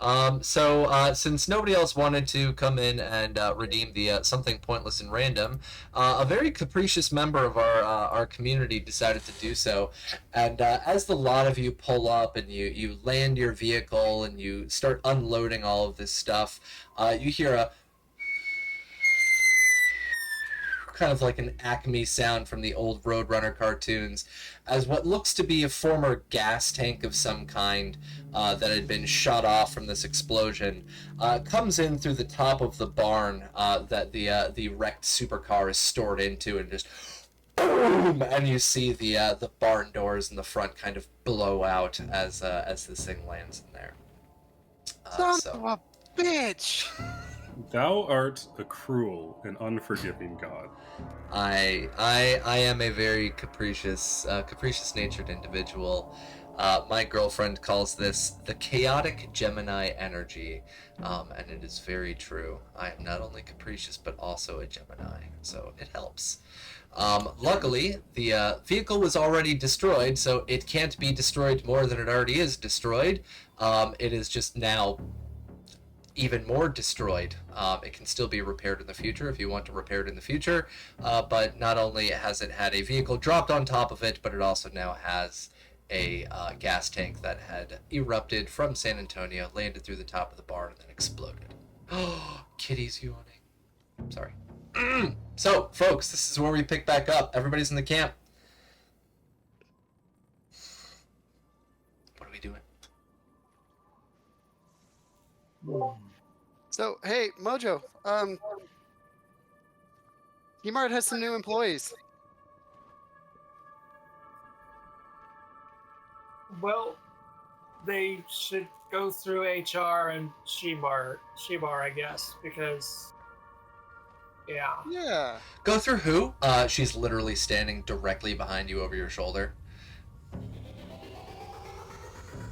Since nobody else wanted to come in and redeem the something pointless and random, a very capricious member of our community decided to do so. And as the lot of you pull up and you land your vehicle and you start unloading all of this stuff, you hear a kind of like an Acme sound from the old Roadrunner cartoons, as what looks to be a former gas tank of some kind that had been shot off from this explosion comes in through the top of the barn that the wrecked supercar is stored into, and just boom, and you see the barn doors in the front kind of blow out as this thing lands in there. Son of a bitch! Thou art a cruel and unforgiving god. I am a very capricious natured individual. My girlfriend calls this the chaotic Gemini energy, and it is very true. I am not only capricious but also a Gemini, so it helps. Luckily, the vehicle was already destroyed, so it can't be destroyed more than it already is destroyed. It is just now even more destroyed. It can still be repaired in the future if you want to repair it in the future, but not only has it had a vehicle dropped on top of it, but it also now has a gas tank that had erupted from San Antonio, landed through the top of the barn, and then exploded. Oh, Kitty's yawning. Sorry. So, folks, this is where we pick back up. Everybody's in the camp. What are we doing? So, hey, Mojo, Kmart has some new employees. Well, they should go through HR and Shebar, I guess, because yeah. Yeah. Go through who? She's literally standing directly behind you over your shoulder.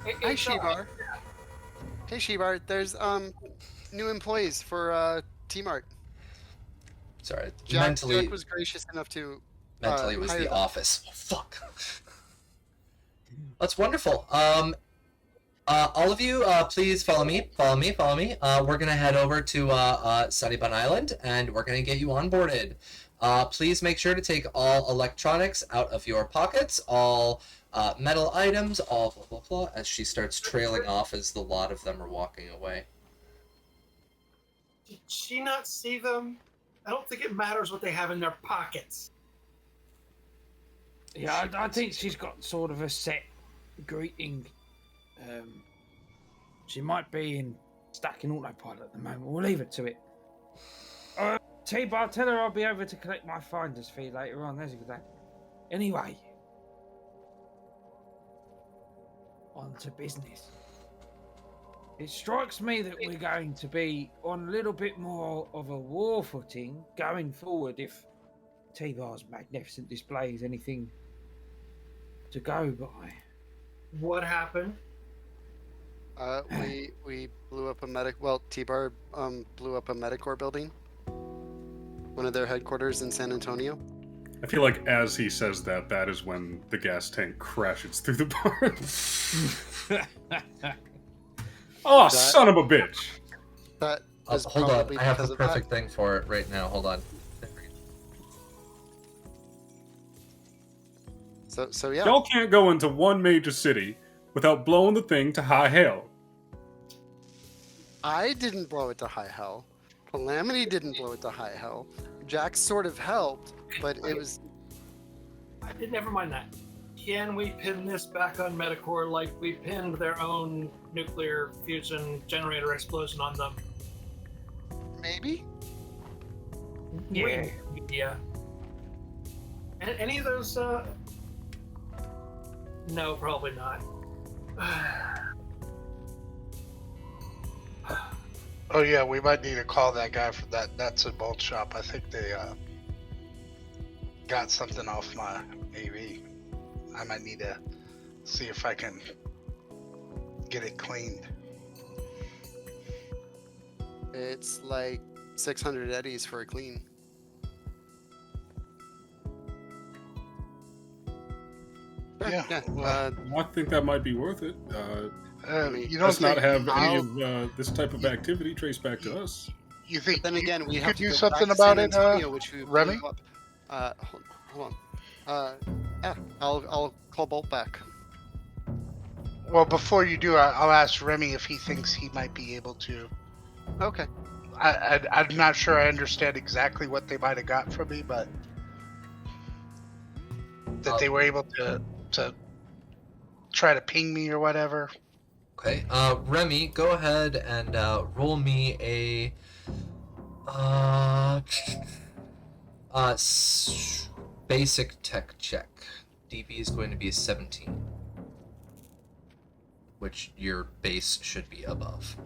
Hi, Shebar. Hey, Shebar. There's new employees for T-Mart. Sorry, Jack was gracious enough to mentally was hire the them. office. Oh, fuck. That's wonderful. All of you, please follow me. We're gonna head over to Sunny Bun Island, and we're gonna get you onboarded. Please make sure to take all electronics out of your pockets, all metal items, all blah blah blah. As she starts trailing off, as the lot of them are walking away. Did she not see them? I don't think it matters what they have in their pockets. Yeah, I think she's got sort of a set greeting. She might be stuck in autopilot at the moment. We'll leave it to it. T-Bar, tell her I'll be over to collect my finder's fee later on. There's a good day. Anyway, on to business. It strikes me that we're going to be on a little bit more of a war footing going forward if T-Bar's magnificent display is anything to go by. What happened? We blew up a T-Bar blew up a Medicorp building, one of their headquarters in San Antonio. I feel like as he says that, that is when the gas tank crashes through the barn. Oh, son of a bitch! That is Hold on, probably I have because the of that. perfect thing for it right now. Hold on. So yeah. Y'all can't go into one major city without blowing the thing to high hell. I didn't blow it to high hell. Calamity didn't blow it to high hell. Jack sort of helped, but it was... Never mind that. Can we pin this back on Medicorp like we pinned their own nuclear fusion generator explosion on them? Maybe? Yeah. Yeah. Any of those, No, probably not. Oh yeah, we might need to call that guy from that nuts and bolts shop. I think they got something off my AV. I might need to see if I can get it cleaned. It's like 600 eddies for a clean. Yeah. Yeah. Well, I think that might be worth it. You don't Let's not think have any I'll- of this type of activity traced back to us. you think Then again, we you have could to do go something back to about San it, Antonio, which we Remy? blew up. Hold on. Yeah, I'll call Bolt back. Well, before you do, I'll ask Remy if he thinks he might be able to. Okay. I'm not sure I understand exactly what they might have got from me, but that they were able to try to ping me or whatever. Okay. Remy, go ahead and roll me a basic tech check. DV is going to be a 17, which your base should be above.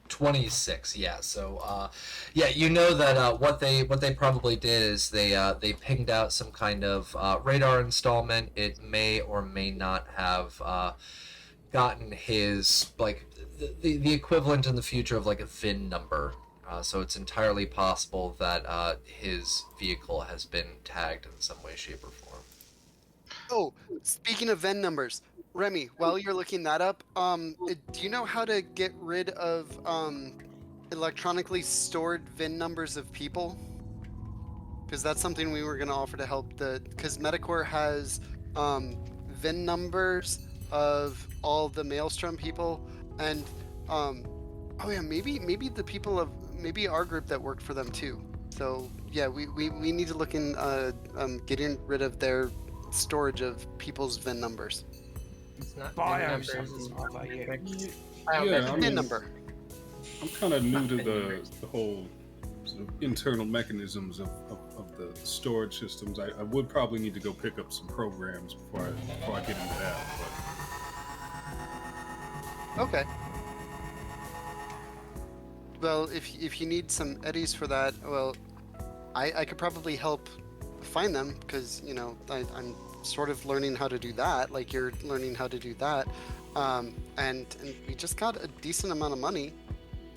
$26, yeah. So, yeah, you know that what they probably did is they pinged out some kind of radar installment. It may or may not have gotten his like the equivalent in the future of like a VIN number. So it's entirely possible that his vehicle has been tagged in some way, shape, or form. Oh, speaking of VIN numbers, Remy, while you're looking that up, do you know how to get rid of electronically stored VIN numbers of people? Because that's something we were going to offer to help because Metacore has VIN numbers of all the Maelstrom people, and oh yeah, maybe the people of maybe our group that worked for them too. So yeah, we need to look in getting rid of their storage of people's VIN numbers. It's not Bio VIN numbers. something like that, yeah. Yeah, I VIN mean, number. I'm kind of new to the whole sort of internal mechanisms of the storage systems. I would probably need to go pick up some programs before I get into that. Okay. Well, if you need some eddies for that, well, I could probably help find them because I'm sort of learning how to do that, like you're learning how to do that, and we just got a decent amount of money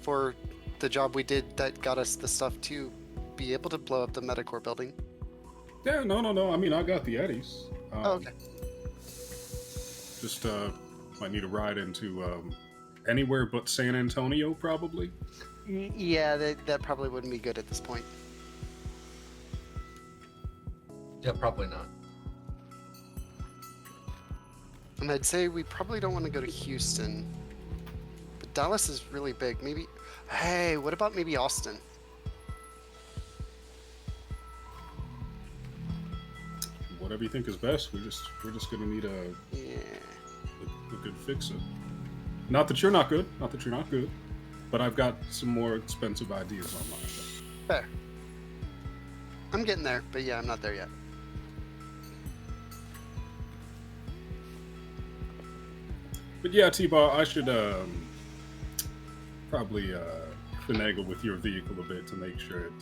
for the job we did that got us the stuff to be able to blow up the Metacore building. Yeah, no. I mean, I got the eddies. Oh, okay. Just might need a ride into anywhere but San Antonio, probably. Yeah, that probably wouldn't be good at this point. Yeah, probably not. And I'd say we probably don't want to go to Houston. But Dallas is really big. Maybe... Hey, what about maybe Austin? Whatever you think is best. We're just gonna need a good fixer. Not that you're not good. But I've got some more expensive ideas on mine. Fair. I'm getting there, but yeah, I'm not there yet. But yeah, T-Bar, I should probably finagle with your vehicle a bit to make sure it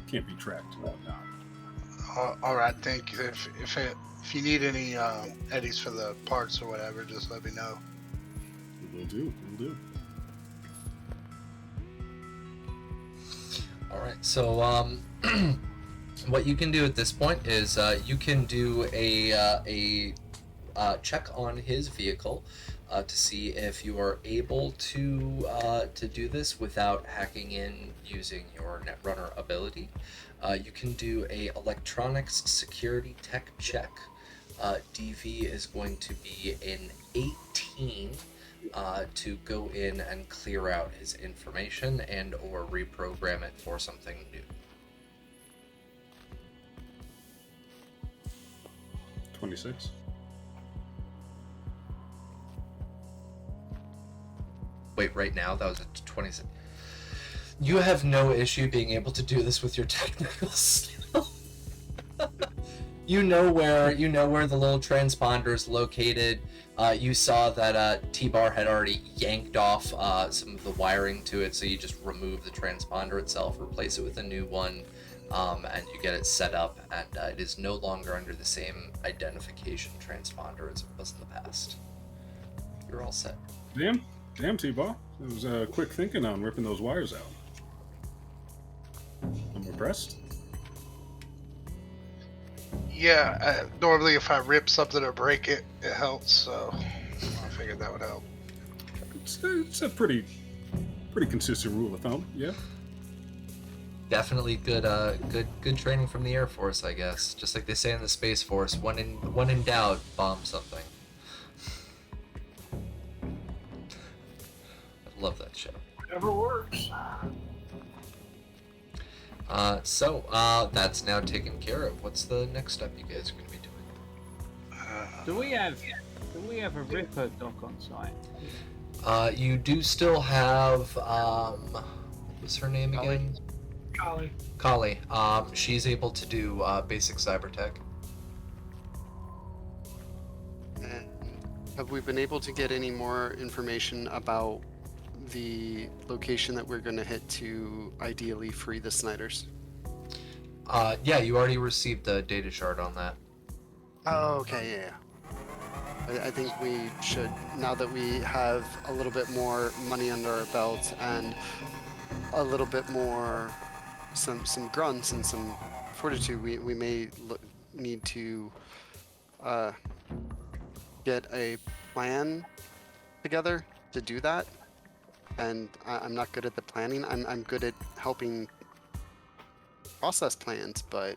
can't be tracked and whatnot. All right, thank you. If you need any eddies for the parts or whatever, just let me know. Will do. All right. So what you can do at this point is you can do a check on his vehicle to see if you are able to do this without hacking in using your Netrunner ability. You can do a electronics security tech check. DV is going to be an 18 to go in and clear out his information and or reprogram it for something new. 26. Wait, right now that was a 26. You have no issue being able to do this with your technical skill. You know where the little transponder is located. You saw that T-Bar had already yanked off some of the wiring to it, so you just remove the transponder itself, replace it with a new one, and you get it set up, and it is no longer under the same identification transponder as it was in the past. You're all set. Damn, T-Bar. It was quick thinking on ripping those wires out. I'm impressed. Yeah, normally if I rip something or break it, it helps. So I figured that would help. It's a pretty consistent rule of thumb. Yeah. Definitely good training from the Air Force, I guess. Just like they say in the Space Force, when in doubt, bomb something. I love that show. Whatever works. So that's now taken care of. What's the next step you guys are going to be doing? Do we have a Ripper dock on site? You do still have what's her name again? Golly. Kali. She's able to do basic cyber tech. And have we been able to get any more information about the location that we're going to hit to ideally free the Snyders? Yeah, you already received a data shard on that. Oh, okay, yeah. I think we should, now that we have a little bit more money under our belt and a little bit more, some grunts and some fortitude, we may need to get a plan together to do that. And I'm not good at the planning. I'm good at helping process plans, but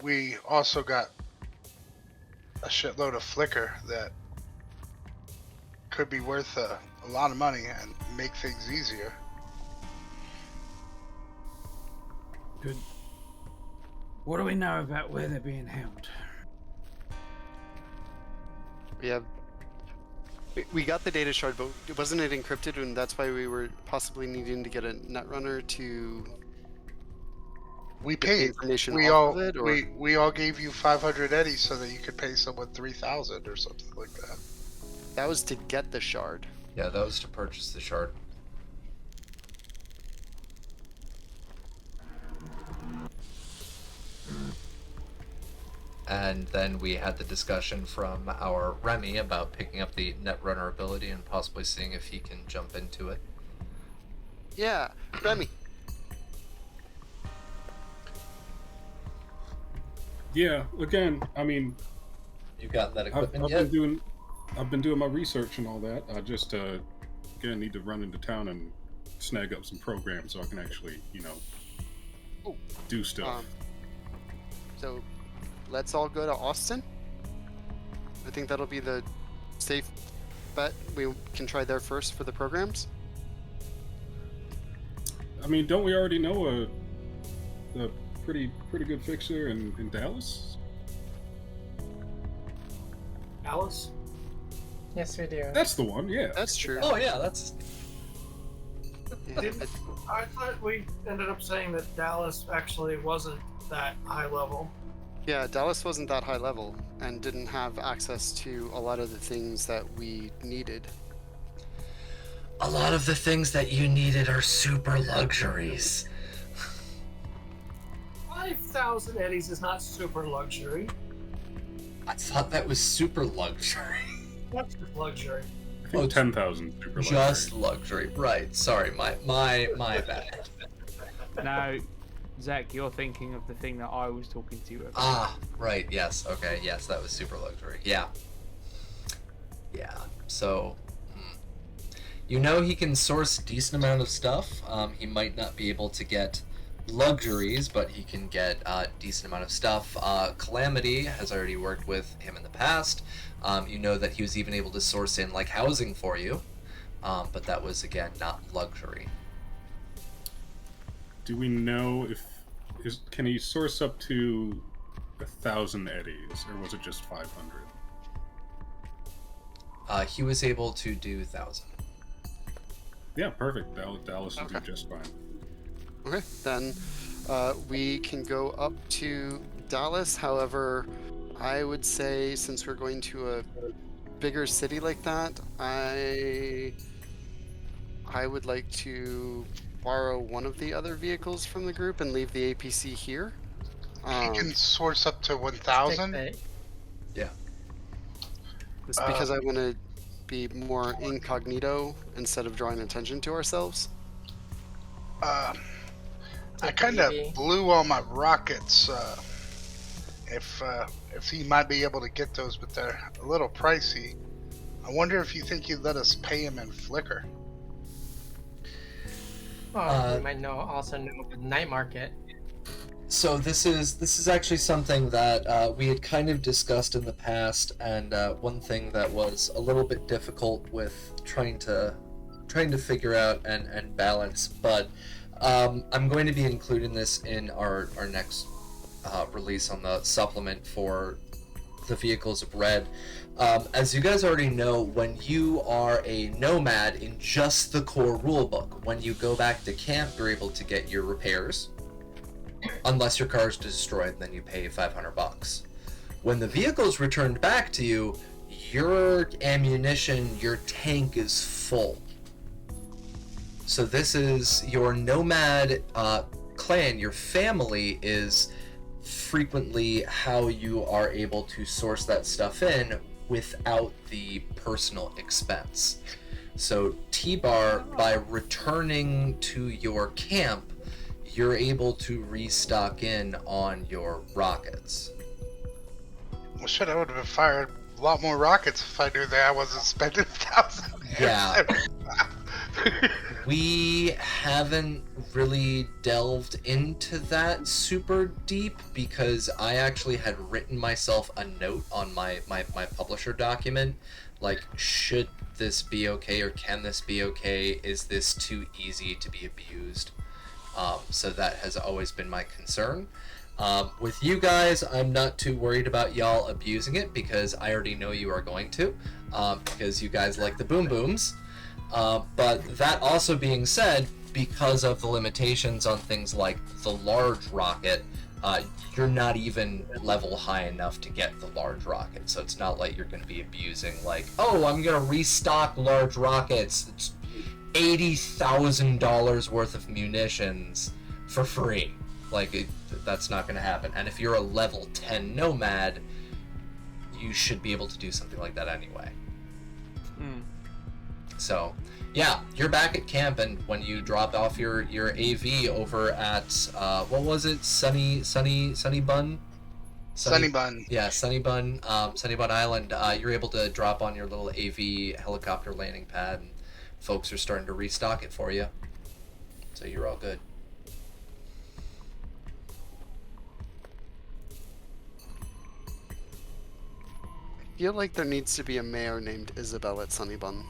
We also got a shitload of flicker that could be worth a lot of money and make things easier. Good. What do we know about where they're being held? we got the data shard, but wasn't it encrypted, and that's why we were possibly needing to get a netrunner to We get the paid. information We off all of it, or we all gave you 500 eddies so that you could pay someone 3,000 or something like that. that was to get the shard. Yeah, that was to purchase the shard. And then we had the discussion from our Remy about picking up the Netrunner ability and possibly seeing if he can jump into it. Yeah, Remy. Yeah. Again, I mean, You've gotten that I've equipment been yet? doing my research and all that. I just gonna need to run into town and snag up some programs so I can actually, Oh, do stuff. So let's all go to Austin. I think that'll be the safe bet. We can try there first for the programs. I mean, don't we already know a pretty good fixer in Dallas? Alice? Yes, we do. That's the one. Yeah. That's true. Oh yeah, that's... Yeah, I thought we ended up saying that Dallas actually wasn't that high level. yeah, Dallas wasn't that high level and didn't have access to a lot of the things that we needed. A lot of the things that you needed are super luxuries. 5,000 eddies is not super luxury. I thought that was super luxury. That's just luxury. I think 10,000 super luxury. Just luxury, right? Sorry, my bad. No, Zach, you're thinking of the thing that I was talking to you about. Ah, right. Yes. Okay. Yes, that was super luxury. Yeah. So, he can source a decent amount of stuff. He might not be able to get luxuries, but he can get a decent amount of stuff. Calamity has already worked with him in the past. That he was even able to source in like housing for you, but that was again not luxury. Do we know can he source up to 1,000 eddies, or was it just 500? He was able to do 1,000. Yeah, perfect. Dallas will do Okay. just fine. Okay, then we can go up to Dallas. However, I would say since we're going to a bigger city like that, I would like to borrow one of the other vehicles from the group and leave the APC here. He can source up to 1,000. Just because I want to be more incognito instead of drawing attention to ourselves. I Take kind it of easy. blew all my rockets. If he might be able to get those, but they're a little pricey. I wonder if you think you'd let us pay him in Flickr. Well, you might also know the night market. So this is actually something that we had kind of discussed in the past, and one thing that was a little bit difficult with trying to figure out and balance. But I'm going to be including this in our next release on the supplement for the Vehicles of Red. As you guys already know, when you are a nomad in just the core rulebook, when you go back to camp, you're able to get your repairs. Unless your car is destroyed, then you pay $500. When the vehicle's returned back to you, your ammunition, your tank is full. So this is your nomad clan, your family is frequently how you are able to source that stuff in without the personal expense. So T-Bar, by returning to your camp, you're able to restock in on your rockets. Well, shit, I would have fired a lot more rockets if I knew that I wasn't spending 1,000. Yeah. We haven't really delved into that super deep because I actually had written myself a note on my publisher document, like, should this be okay or can this be okay? Is this too easy to be abused? So that has always been my concern. With you guys, I'm not too worried about y'all abusing it because I already know you are going to, because you guys like the boom booms. But that also being said, because of the limitations on things like the large rocket, you're not even level high enough to get the large rocket. So it's not like you're going to be abusing, like, oh, I'm going to restock large rockets. It's $80,000 worth of munitions for free. Like, that's not going to happen. And if you're a level 10 nomad, you should be able to do something like that anyway. So, yeah, you're back at camp, and when you drop off your AV over at, what was it? Sunny Bun? Sunny Bun. Yeah, Sunny Bun Island. You're able to drop on your little AV helicopter landing pad, and folks are starting to restock it for you. So you're all good. I feel like there needs to be a mayor named Isabel at Sunnybun.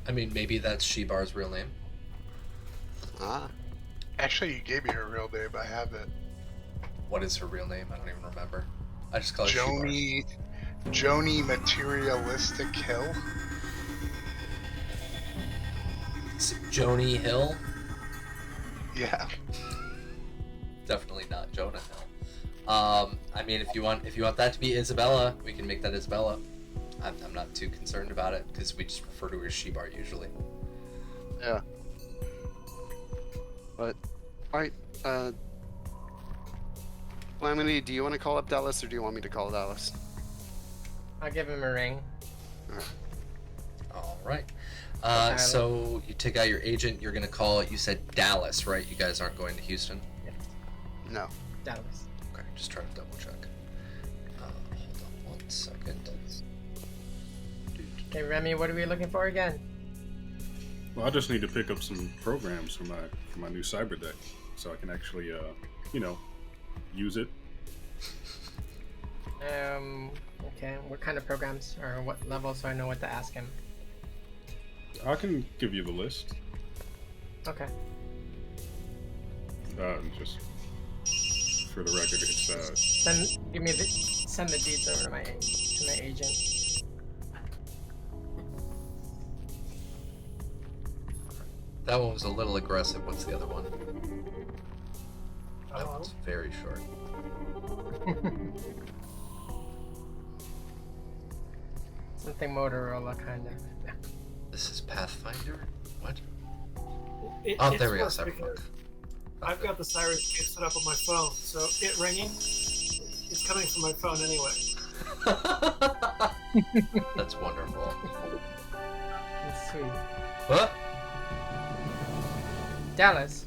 I mean, maybe that's Shebar's real name. Ah. Actually, you gave me her real name. I have it. What is her real name? I don't even remember. I just call her Shebar. Joni Materialistic Hill. Joni Hill? Yeah. Definitely not Jonah Hill. I mean, if you want that to be Isabella, we can make that Isabella. I'm not too concerned about it because we just refer to her as Shebar usually. Yeah. But, alright, Calamity, do you want to call up Dallas or do you want me to call Dallas? I'll give him a ring. Alright. So you take out your agent, you're going to call, you said Dallas, right? You guys aren't going to Houston? No. Dallas. Okay, just trying to double check. Hold on 1 second. Okay, Remy, what are we looking for again? Well, I just need to pick up some programs for my new cyber deck, so I can actually, use it. Okay, what kind of programs or what level so I know what to ask him? I can give you the list. Okay. Just for the record, it's Send the deeds over to my agent. That one was a little aggressive. What's the other one? That one's very short. Something Motorola kind of. This is Pathfinder? What? It's There we go, worse Cyberpunk. because I've got the Cyrus game set up on my phone, so it ringing is coming from my phone anyway. That's wonderful. That's sweet. What? Dallas.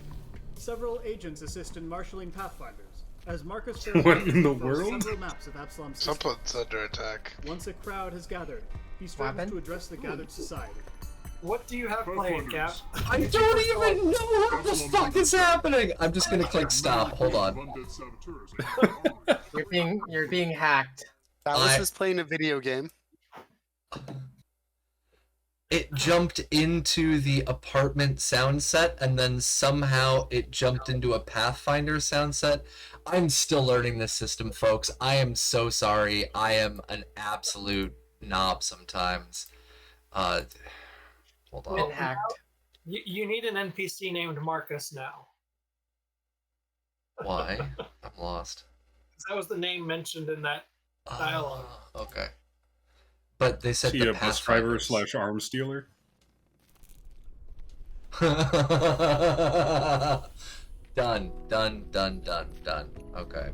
Several agents assist in marshalling pathfinders. As Marcus What in the controls world? several maps of Absalom's system. Someone's under attack. Once a crowd has gathered, he struggles happened? to address the gathered society. What do you have playing, Cap? I don't even know what the fuck is happening. I'm just gonna click stop. Hold on. You're being hacked. Alice is playing a video game. It jumped into the apartment sound set, and then somehow it jumped into a Pathfinder sound set. I'm still learning this system, folks. I am so sorry. I am an absolute knob sometimes. Hold on. Been hacked. You need an NPC named Marcus now. Why? I'm lost. That was the name mentioned in that dialogue. Okay. But they said See the a bus driver Pathfinders. / arms dealer. Done. Okay.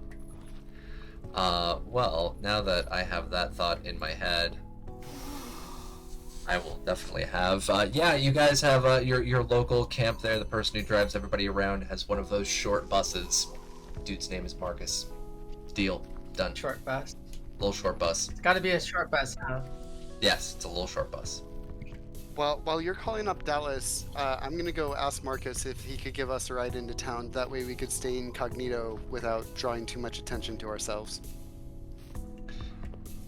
Well, now that I have that thought in my head, I will definitely have. Yeah, you guys have your local camp there. The person who drives everybody around has one of those short buses. Dude's name is Marcus. Deal. Done. Short bus. Little short bus. It's got to be a short bus now. Yes, it's a little short bus. Well, while you're calling up Dallas, I'm gonna go ask Marcus if he could give us a ride into town. That way we could stay incognito without drawing too much attention to ourselves.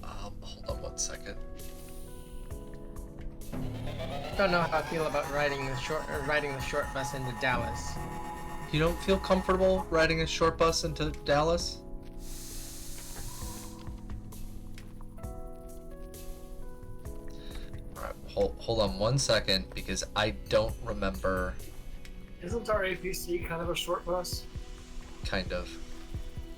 Hold on one second. Don't know how I feel about riding the short bus into Dallas. You don't feel comfortable riding a short bus into Dallas? Alright, hold on one second, because I don't remember. Isn't our APC kind of a short bus? Kind of.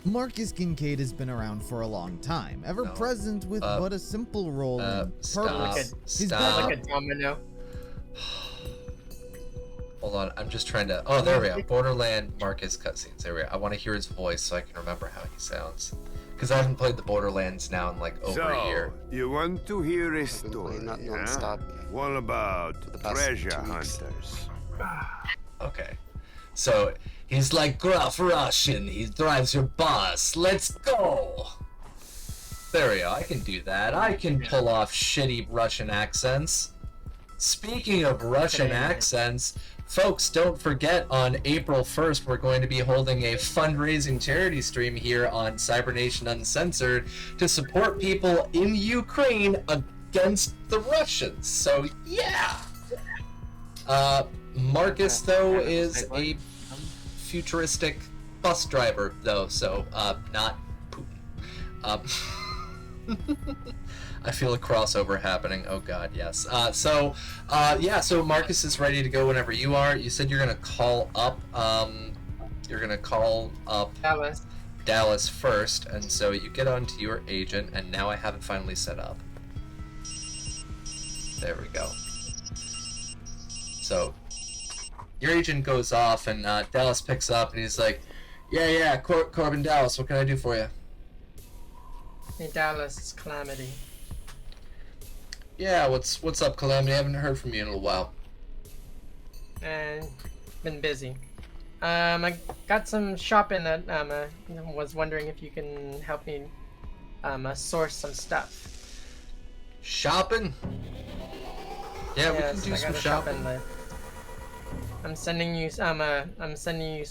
Marcus Kincaid has been around for a long time, ever present with but a simple role in stop. purpose. Stop. Like a domino. Hold on, I'm just trying to. Oh, there we go. Borderland Marcus cutscenes. There we go. I want to hear his voice so I can remember how he sounds. Because I haven't played the Borderlands now in like over a year. You want to hear a I've been story? playing that huh? non-stop. What about the past treasure 2 weeks. hunters? Okay. So he's like gruff Russian. He drives your bus. Let's go. There we go. I can do that. I can pull off shitty Russian accents. Speaking of Russian accents, folks, don't forget on April 1st, we're going to be holding a fundraising charity stream here on Cybernation Uncensored to support people in Ukraine against the Russians. So, yeah. Marcus, though, is a futuristic bus driver, though, so not Putin. I feel a crossover happening. Oh god, yes. So Marcus is ready to go whenever you are. You said you're gonna call up. Dallas first, and so you get onto your agent, and now I have it finally set up. There we go. So your agent goes off, and Dallas picks up, and he's like, "Yeah, Corbin Dallas, what can I do for you?" Hey Dallas, it's Calamity. Yeah, what's up, Calamity? I haven't heard from you in a little while. And been busy. I got some shopping that was wondering if you can help me source some stuff. Shopping? Yeah, we can do some shopping. I'm sending you some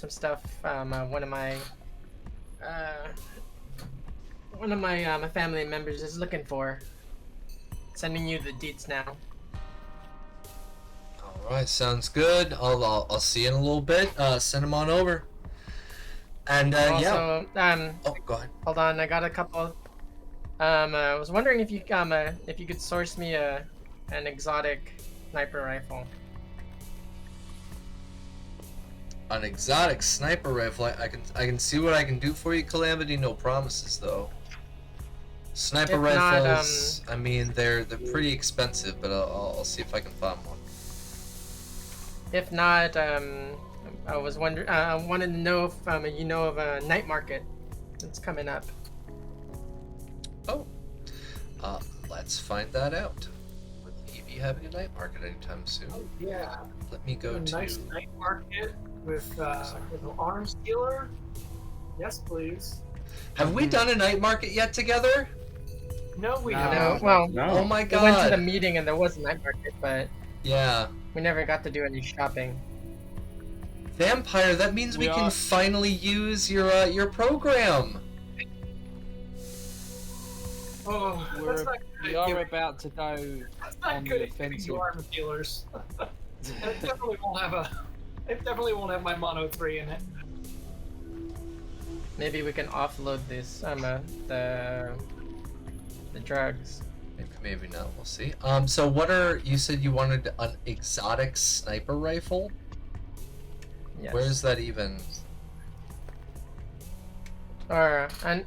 stuff. One of my family members is looking for. Sending you the deets now. Alright, sounds good. I'll see you in a little bit. Send them on over. And also, oh, go ahead. Hold on, I got a couple. I was wondering if you could source me an exotic sniper rifle. An exotic sniper rifle. I can see what I can do for you, Calamity. No promises though. Sniper rifles. I mean, they're pretty expensive, but I'll see if I can find one. If not, I was wondering. I wanted to know if you know of a night market that's coming up. Oh. Let's find that out. Would he be having a night market anytime soon. Yeah. Let me go A to. nice night market with an arms dealer. Yes, please. Have we done a night market yet together? No, we No. haven't. No, well, No. Oh my we went to the god. meeting and there was a night market, but Yeah. we never got to do any shopping. Vampire, that means we We can are- finally use your program. Oh, that's not We good. are about to go That's not on good the at getting offensive. to arms dealers. And it definitely won't have a. It definitely won't have my mono 3 in it. Maybe we can offload this the drugs. Maybe not. We'll see. So what are you said you wanted an exotic sniper rifle? Yes. Where's that even? Or an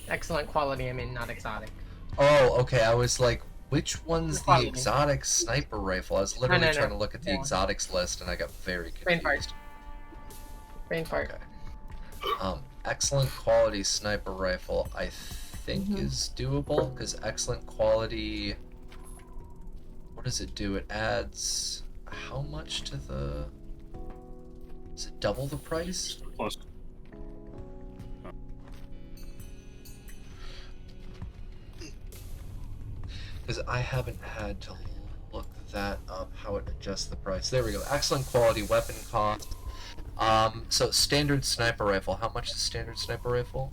excellent quality. I mean, not exotic. Oh, okay. I was like, which one's the Quality. exotic sniper rifle? I was literally no. trying to look at the Yeah. exotics list, and I got very Brain fart. confused. Brain fart. Okay. Excellent quality sniper rifle, I think is doable because excellent quality. What does it do? It adds how much to the? Is it double the price? Plus, Because I haven't had to look that up, how it adjusts the price. There we go. Excellent quality weapon cost. So standard sniper rifle. How much is standard sniper rifle?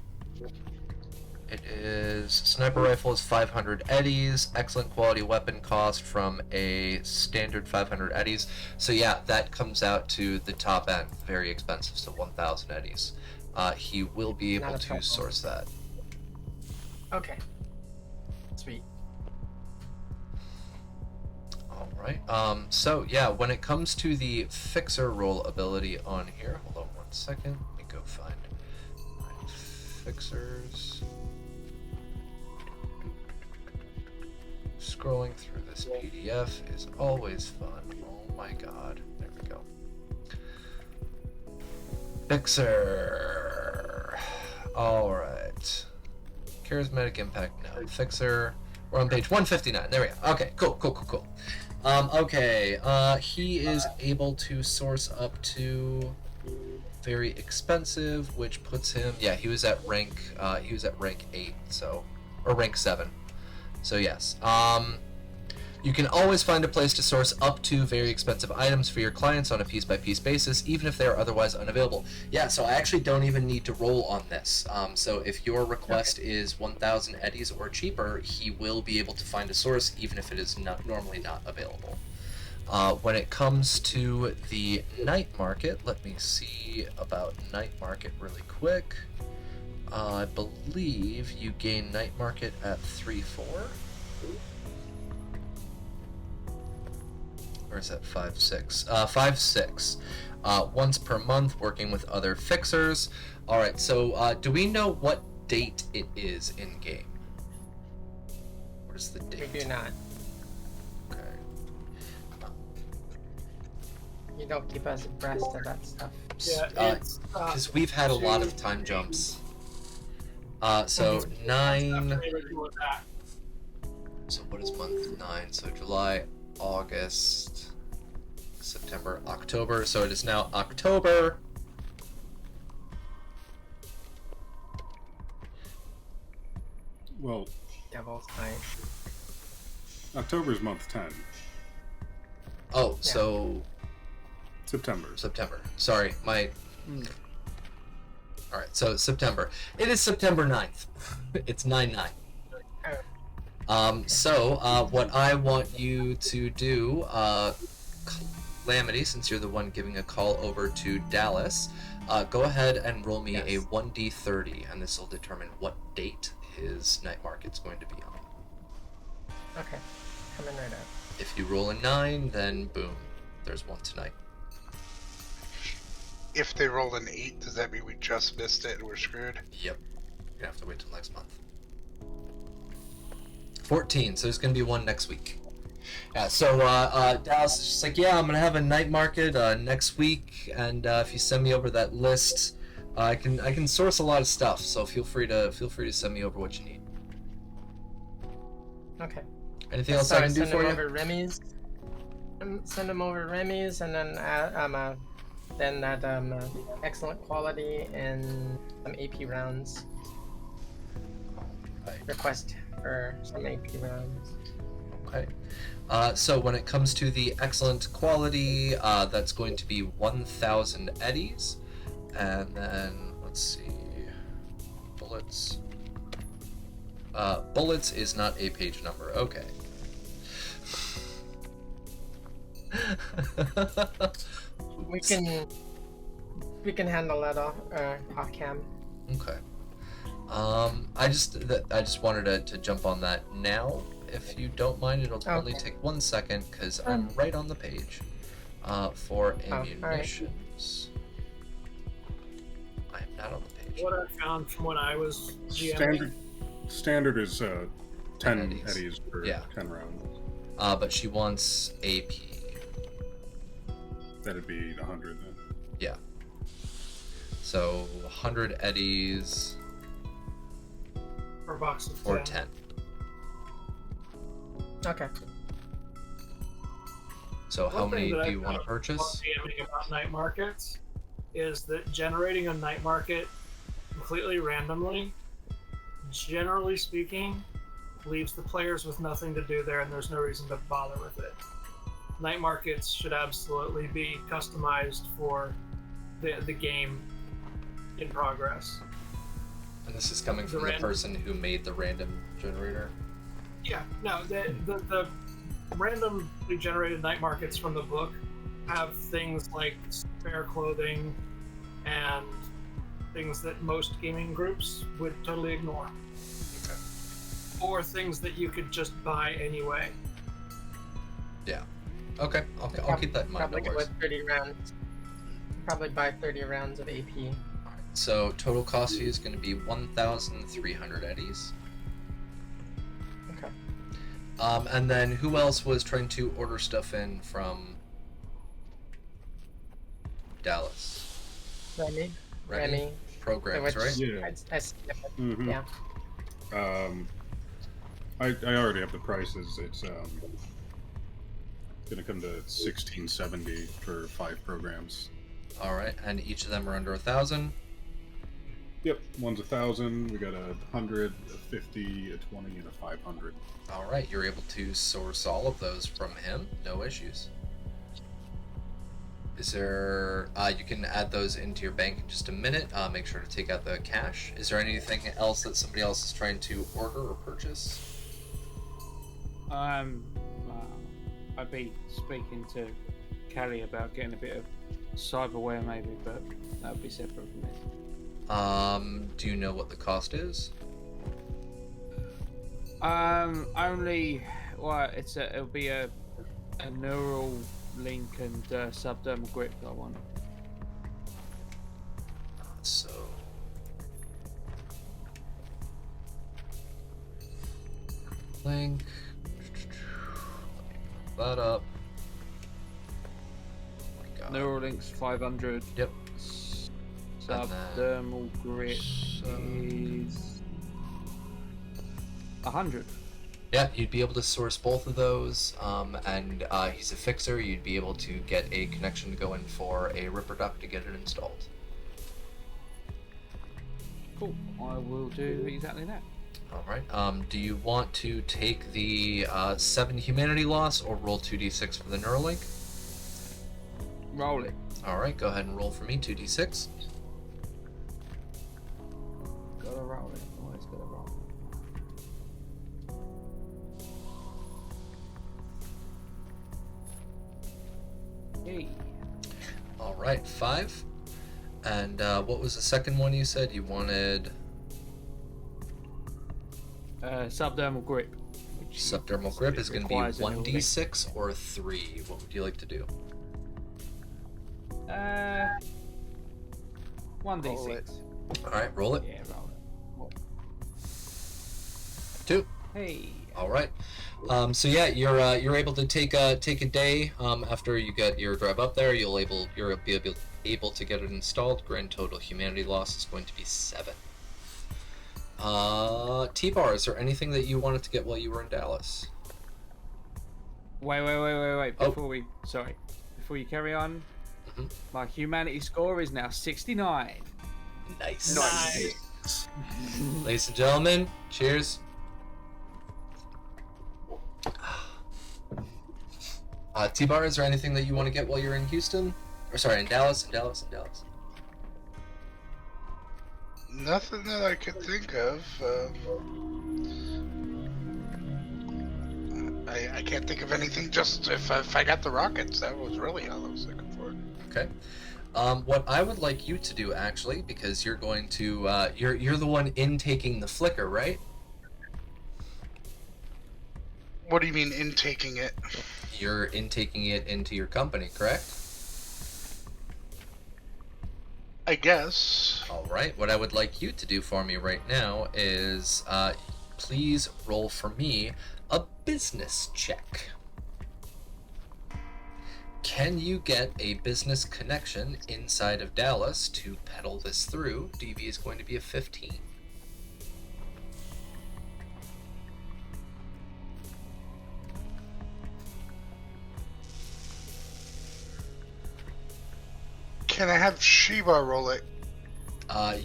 It is sniper rifle is 500 eddies. Excellent quality weapon cost from a standard 500 eddies. So yeah, that comes out to the top end. Very expensive. So 1,000 eddies. He will be able Not a to problem. source that. Okay. Sweet. All right. So yeah, when it comes to the fixer roll ability on here, hold on 1 second. Let me go find my fixers. Scrolling through this PDF is always fun. Oh my god. There we go. Fixer. All right. Charismatic impact. No. Fixer. We're on page 159. There we go. Okay. Cool. Okay. He is able to source up to very expensive, which puts him. Yeah, he was at rank. He was at rank 8. So, or rank 7. So yes. You can always find a place to source up to very expensive items for your clients on a piece-by-piece basis, even if they are otherwise unavailable. Yeah, so I actually don't even need to roll on this. So if your request is 1,000 eddies or cheaper, he will be able to find a source, even if it is normally not available. When it comes to the night market, let me see about night market really quick. I believe you gain night market at 3-4. Or is that 5-6? 5-6. Once per month, working with other fixers. All right. So, do we know what date it is in game? What is the date? We do not. Okay. You don't keep us abreast of that stuff. Yeah, it's Because we've had a lot of time jumps. So 9. So what is month 9? So July, August, September, October. So it is now October. well, Devil's Night. October's month 10. Oh, so September. September. Sorry, my. All right, so September. It is September 9th. It's 9/9. So what I want you to do, Calamity, since you're the one giving a call over to Dallas, go ahead and roll me a 1d30, and this will determine what date his night market's going to be on. Okay. Coming right up. If you roll a 9, then boom, there's one tonight. If they roll an 8, does that mean we just missed it and we're screwed? Yep. You're gonna have to wait till next month. 14, so there's gonna be one next week. Yeah, so Dallas is just like, yeah, I'm gonna have a night market next week, and if you send me over that list, I can source a lot of stuff. So feel free to send me over what you need. Okay. Anything else I can do send for him you? over Remy's. Send him over Remy's, and then excellent quality and some AP rounds. Right. Request for some AP rounds. Okay. So when it comes to the excellent quality, that's going to be 1,000 eddies, and then let's see, bullets. Bullets is not a page number. Okay. We can handle that off cam. Okay. I just wanted to jump on that now. If you don't mind, it'll only Okay. take 1 second because I'm right on the page for ammunitions. I am not on the page. What I found from when I was GMing. Standard is 10 eddies. eddies per 10 rounds. But she wants AP. That'd be 100 then. Yeah. So 100 eddies For a box of or 10. 10. Okay. So how One thing many that do I you want to found purchase? while GMing about night markets is that generating a night market completely randomly, generally speaking, leaves the players with nothing to do there, and there's no reason to bother with it. Night markets should absolutely be customized for the game in progress. And this is coming from the person who made the random generator? Yeah, no, the randomly generated night markets from the book have things like spare clothing and things that most gaming groups would totally ignore. Okay. Or things that you could just buy anyway. Yeah. Okay, I'll keep that in mind. Probably No go worries. with 30 rounds. Probably buy 30 rounds of AP. So total cost fee is going to be 1,300 eddies. Okay. And then who else was trying to order stuff in from Dallas? Remy. Programs, right? Yeah. Yeah. I already have the prices. It's gonna come to 1670 for 5 programs. All right, and each of them are under 1,000. Yep, one's 1,000. We got 100, 50, 20, and 500. All right, you're able to source all of those from him, no issues. Is there? You can add those into your bank in just a minute. Make sure to take out the cash. Is there anything else that somebody else is trying to order or purchase? I'd be speaking to Callie about getting a bit of cyberware maybe, but that would be separate from this. Do you know what the cost is? It'll be a neural link and subdermal grip that I want. So link. That up. Oh my God. Neural links 500. Yep. Subdermal grip is 100. Yeah, you'd be able to source both of those, and he's a fixer. You'd be able to get a connection to go in for a ripper duct to get it installed. Cool. I will do exactly that. All right. Do you want to take the 7 humanity loss or roll 2d6 for the Neuralink? Roll it. All right. Go ahead and roll for me 2d6. Gotta roll it. Always gotta roll it. Hey. All right. 5. And what was the second one you said you wanted? Subdermal grip. Subdermal grip is going to be requires a neural link. 1d6 or 3. What would you like to do? 1d6. All right, roll it. Yeah, roll it. 2. Hey. All right. So yeah, you're able to take a day after you get your drive up there. You'll be able to get it installed. Grand total humanity loss is going to be 7. T-Bar, is there anything that you wanted to get while you were in Dallas? Wait. Oh. Before you carry on, Mhm. my humanity score is now 69. Nice. Nice. Ladies and gentlemen, cheers. T-Bar, is there anything that you want to get while you're in Houston? Or sorry, in Dallas? Nothing that I could think of. I can't think of anything. Just if I got the rockets, that was really all I was looking for. Okay. What I would like you to do, actually, because you're going to, you're the one intaking the flicker, right? What do you mean intaking it? You're intaking it into your company, correct? I guess. All right. What I would like you to do for me right now is, please roll for me a business check. Can you get a business connection inside of Dallas to peddle this through? DV is going to be a 15. Can I have Shiva roll it?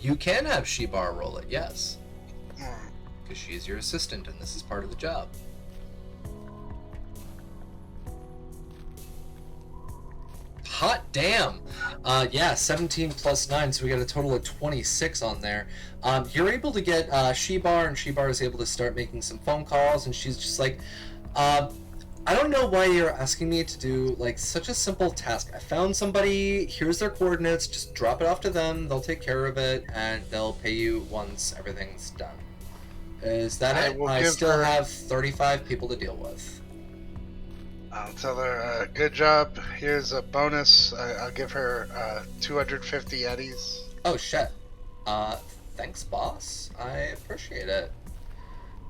You can have Shibar roll it, yes. Hmm. Because she is your assistant and this is part of the job. Hot damn! Yeah, 17 plus 9, so we got a total of 26 on there. You're able to get Shibar, and Shibar is able to start making some phone calls, and she's just like, I don't know why you're asking me to do, like, such a simple task. I found somebody, here's their coordinates, just drop it off to them, they'll take care of it, and they'll pay you once everything's done. Is that it? I still have 35 people to deal with. I'll tell her, good job. Here's a bonus. I'll give her 250 eddies. Oh, shit. Thanks, boss. I appreciate it.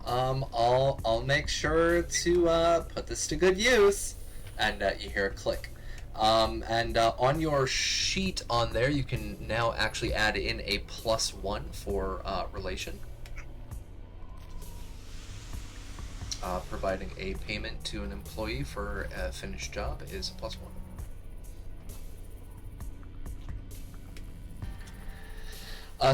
I'll make sure to put this to good use. And you hear a click. And on your sheet on there, you can now actually add in a +1 for relation. Providing a payment to an employee for a finished job is a +1.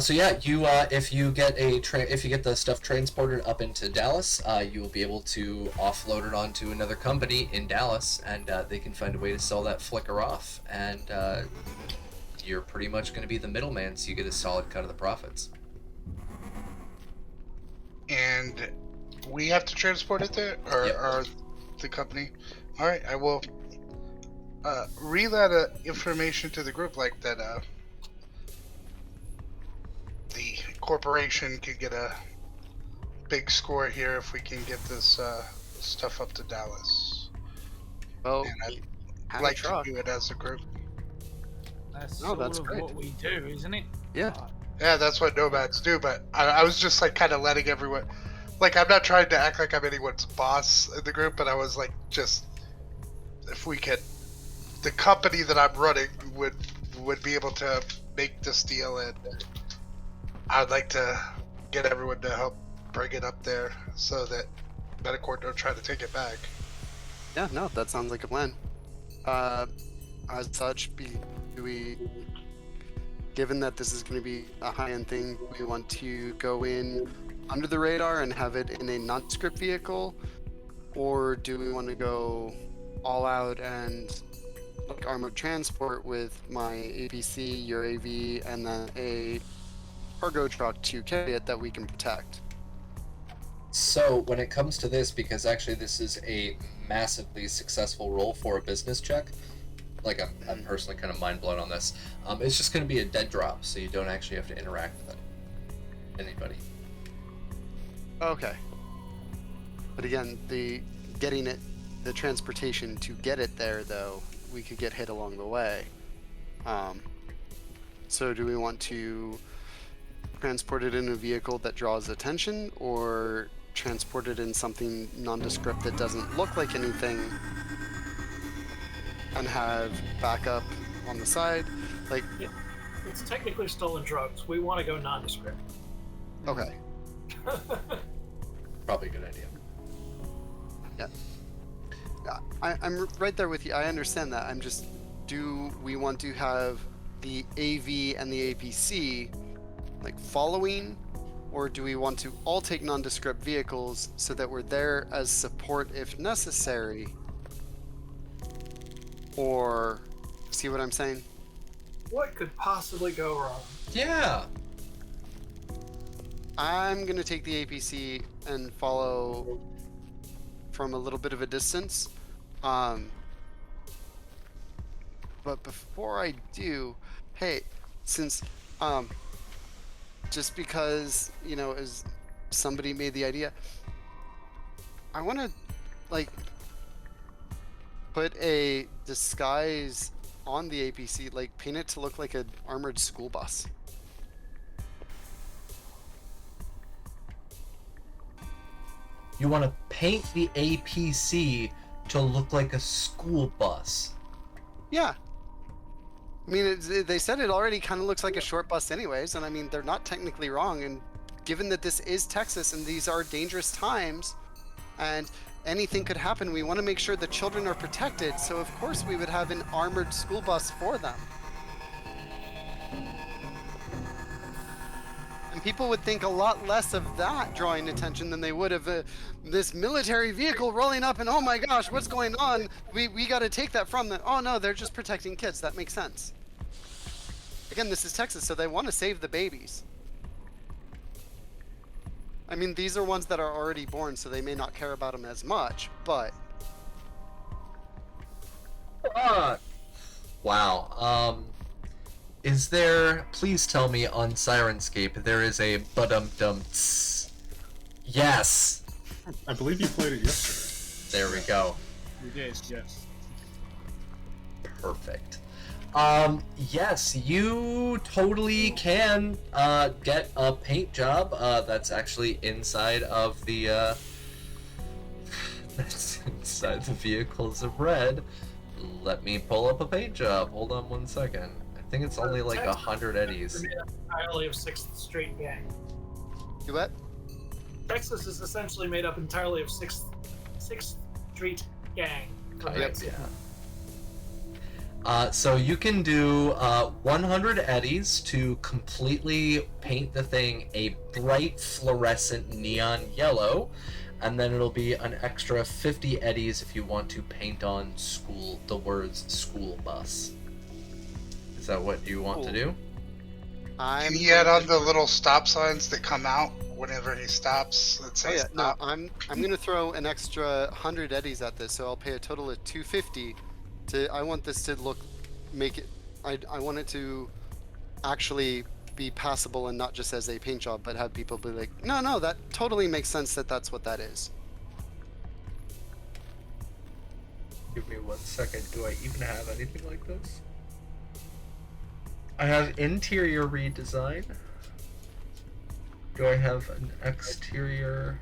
So yeah, you if you get the stuff transported up into Dallas, you will be able to offload it onto another company in Dallas, and they can find a way to sell that flicker off, and you're pretty much going to be the middleman, so you get a solid cut of the profits. And we have to transport it there, or the company? All right, I will relay the information to the group, like that. The corporation could get a big score here if we can get this stuff up to Dallas. Well, and I'd like to do it as a group. That's that's great. what we do, isn't it? Yeah. Yeah, that's what nomads do. But I was just like kind of letting everyone. Like, I'm not trying to act like I'm anyone's boss in the group, but I was like, just if we could, the company that I'm running would be able to make this deal, and I'd like to get everyone to help bring it up there so that Metacorp don't try to take it back. Yeah, no, that sounds like a plan. As such, given that this is going to be a high-end thing, we want to go in under the radar and have it in a nondescript vehicle, or do we want to go all out and like armored transport with my APC, your AV, and then a cargo truck to carry it that we can protect? So when it comes to this, because actually this is a massively successful roll for a business check, like I'm personally kind of mind blown on this. It's just going to be a dead drop, so you don't actually have to interact with anybody. Okay. But again, the transportation to get it there, though, we could get hit along the way. So do we want to transport it in a vehicle that draws attention, or transport it in something nondescript that doesn't look like anything and have backup on the side? Like, It's technically stolen drugs. We want to go nondescript. okay. Probably a good idea. Yeah. I'm right there with you. I understand that. I'm just, do we want to have the AV and the APC like following, or do we want to all take nondescript vehicles so that we're there as support if necessary? Or, see what I'm saying? What could possibly go wrong? Yeah. I'm gonna take the APC and follow from a little bit of a distance. But before I do, hey, since just because, you know, as somebody made the idea, I want to like put a disguise on the APC, like paint it to look like an armored school bus. You want to paint the APC to look like a school bus. Yeah. I mean, they said it already kind of looks like a short bus anyways, and I mean, they're not technically wrong, and given that this is Texas and these are dangerous times, and anything could happen, we want to make sure the children are protected, so of course we would have an armored school bus for them. And people would think a lot less of that drawing attention than they would of this military vehicle rolling up and, oh my gosh, what's going on? We got to take that from them. Oh no, they're just protecting kids. That makes sense. Again, this is Texas, so they want to save the babies. I mean, these are ones that are already born, so they may not care about them as much, but... Wow. Is there... Please tell me on Sirenscape there is a ba-dum-dum-ts. Yes! I believe you played it yesterday. There we go. You did, yes. Perfect. Yes, you totally can get a paint job that's actually inside of the that's inside the vehicles of red. Let me pull up a paint job. Hold on 1 second. I think it's only like 100 eddies. Entirely of 6th Street Gang. You what? Texas is essentially made up entirely of 6th Street Gang. Yep. Yeah. So you can do 100 eddies to completely paint the thing a bright fluorescent neon yellow, and then it'll be an extra 50 eddies if you want to paint on the words school bus. Is that what you want to do? Can he add on the little stop signs that come out whenever he stops? That say No, stop? I'm gonna throw an extra 100 eddies at this, so I'll pay a total of 250. I want this to I want it to actually be passable and not just as a paint job, but have people be like, no, that totally makes sense that that's what that is. Give me 1 second. Do I even have anything like this? I have interior redesign. Do I have an exterior?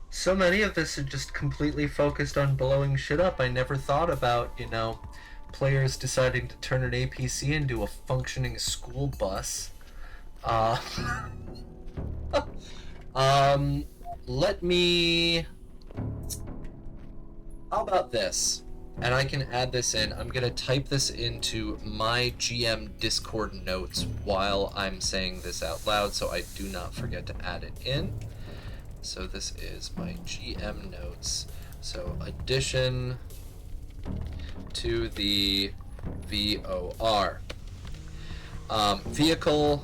So many of this are just completely focused on blowing shit up. I never thought about, players deciding to turn an APC into a functioning school bus. Let me... How about this? And I can add this in. I'm going to type this into my GM Discord notes while I'm saying this out loud so I do not forget to add it in. So this is my GM notes. So addition to the VOR. Vehicle,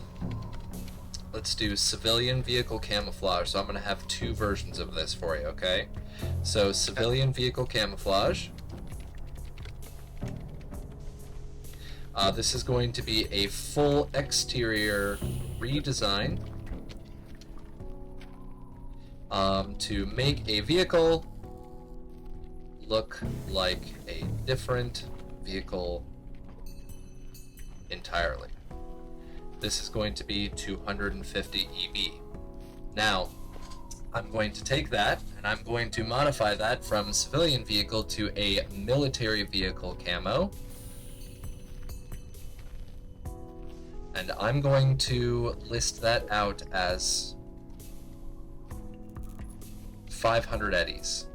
let's do civilian vehicle camouflage. So I'm going to have 2 versions of this for you, okay? So civilian vehicle camouflage. This is going to be a full exterior redesign to make a vehicle look like a different vehicle entirely. This is going to be 250 EV. Now, I'm going to take that and I'm going to modify that from civilian vehicle to a military vehicle camo. And I'm going to list that out as 500 eddies.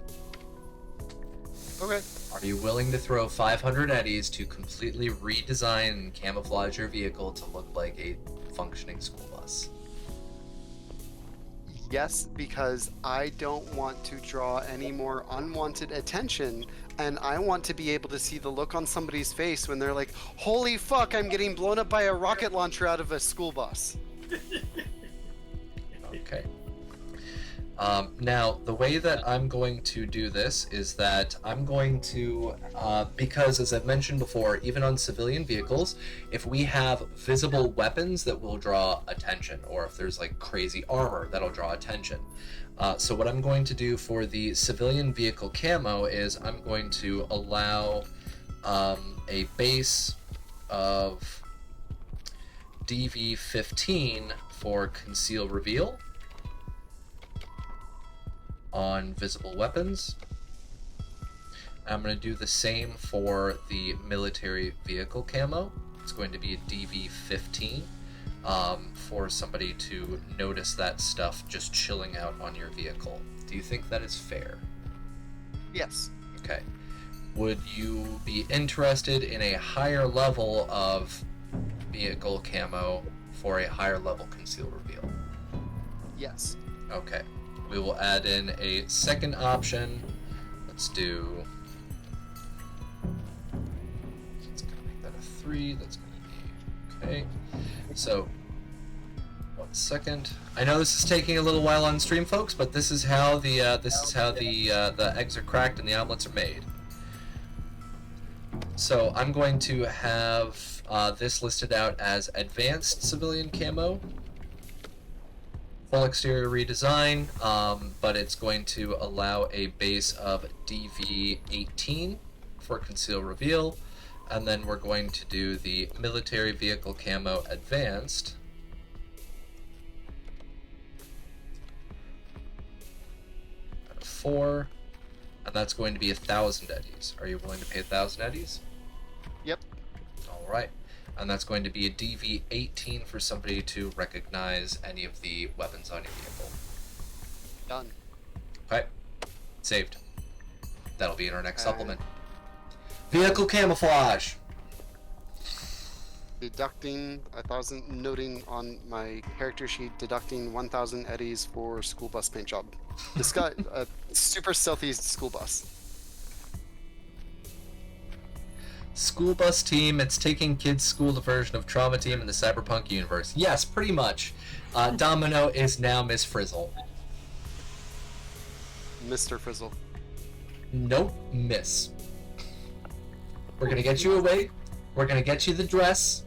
Okay. Are you willing to throw 500 eddies to completely redesign and camouflage your vehicle to look like a functioning school bus? Yes, because I don't want to draw any more unwanted attention, and I want to be able to see the look on somebody's face when they're like, holy fuck, I'm getting blown up by a rocket launcher out of a school bus. Okay. Now, the way that I'm going to do this is that I'm going to, because as I've mentioned before, even on civilian vehicles, if we have visible weapons that will draw attention, or if there's like crazy armor that'll draw attention. So what I'm going to do for the civilian vehicle camo is I'm going to allow a base of DV15 for conceal reveal on visible weapons. I'm going to do the same for the military vehicle camo. It's going to be a DV15 for somebody to notice that stuff just chilling out on your vehicle. Do you think that is fair? Yes. Okay. Would you be interested in a higher level of vehicle camo for a higher level conceal reveal? Yes. Okay. We will add in a second option. Let's do... It's going to make that a 3. That's going to be... Okay. So, 1 second. I know this is taking a little while on stream, folks, but this is how the eggs are cracked and the omelets are made. So I'm going to have this listed out as advanced civilian camo. Full exterior redesign, but it's going to allow a base of DV18 for conceal reveal, and then we're going to do the military vehicle camo advanced. At a 4, and that's going to be 1,000 eddies. Are you willing to pay 1,000 eddies? Yep. All right. And that's going to be a DV18 for somebody to recognize any of the weapons on your vehicle. Done. Okay. Saved. That'll be in our next supplement. Vehicle camouflage. Deducting 1,000, noting on my character sheet, deducting 1,000 eddies for school bus paint job. This guy, a super stealthy school bus. School bus team, it's taking kids' school, the version of Trauma Team in the Cyberpunk universe. Yes, pretty much. Domino is now Miss Frizzle. Mr. Frizzle. Nope, Miss. We're gonna get you a wig. We're gonna get you the dress.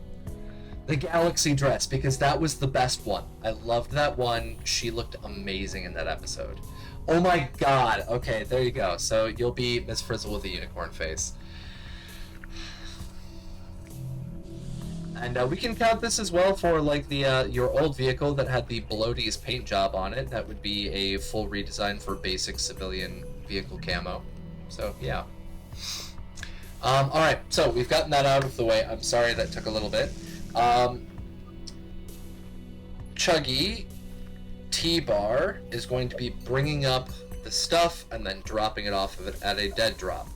The Galaxy dress, because that was the best one. I loved that one. She looked amazing in that episode. Oh my god. Okay, there you go. So you'll be Miss Frizzle with a unicorn face. And we can count this as well for like the your old vehicle that had the Bloaties paint job on it. That would be a full redesign for basic civilian vehicle camo. So yeah. All right, so we've gotten that out of the way. I'm sorry that took a little bit. Chuggy T-Bar is going to be bringing up the stuff and then dropping it off of it at a dead drop.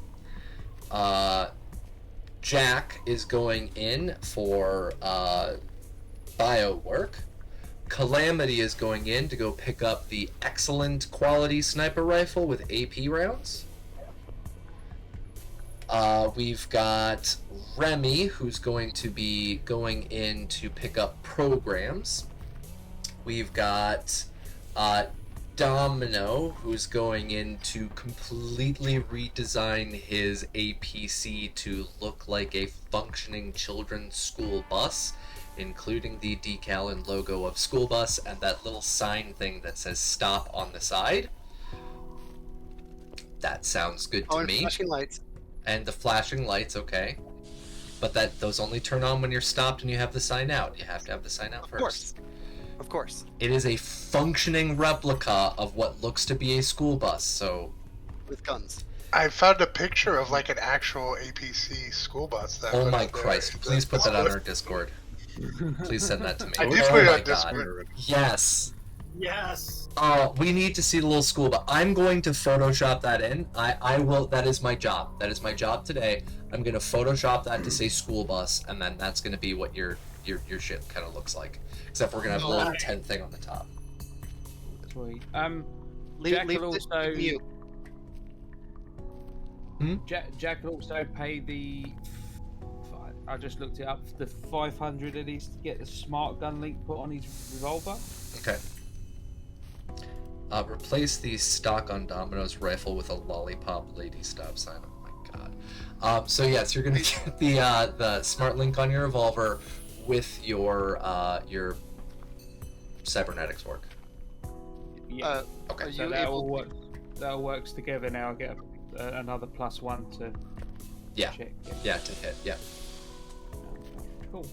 Jack is going in for bio work. Calamity is going in to go pick up the excellent quality sniper rifle with AP rounds. We've got Remy, who's going to be going in to pick up programs. We've got Domino, who's going in to completely redesign his APC to look like a functioning children's school bus, including the decal and logo of school bus and that little sign thing that says stop on the side. That sounds good to me. Flashing lights. And the flashing lights, okay. But those only turn on when you're stopped and you have the sign out. You have to have the sign out first. Of course. It is a functioning replica of what looks to be a school bus, so... With guns. I found a picture of like an actual APC school bus. That oh my Christ, please put that on our Discord. Please send that to me. I did put it on God. Discord. Yes. Yes. We need to see the little school bus. I'm going to Photoshop that in. I will. That is my job. That is my job today. I'm gonna Photoshop that to say school bus, and then that's gonna be what your ship kind of looks like. Except we're gonna have a little tent thing on the top. Sweet. Leave, Jack leave will this also. mute. Jack will also pay the. I just looked it up. The 500 it is to get the smart gun link put on his revolver. Okay. Replace the stock on Domino's rifle with a lollipop lady stop sign. Oh my god. So yes, you're gonna get the smart link on your revolver with your cybernetics work. Yeah. Okay. Are So you that able all works. That all works together now. I get another +1 to Yeah. check. Yeah, to hit. Yeah. Cool.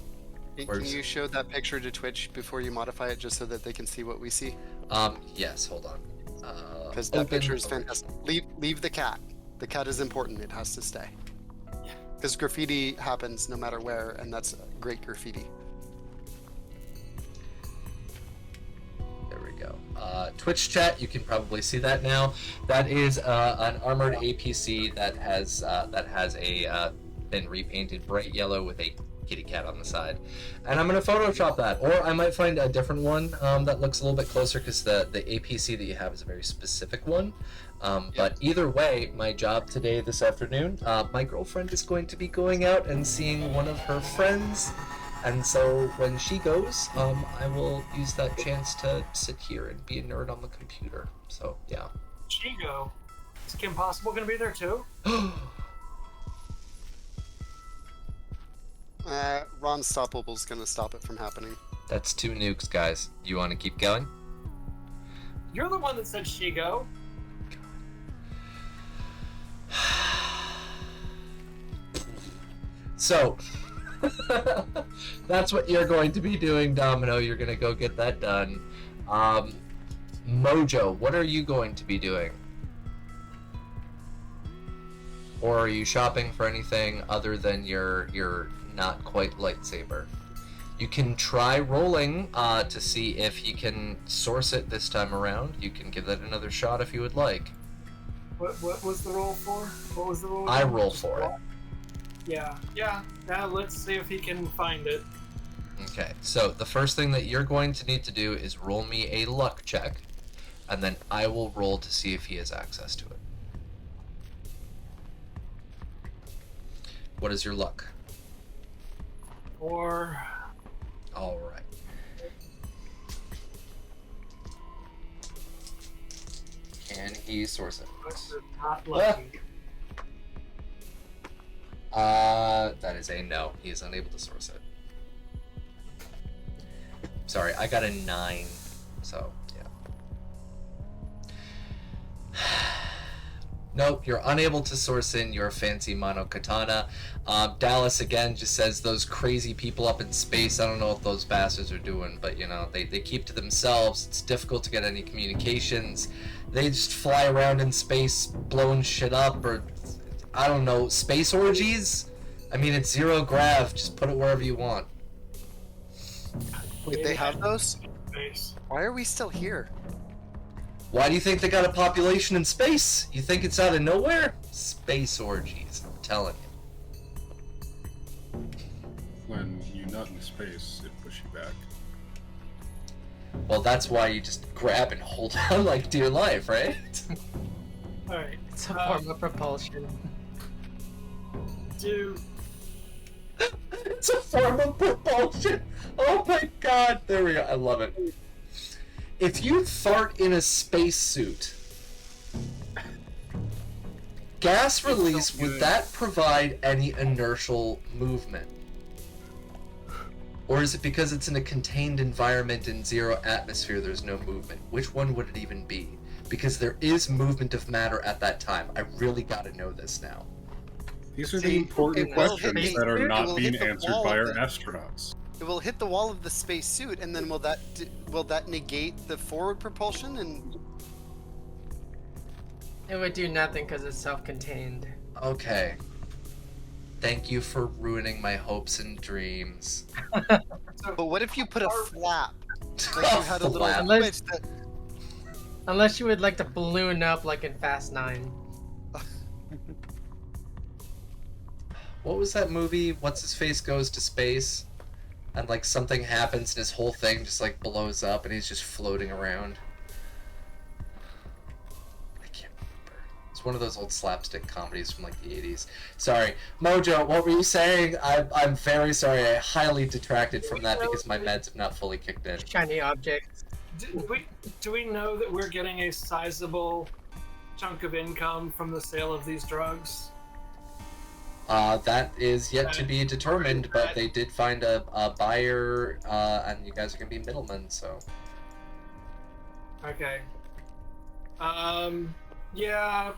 Can Where's- you show that picture to Twitch before you modify it, just so that they can see what we see? Yes. Hold on. Because that open picture is original. fantastic. Leave the cat. The cat is important. It has to stay. Because graffiti happens no matter where, and that's great graffiti. There we go. Twitch chat, you can probably see that now. That is an armored APC that has been repainted bright yellow with a kitty cat on the side. And I'm going to Photoshop that. Or I might find a different one that looks a little bit closer, because the APC that you have is a very specific one. But either way, my job today, this afternoon, my girlfriend is going to be going out and seeing one of her friends. And so when she goes, I will use that chance to sit here and be a nerd on the computer. So, yeah. Chigo. Is Kim Possible going to be there too? Ron Stoppable's gonna stop it from happening. That's 2 nukes, guys. You want to keep going? You're the one that said Shigo. So, that's what you're going to be doing, Domino. You're going to go get that done. Mojo, what are you going to be doing? Or are you shopping for anything other than your not quite lightsaber? You can try rolling to see if you can source it this time around. You can give that another shot if you would like. What was the roll for? What was the roll? I roll for it. Yeah. Let's see if he can find it. Okay, so the first thing that you're going to need to do is roll me a luck check, and then I will roll to see if he has access to it. What is your luck? 4. All right. Can he source it? Not lucky. That is a no. He is unable to source it. Sorry, I got a 9. So, yeah. Nope, you're unable to source in your fancy mono katana. Dallas again just says those crazy people up in space. I don't know what those bastards are doing, but you know, they keep to themselves. It's difficult to get any communications. They just fly around in space blowing shit up, or I don't know, space orgies? I mean, it's 0 grav, just put it wherever you want. Wait, they have those? Space. Why are we still here? Why do you think they got a population in space? You think it's out of nowhere? Space orgies, I'm telling you. When you're not in space, it pushes you back. Well, that's why you just grab and hold on like dear life, right? Alright. It's a form of propulsion. Do It's a form of propulsion. Oh my god. There we go. I love it. If you fart in a spacesuit, gas release, would that provide any inertial movement? Or is it because it's in a contained environment in 0 atmosphere, there's no movement? Which one would it even be? Because there is movement of matter at that time. I really gotta know this now. These are See, the important it will questions hit that are it not will being hit the answered wall by of our the- astronauts. It will hit the wall of the space suit, and then will that negate the forward propulsion? And It would do nothing because it's self-contained. Okay. Thank you for ruining my hopes and dreams. but what if you put a flap Like you had a little Flap. twitch that. Unless you would like to balloon up like in Fast 9. What was that movie? What's his face goes to space, and like something happens and his whole thing just like blows up and he's just floating around. I can't remember. It's one of those old slapstick comedies from like the 80s. Sorry, Mojo. What were you saying? I'm very sorry. I highly detracted from that because my meds have not fully kicked in. Shiny objects. Do we know that we're getting a sizable chunk of income from the sale of these drugs? That is yet to be determined, but they did find a buyer, and you guys are gonna be middlemen, so. Okay. Yeah.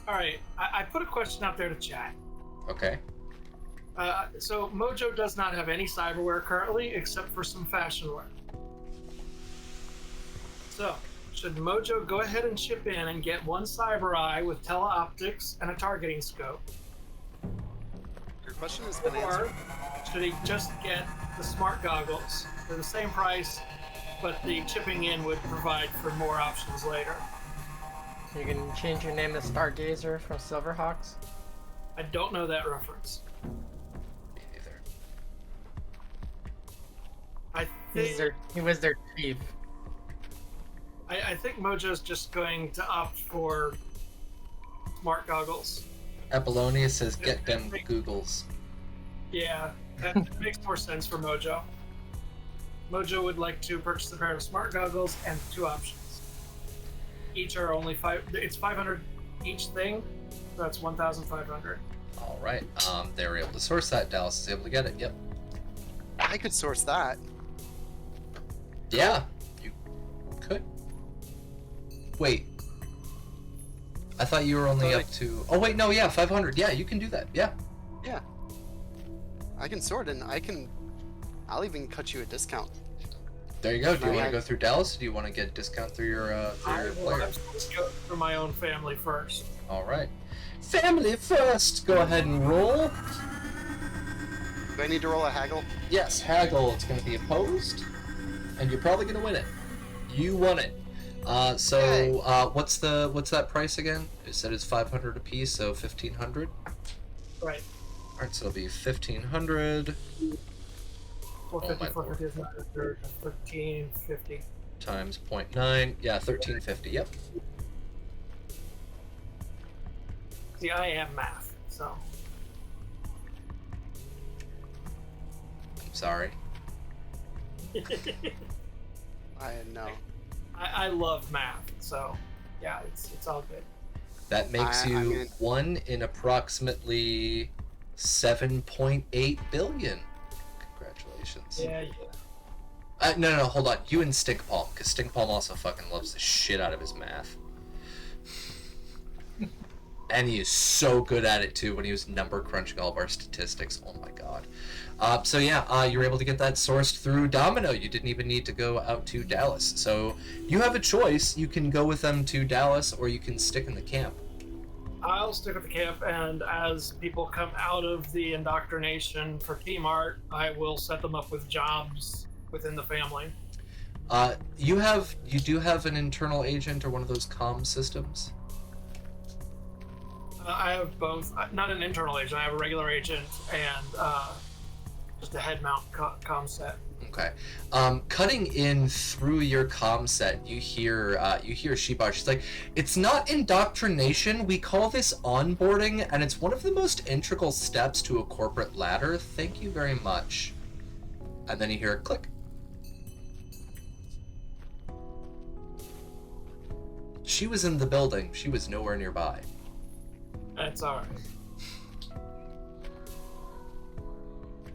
Alright, I put a question out there to chat. Okay. So Mojo does not have any cyberware currently, except for some fashion wear. So, should Mojo go ahead and chip in and get one cyber eye with teleoptics and a targeting scope? Your question has been Or answered. should he just get the smart goggles for the same price, but the chipping in would provide for more options later? You can change your name to Stargazer from Silverhawks. I don't know that reference. Me neither. I think He was their chief. I think Mojo's just going to opt for smart goggles. Apollonia says, "Get them Googles." Yeah, that makes more sense for Mojo. Mojo would like to purchase a pair of smart goggles and 2 options. Each are only it's 500 each thing, so that's 1,500. All right. They were able to source that. Dallas is able to get it. Yep. I could source that. Yeah, you could. Wait. I thought you were only up to. Oh wait, no, yeah, 500. Yeah, you can do that. Yeah. Yeah. I can sort and I'll even cut you a discount. There you go. Do you want to Alright. go through Dallas? Or do you want to get a discount through your player? Let's go for my own family first. All right. Family first. Go ahead and roll. Do I need to roll a haggle? Yes, haggle. It's going to be opposed, and you're probably going to win it. You won it. So what's that price again? It said it's 500 apiece, so 1,500. Right. All right, so it'll be 1,500 $450, my lord. $450, $1350. times 0.9. Yeah, 1,350. Yep. See, I am math, so. I'm sorry. I know. I love math, so yeah, it's all good. That makes you I'm gonna- 1 in approximately 7.8 billion. Congratulations. Yeah. No, hold on. You and Stinkpalm, because Stinkpalm also fucking loves the shit out of his math. And he is so good at it too when he was number crunching all of our statistics. Oh my god. So yeah, you were able to get that sourced through Domino. You didn't even need to go out to Dallas. So you have a choice. You can go with them to Dallas, or you can stick in the camp. I'll stick at the camp, and as people come out of the indoctrination for Team Art, I will set them up with jobs within the family. You do have an internal agent or one of those comm systems? I have both. Not an internal agent. I have a regular agent and just a head mount comm set. Okay. Cutting in through your comm set, you hear Shibar. She's like, "It's not indoctrination. We call this onboarding, and it's one of the most integral steps to a corporate ladder. Thank you very much." And then you hear a click. She was in the building. She was nowhere nearby. That's alright.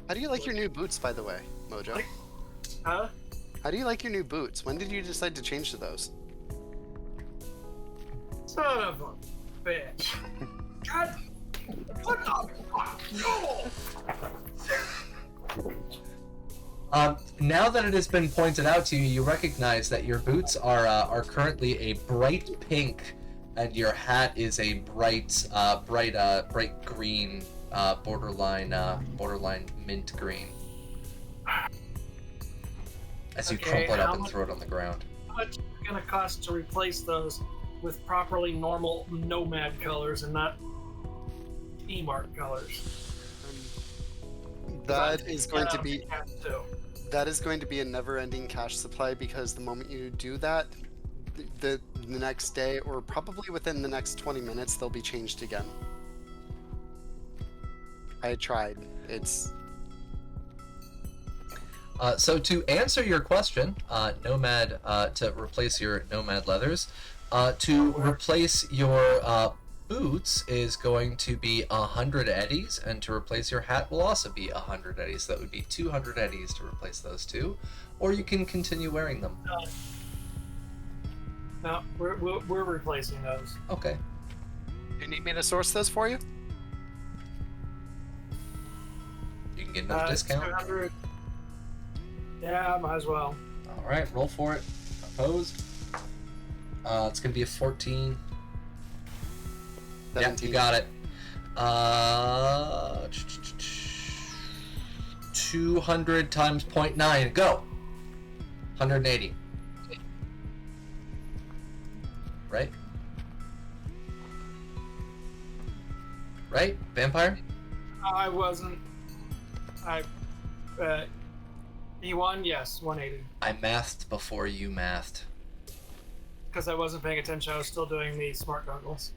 How do you like your new boots, by the way, Mojo? Huh? How do you like your new boots? When did you decide to change to those? Son of a bitch. God. What the fuck? No! Now that it has been pointed out to you, you recognize that your boots are currently a bright pink, and your hat is a bright green, borderline mint green. as you Okay, crumple it up how and much- throw it on the ground. How much is it going to cost to replace those with properly normal Nomad colors and not E-mark colors? That is going to be Too. that is going to be a never-ending cash supply, because the moment you do that, the next day, or probably within the next 20 minutes, they'll be changed again. I tried. It's So to answer your question, Nomad, to replace your Nomad leathers, to replace your boots is going to be 100 eddies, and to replace your hat will also be 100 eddies. That would be 200 eddies to replace those two, or you can continue wearing them. No, we're replacing those. Okay. You need me to source those for you? You can get another discount. 200. Yeah, might as well. All right, roll for it. Opposed. It's gonna be a 14. 17. Yeah, you got it. 200 times 0.9. Go. 180. Right? Right? Vampire? I wasn't. E1, yes, 180. I mathed before you mathed. Because I wasn't paying attention, I was still doing the smart goggles.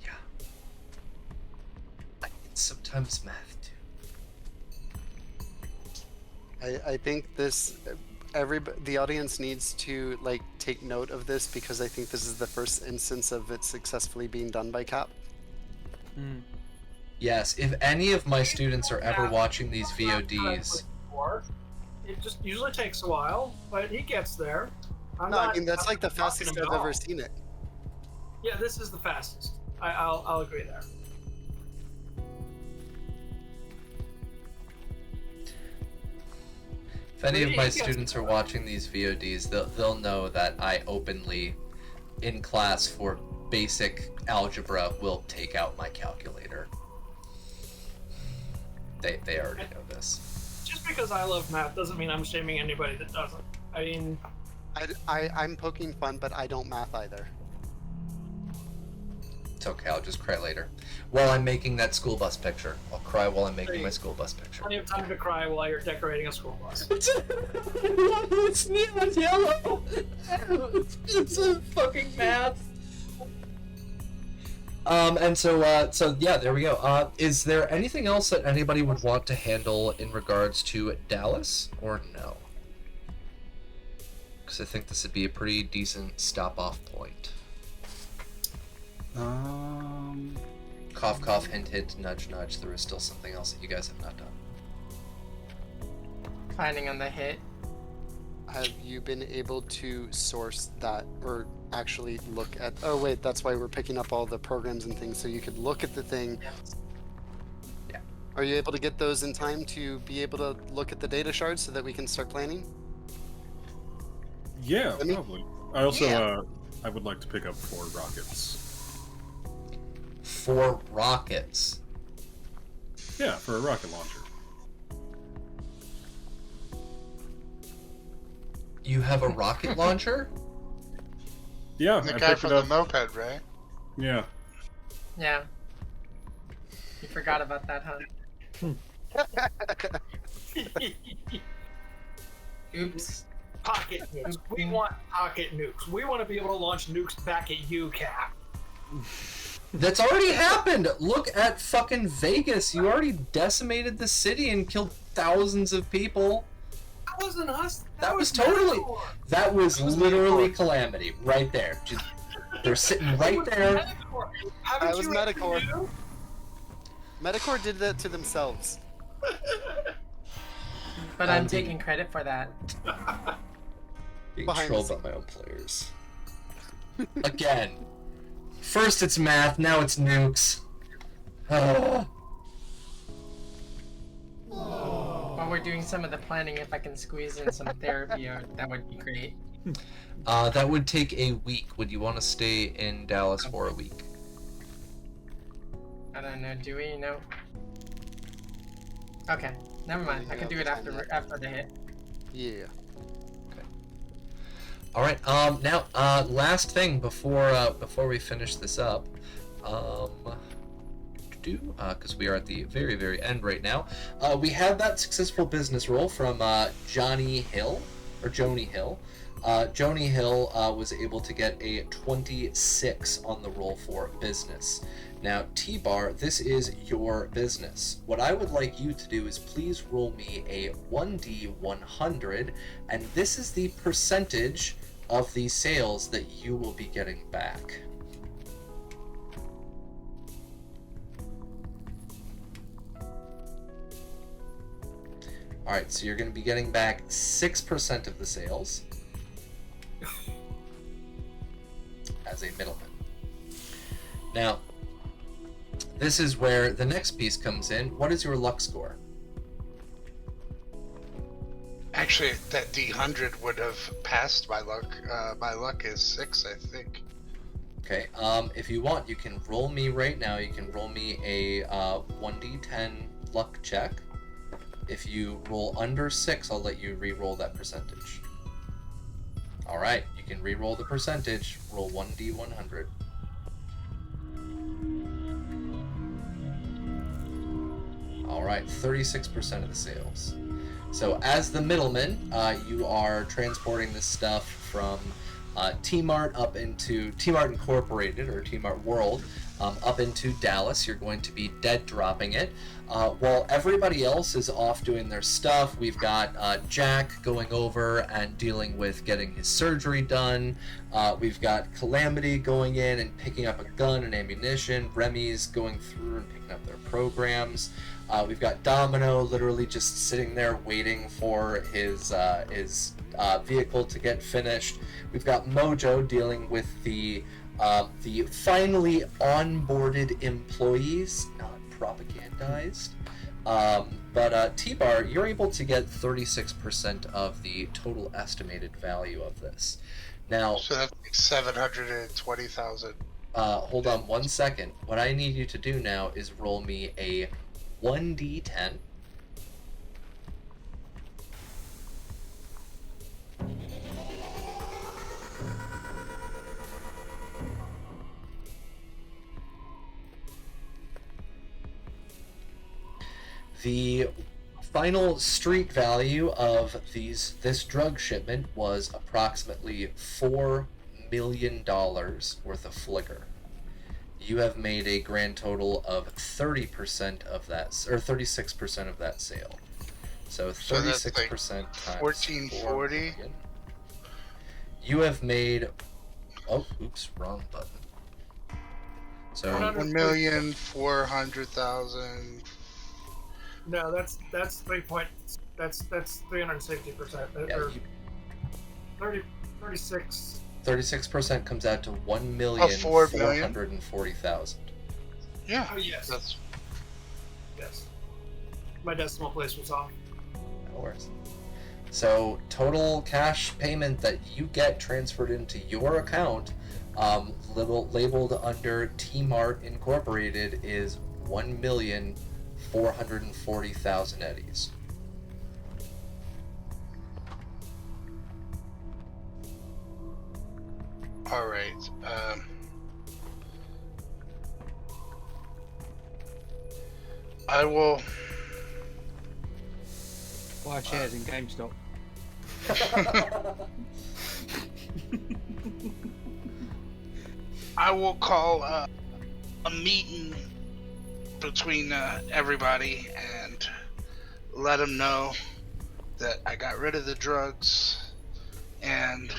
Yeah. I can sometimes math too. I think this the audience needs to like take note of this, because I think this is the first instance of it successfully being done by Cap. Yes, if any of my students are ever watching these VODs, It just usually takes a while, but he gets there. I mean that's like the fastest I've ever seen it. Yeah, this is the fastest. I'll agree there. if any of my students are watching these VODs, they'll know that I openly, in class for basic algebra, will take out my calculator. They already know this. Just because I love math doesn't mean I'm shaming anybody that doesn't. I mean, I'm poking fun, but I don't math either. It's okay, I'll just cry later. While I'm making that school bus picture. I'll cry while I'm making my school bus picture. plenty of time to cry while you're decorating a school bus. It's neon yellow! It's a fucking math! And so yeah, there we go. Is there anything else that anybody would want to handle in regards to Dallas, or no? Because I think this would be a pretty decent stop-off point. Cough, cough, hint, hint, nudge, nudge. There is still something else that you guys have not done. Planning on the hit. Have you been able to source that, or actually look at... Oh wait, that's why we're picking up all the programs and things, so you could look at the thing. Yeah. Are you able to get those in time to be able to look at the data shards so that we can start planning? Yeah, I mean- probably. I also, Yeah. I would like to pick up 4 rockets. 4 rockets. Yeah, for a rocket launcher. You have a rocket launcher? Yeah, The I guy picked from it the up. moped, right? Yeah. Yeah. You forgot about that, huh? Oops. Pocket nukes. We want pocket nukes. We want to be able to launch nukes back at you, Cap. That's already happened! Look at fucking Vegas. You already decimated the city and killed thousands of people. That wasn't us. That was totally... Metaphor. That was literally Calamity, right there. Just, they're sitting right there. Metaphor. Haven't I was you ever Metaphor. knew? Metacore did that to themselves. But I'm taking credit for that. Being Behind trolled the by my own players. Again. First it's math, now it's nukes. While we're doing some of the planning, if I can squeeze in some therapy, that would be great. That would take a week. Would you want to stay in Dallas for a week? I don't know, do we? No? Okay. Never mind. I can do it after the hit. Yeah. All right. Now, last thing before we finish this up, because we are at the very, very end right now. We had that successful business roll from Joni Hill. Joni Hill was able to get a 26 on the roll for business. Now, T-Bar, this is your business. What I would like you to do is please roll me a 1d100, and this is the percentage of the sales that you will be getting back. Alright, so you're going to be getting back 6% of the sales as a middleman. Now, this is where the next piece comes in. What is your luck score? Actually, that D100 would have passed my luck. My luck is 6, I think. Okay, if you want, you can roll me right now. You can roll me a 1d10 luck check. If you roll under 6, I'll let you re-roll that percentage. Alright, you can re-roll the percentage. Roll 1d100. Alright, 36% of the sales. So as the middleman, you are transporting this stuff from T-Mart up into T-Mart Incorporated, or T-Mart World, up into Dallas. You're going to be dead dropping it. While everybody else is off doing their stuff, we've got Jack going over and dealing with getting his surgery done. We've got Calamity going in and picking up a gun and ammunition. Remy's going through and picking up their programs. We've got Domino literally just sitting there waiting for his vehicle to get finished. We've got Mojo dealing with the finally onboarded employees, not propagandized. But T-Bar, you're able to get 36% of the total estimated value of this. Now, So that's like 720,000. hold on one second. What I need you to do now is roll me a 1d10. The final street value of this drug shipment was approximately $4 million worth of flicker. You have made a grand total of 30% of that, or 36% of that sale. So 36% times 1440. You have made. Oh, oops, wrong button. So 1,400,000. No, that's 360%. yeah, Or 36. 36% comes out to 1,440,000. Yeah. Oh, yes. That's Yes. My decimal place was off. No worries. So total cash payment that you get transferred into your account, labeled under T-Mart Incorporated, is 1,440,000 eddies. all right. I will. Buy shares in GameStop. I will call a meeting between everybody and let them know that I got rid of the drugs and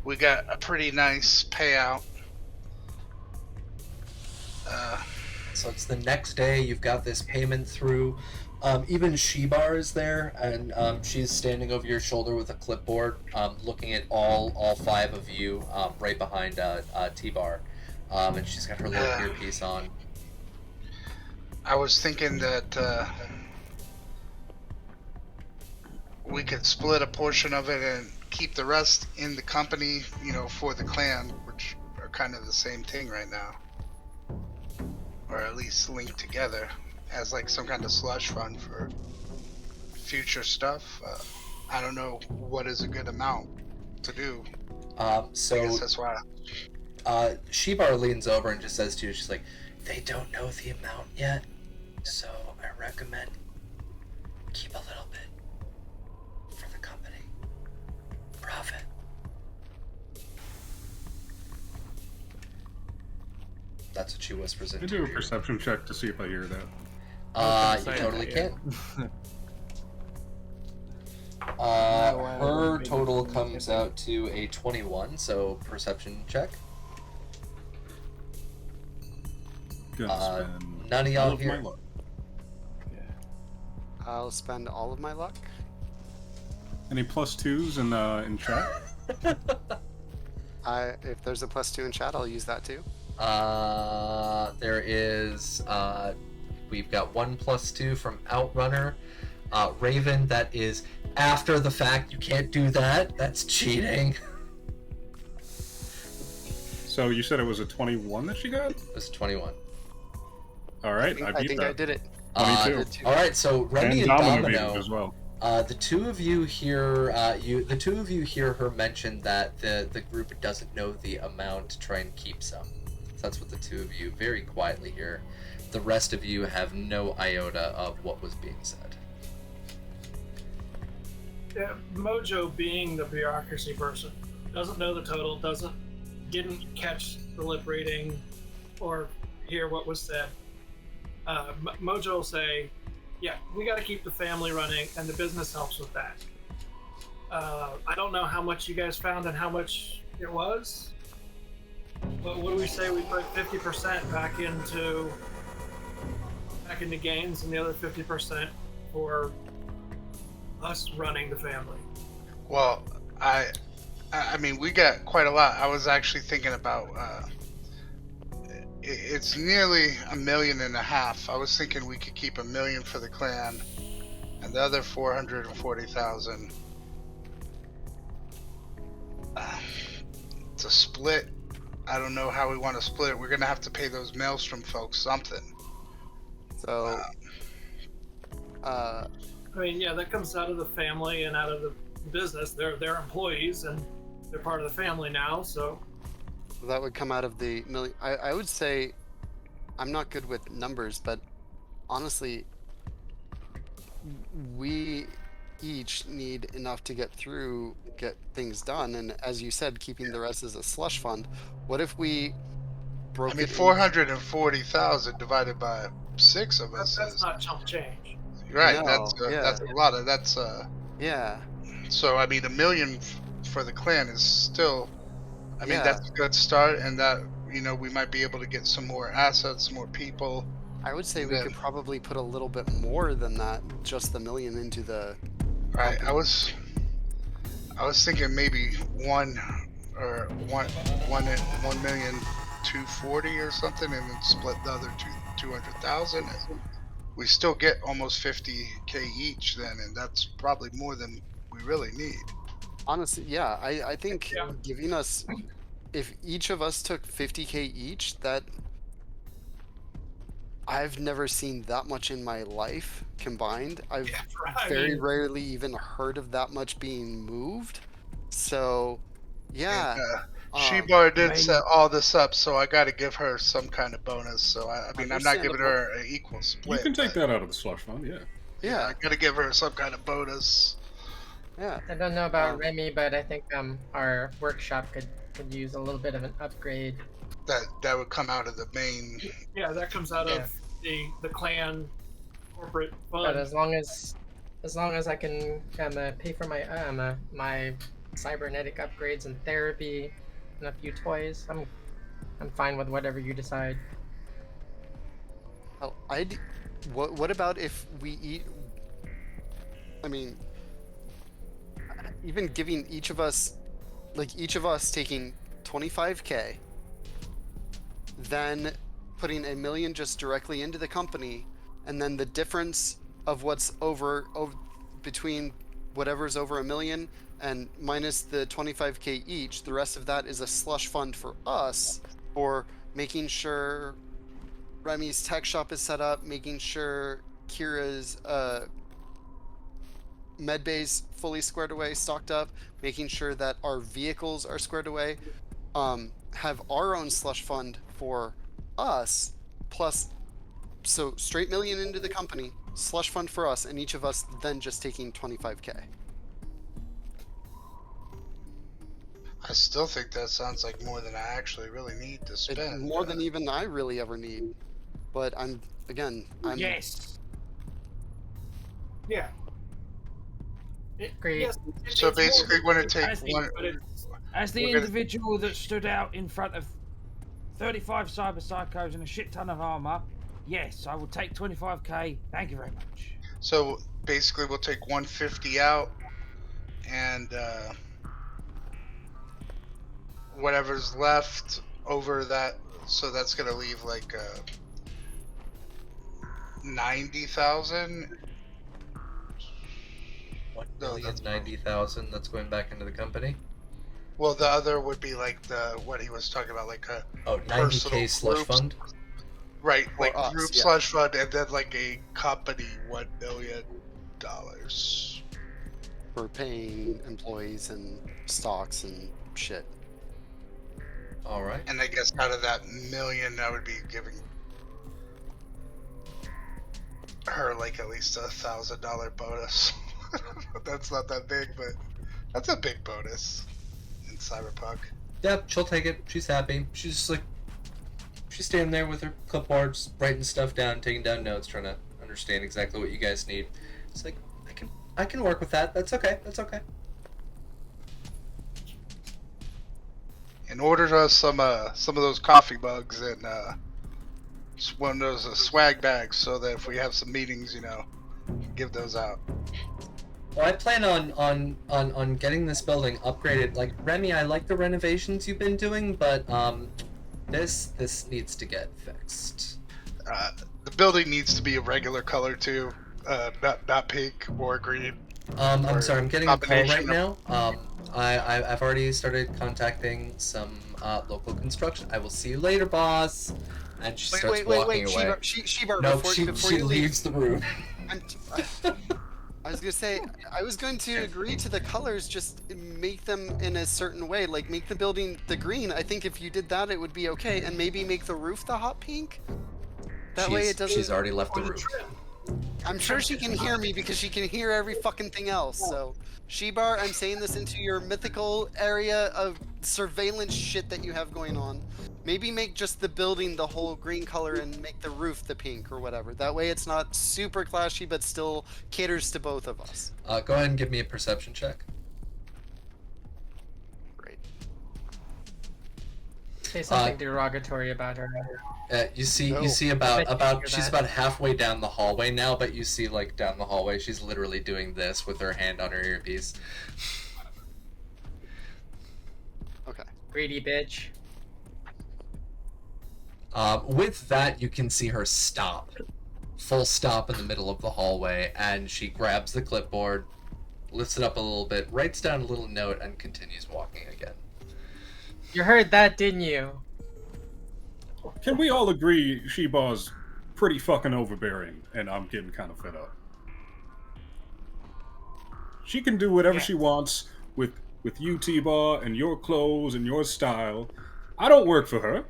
we got a pretty nice payout. So it's the next day, you've got this payment through. Even Shebar is there, and she's standing over your shoulder with a clipboard, looking at all five of you right behind T-Bar. And she's got her little earpiece on. I was thinking that we could split a portion of it and keep the rest in the company, for the clan, which are kind of the same thing right now. Or at least linked together as like some kind of slush fund for future stuff. I don't know what is a good amount to do. I So guess that's why. Shebar leans over and just says to you, she's like, they don't know the amount yet, so I recommend keep a little bit for the company. Profit. That's what she whispers Can I into do a your ear. perception check to see if I hear that? You say totally that, can. No way I Her wouldn't be total able to comes get out to a 21, so perception check. Gonna spend None of all y'all of my here. luck. I'll spend all of my luck. Any +2s in chat? If there's a +2 in chat, I'll use that too. There is, we've got 1 + 2 from Outrunner. Raven, that is after the fact. You can't do that. That's cheating. So you said it was a 21 that she got? It was 21. All right, I beat think that. I did it. 22. All right, so Remy and Domino beat it Domino, as well. the two of you hear her mention that the group doesn't know the amount to try and keep some. So that's what the two of you very quietly hear. The rest of you have no iota of what was being said. Yeah, Mojo, being the bureaucracy person, doesn't know the total, didn't catch the lip reading or hear what was said. Mojo will say, yeah, we got to keep the family running, and the business helps with that. I don't know how much you guys found and how much it was, but what do we say we put 50% back into gains, and the other 50% for us running the family? Well, I mean, we got quite a lot. I was actually thinking about. It's nearly $1.5 million. I was thinking we could keep $1 million for the clan, and the other 440,000. It's a split. I don't know how we want to split it. We're gonna have to pay those Maelstrom folks something. So, I mean, yeah, that comes out of the family and out of the business. They're employees and they're part of the family now. So that would come out of the million. I would say, I'm not good with numbers, but honestly, we each need enough to get things done. And as you said, keeping the rest as a slush fund. What if we broke I mean, it? 440,000 divided by 6 of us that's is not chump change. right. No, That's a lot of yeah. So I mean, $1 million for the clan is still. I mean, Yeah. that's a good start, and that we might be able to get some more assets, more people. I would say we Yeah. could probably put a little bit more than that, just the million into the. Right. I was thinking maybe 1,240,000 or something, and then split the other 200,000. We still get almost 50K each then, and that's probably more than we really need. Honestly, yeah, I think Yeah. giving us, if each of us took 50K each, that I've never seen that much in my life combined. I've very rarely even heard of that much being moved. So, yeah. Shebar did set all this up, so I got to give her some kind of bonus. So I mean, I'm not giving her an equal split. You can take that out of the slush fund, yeah. Yeah. I got to give her some kind of bonus. Yeah. I don't know about Remy, but I think our workshop could use a little bit of an upgrade. That would come out of the main. Yeah, that comes out of the clan corporate fund. But as long as I can pay for my my cybernetic upgrades and therapy and a few toys, I'm fine with whatever you decide. Oh, what about if we eat? I mean, even giving each of us taking 25K, then putting $1 million just directly into the company, and then the difference of what's over between whatever's over $1 million and minus the 25K each, the rest of that is a slush fund for us for making sure Remy's tech shop is set up, making sure Kira's med bays fully squared away, stocked up, making sure that our vehicles are squared away, have our own slush fund for us, plus, so straight million into the company, slush fund for us, and each of us then just taking 25K. I still think that sounds like more than I actually really need to spend. More than even I really ever need. But I'm Yes. Yeah. Agreed. Yes, So it's basically, more we're going to take As the, one. as the we're gonna- individual that stood out in front of 35 cyber psychos and a shit ton of armor, yes, I will take 25k. Thank you very much. So basically, we'll take 150 out, and whatever's left over that. So that's going to leave like 90,000. 1,090,000 that's going back into the company. Well, the other would be like what he was talking about, like a 90k slush group, fund. right? For Like us, group yeah. slush fund, and then like a company $1 million. for paying employees and stocks and shit. All right. And I guess out of that million, I would be giving her like at least $1,000 bonus. That's not that big, but that's a big bonus in Cyberpunk. Yep, she'll take it. She's happy. She's just like, she's standing there with her clipboards, writing stuff down, taking down notes, trying to understand exactly what you guys need. It's like, I can work with that. That's okay. That's okay. And ordered us some of those coffee mugs and one of those swag bags, so that if we have some meetings, give those out. Well, I plan on getting this building upgraded. Like, Remy, I like the renovations you've been doing, but this needs to get fixed. The building needs to be a regular color too, not pink or green. I'm sorry, I'm getting a call right combination now. I've already started contacting some local construction. I will see you later, boss. And she starts walking away. Sheba, No, before she you leaves the room. I was gonna say, I was going to agree to the colors, just make them in a certain way, like make the building the green. I think if you did that, it would be okay, and maybe make the roof the hot pink. That way it doesn't. She's already left the room. I'm sure she can hear me because she can hear every fucking thing else. So, Shebar, I'm saying this into your mythical area of surveillance shit that you have going on. Maybe make just the building the whole green color and make the roof the pink or whatever. That way it's not super clashy, but still caters to both of us. Go ahead and give me a perception check. Great. Say something derogatory about her. You see she's about halfway down the hallway now, but you see like down the hallway she's literally doing this with her hand on her earpiece. Okay. Greedy bitch. With that, you can see her stop. Full stop in the middle of the hallway, and she grabs the clipboard, lifts it up a little bit, writes down a little note, and continues walking again. You heard that, didn't you? Can we all agree Sheba's pretty fucking overbearing, and I'm getting kind of fed up. She can do whatever she wants with you, T-Bar, and your clothes and your style. I don't work for her.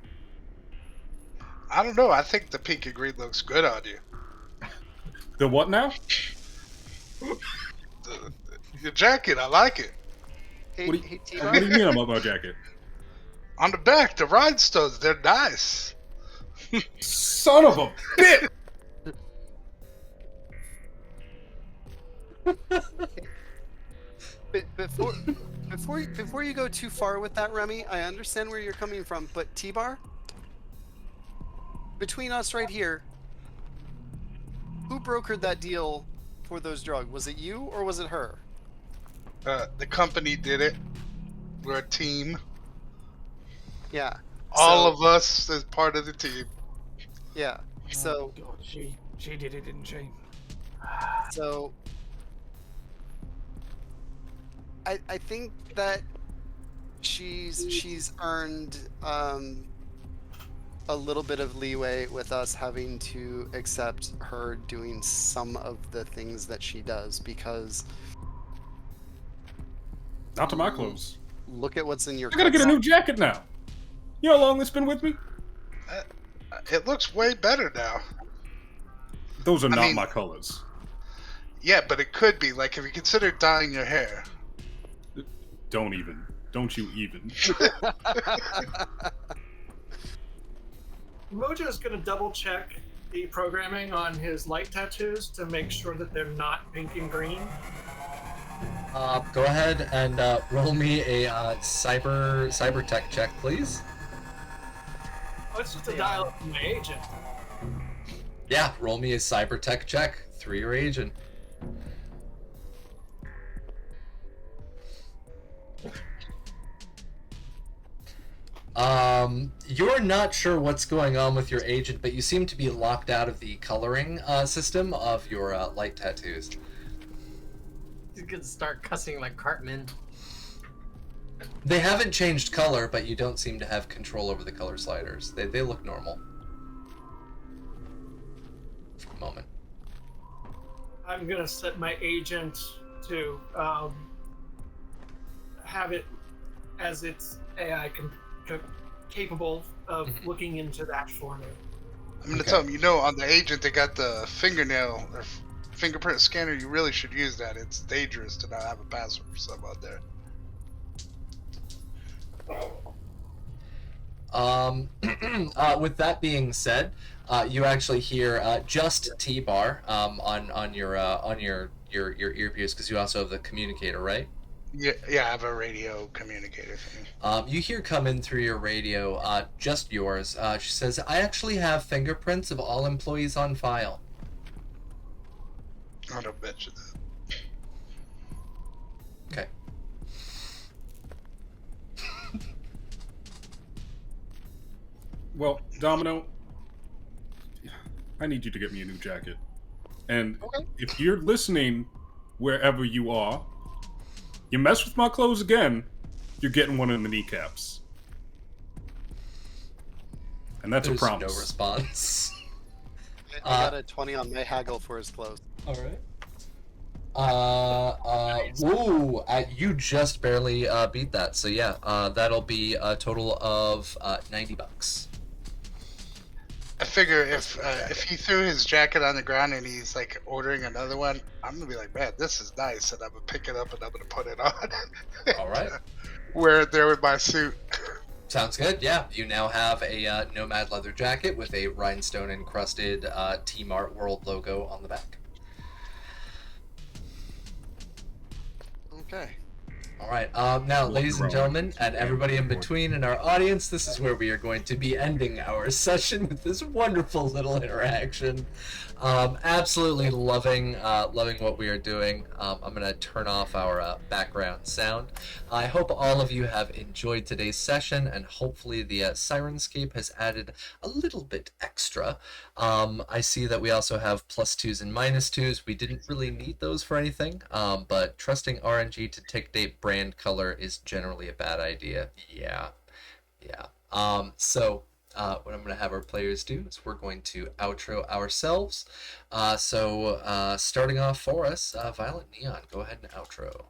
I don't know. I think the pink and green looks good on you. The what now? Your jacket, I like it. Hey, What hey, do you mean about my jacket? On the back, the rhinestones, they're nice. Son of a bitch! Before you go too far with that, Remy, I understand where you're coming from, but T-Bar, between us right here, who brokered that deal for those drugs? Was it you or was it her? The company did it. We're a team. Yeah. All of us as part of the team. Yeah. So. God, she did it, didn't she? So. I think that she's earned a little bit of leeway with us having to accept her doing some of the things that she does, because Not to my clothes. look at what's in your I gotta get a cart. new jacket now. You know how long it's been with me? It looks way better now. Those are I not mean- my colors. Yeah, but it could be. Like, if you consider dyeing your hair. Don't even. Don't you even. Mojo's going to double check the programming on his light tattoos to make sure that they're not pink and green. Go ahead and roll me a cyber tech check, please. Oh, it's just a dial from my agent. Yeah, roll me a cyber tech check through your agent. You're not sure what's going on with your agent, but you seem to be locked out of the coloring system of your light tattoos. He's gonna start cussing like Cartman. They haven't changed color, but you don't seem to have control over the color sliders. They look normal. For the moment. I'm going to set my agent to have it as its AI capable of looking into that for me. I'm gonna tell him, on the agent they got the fingernail or fingerprint scanner. You really should use that. It's dangerous to not have a password for some out there. With that being said, you actually hear just T-bar on your earpiece, because you also have the communicator, right? Yeah, I have a radio communicator thing. You hear come in through your radio, just yours. She says, "I actually have fingerprints of all employees on file." I don't bet you that. Okay. Well, Domino, I need you to get me a new jacket. And if you're listening wherever you are, you mess with my clothes again, you're getting one in the kneecaps. And that's There's a promise. no response. I got a 20 on my haggle for his clothes. All right. You just barely beat that. So yeah, that'll be a total of $90. I figure if he threw his jacket on the ground and he's like ordering another one, I'm gonna be like, man, this is nice, and I'm gonna pick it up and I'm gonna put it on. All right. Wear it there with my suit. Sounds good. Yeah, you now have a Nomad leather jacket with a rhinestone encrusted T-Mart World logo on the back. Okay. All right. Now, ladies and gentlemen, and everybody in between in our audience, this is where we are going to be ending our session with this wonderful little interaction. Absolutely loving what we are doing. I'm going to turn off our background sound. I hope all of you have enjoyed today's session, and hopefully the Sirenscape has added a little bit extra. I see that we also have +2s and -2s. We didn't really need those for anything, but trusting RNG to dictate brand color is generally a bad idea. Yeah. So what I'm going to have our players do is we're going to outro ourselves. Starting off for us, Violet Neon, go ahead and outro.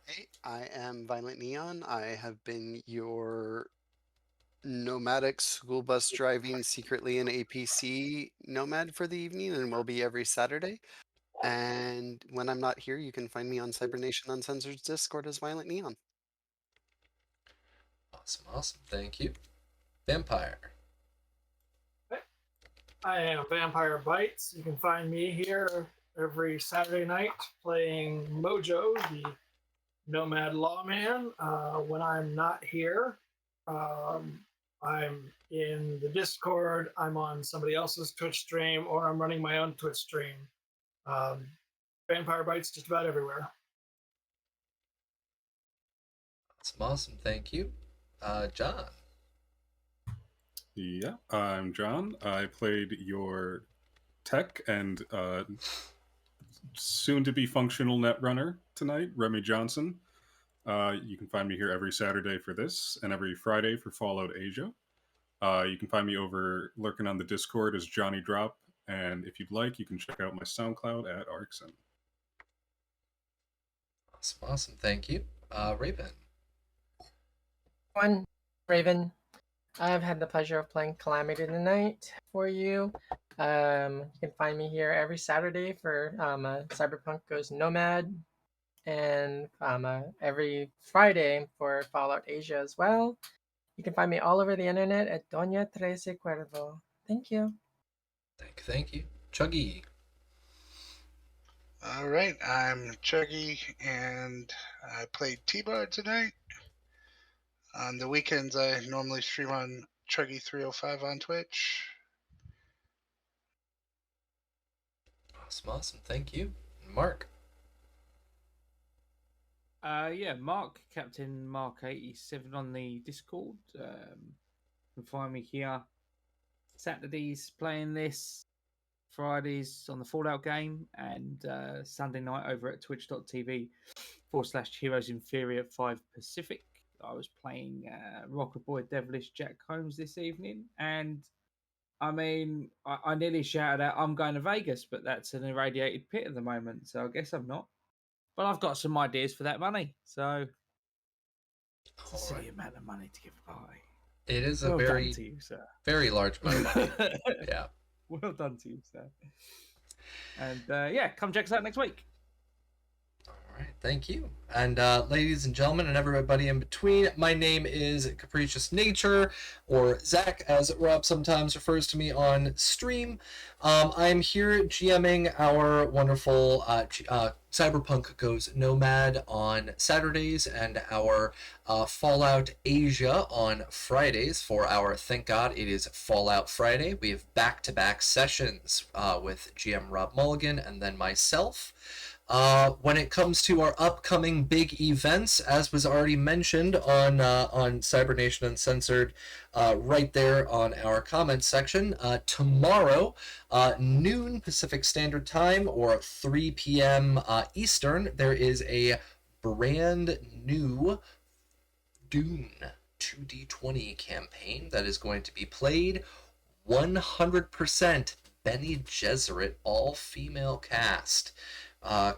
Hey, I am Violent Neon. I have been your nomadic school bus driving secretly in APC nomad for the evening, and will be every Saturday. And when I'm not here, you can find me on Cybernation Uncensored's Discord as Violent Neon. Awesome. Thank you. Vampire. I am Vampire Bites. You can find me here every Saturday night playing Mojo, the Nomad Lawman. When I'm not here, I'm in the Discord, I'm on somebody else's Twitch stream, or I'm running my own Twitch stream. Vampire Bites just about everywhere. Awesome. Thank you. John. Yeah, I'm John. I played your tech and soon-to-be functional netrunner tonight, Remy Johnson. You can find me here every Saturday for this, and every Friday for Fallout Asia. You can find me over lurking on the Discord as Johnny Drop, and if you'd like, you can check out my SoundCloud at Arxen. Awesome. Thank you. Raven. One, Raven. I've had the pleasure of playing Calamity tonight for you. You can find me here every Saturday for Cyberpunk Goes Nomad, and every Friday for Fallout Asia as well. You can find me all over the internet at Doña 13 Cuervo. Thank you. Thank you. Chuggy. All right, I'm Chuggy, and I played T-Bar tonight. On the weekends, I normally stream on Chuggy305 on Twitch. Awesome. Thank you. Mark. Yeah, Mark, Captain Mark 87 on the Discord. You can find me here Saturdays playing this, Fridays on the Fallout game, and Sunday night over at twitch.tv/Heroes Inferior 5 Pacific. I was playing Rocker Boy Devilish Jack Holmes this evening, and I mean, I nearly shouted out, I'm going to Vegas, but that's an irradiated pit at the moment, so I guess I'm not. But I've got some ideas for that money, so it's a silly amount of money to give away. It is a Well very, done to you, sir. very large amount of money. Yeah. Well done to you, sir. And yeah, come check us out next week. All right, thank you. And ladies and gentlemen, and everybody in between, my name is Capricious Nature, or Zach, as Rob sometimes refers to me on stream. I'm here GMing our wonderful Cyberpunk Goes Nomad on Saturdays and our Fallout Asia on Fridays for our Thank God It Is Fallout Friday. We have back-to-back sessions with GM Rob Mulligan and then myself. When it comes to our upcoming big events, as was already mentioned on Cybernation Uncensored, right there on our comments section, tomorrow, noon Pacific Standard Time or 3 p.m. Eastern, there is a brand new Dune 2D20 campaign that is going to be played 100% Bene Gesserit all-female cast.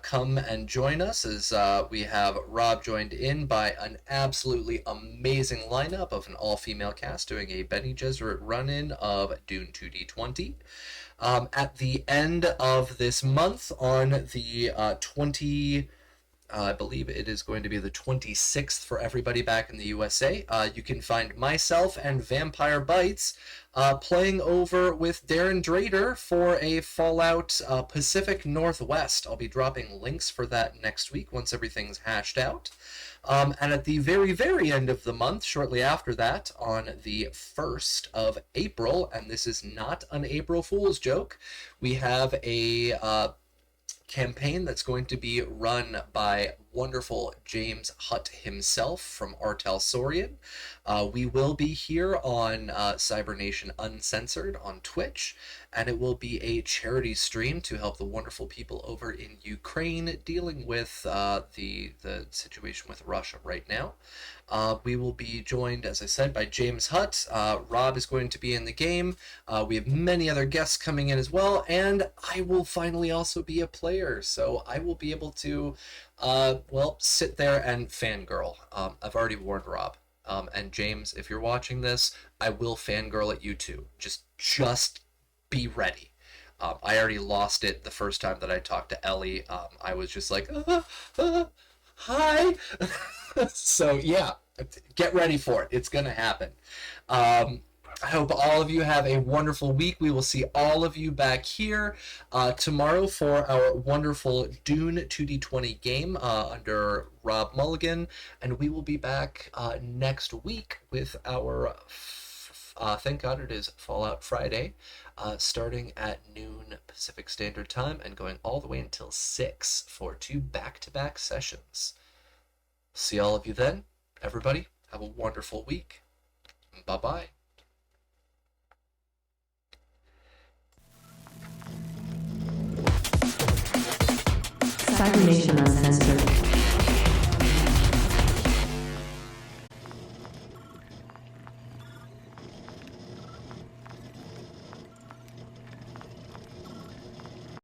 Come and join us as we have Rob joined in by an absolutely amazing lineup of an all-female cast doing a Bene Gesserit run-in of Dune 2D20. At the end of this month on the I believe it is going to be the 26th for everybody back in the USA. You can find myself and Vampire Bites playing over with Darren Drader for a Fallout Pacific Northwest. I'll be dropping links for that next week once everything's hashed out. And at the very, very end of the month, shortly after that, on the 1st of April, and this is not an April Fool's joke, we have a campaign that's going to be run by wonderful James Hutt himself from Artel Saurian. We will be here on Cybernation Uncensored on Twitch, and it will be a charity stream to help the wonderful people over in Ukraine dealing with the situation with Russia right now. We will be joined, as I said, by James Hutt. Rob is going to be in the game. We have many other guests coming in as well, and I will finally also be a player, so I will be able to sit there and fangirl. I've already warned Rob. And James, if you're watching this, I will fangirl at you too. Just be ready. I already lost it the first time that I talked to Ellie. I was just like, hi. So yeah, get ready for it. It's gonna happen. I hope all of you have a wonderful week. We will see all of you back here tomorrow for our wonderful Dune 2D20 game under Rob Mulligan. And we will be back next week with our, thank God it is Fallout Friday, starting at noon Pacific Standard Time and going all the way until 6 for 2 back-to-back sessions. See all of you then. Everybody, have a wonderful week. Bye-bye. Cybernation Uncensored.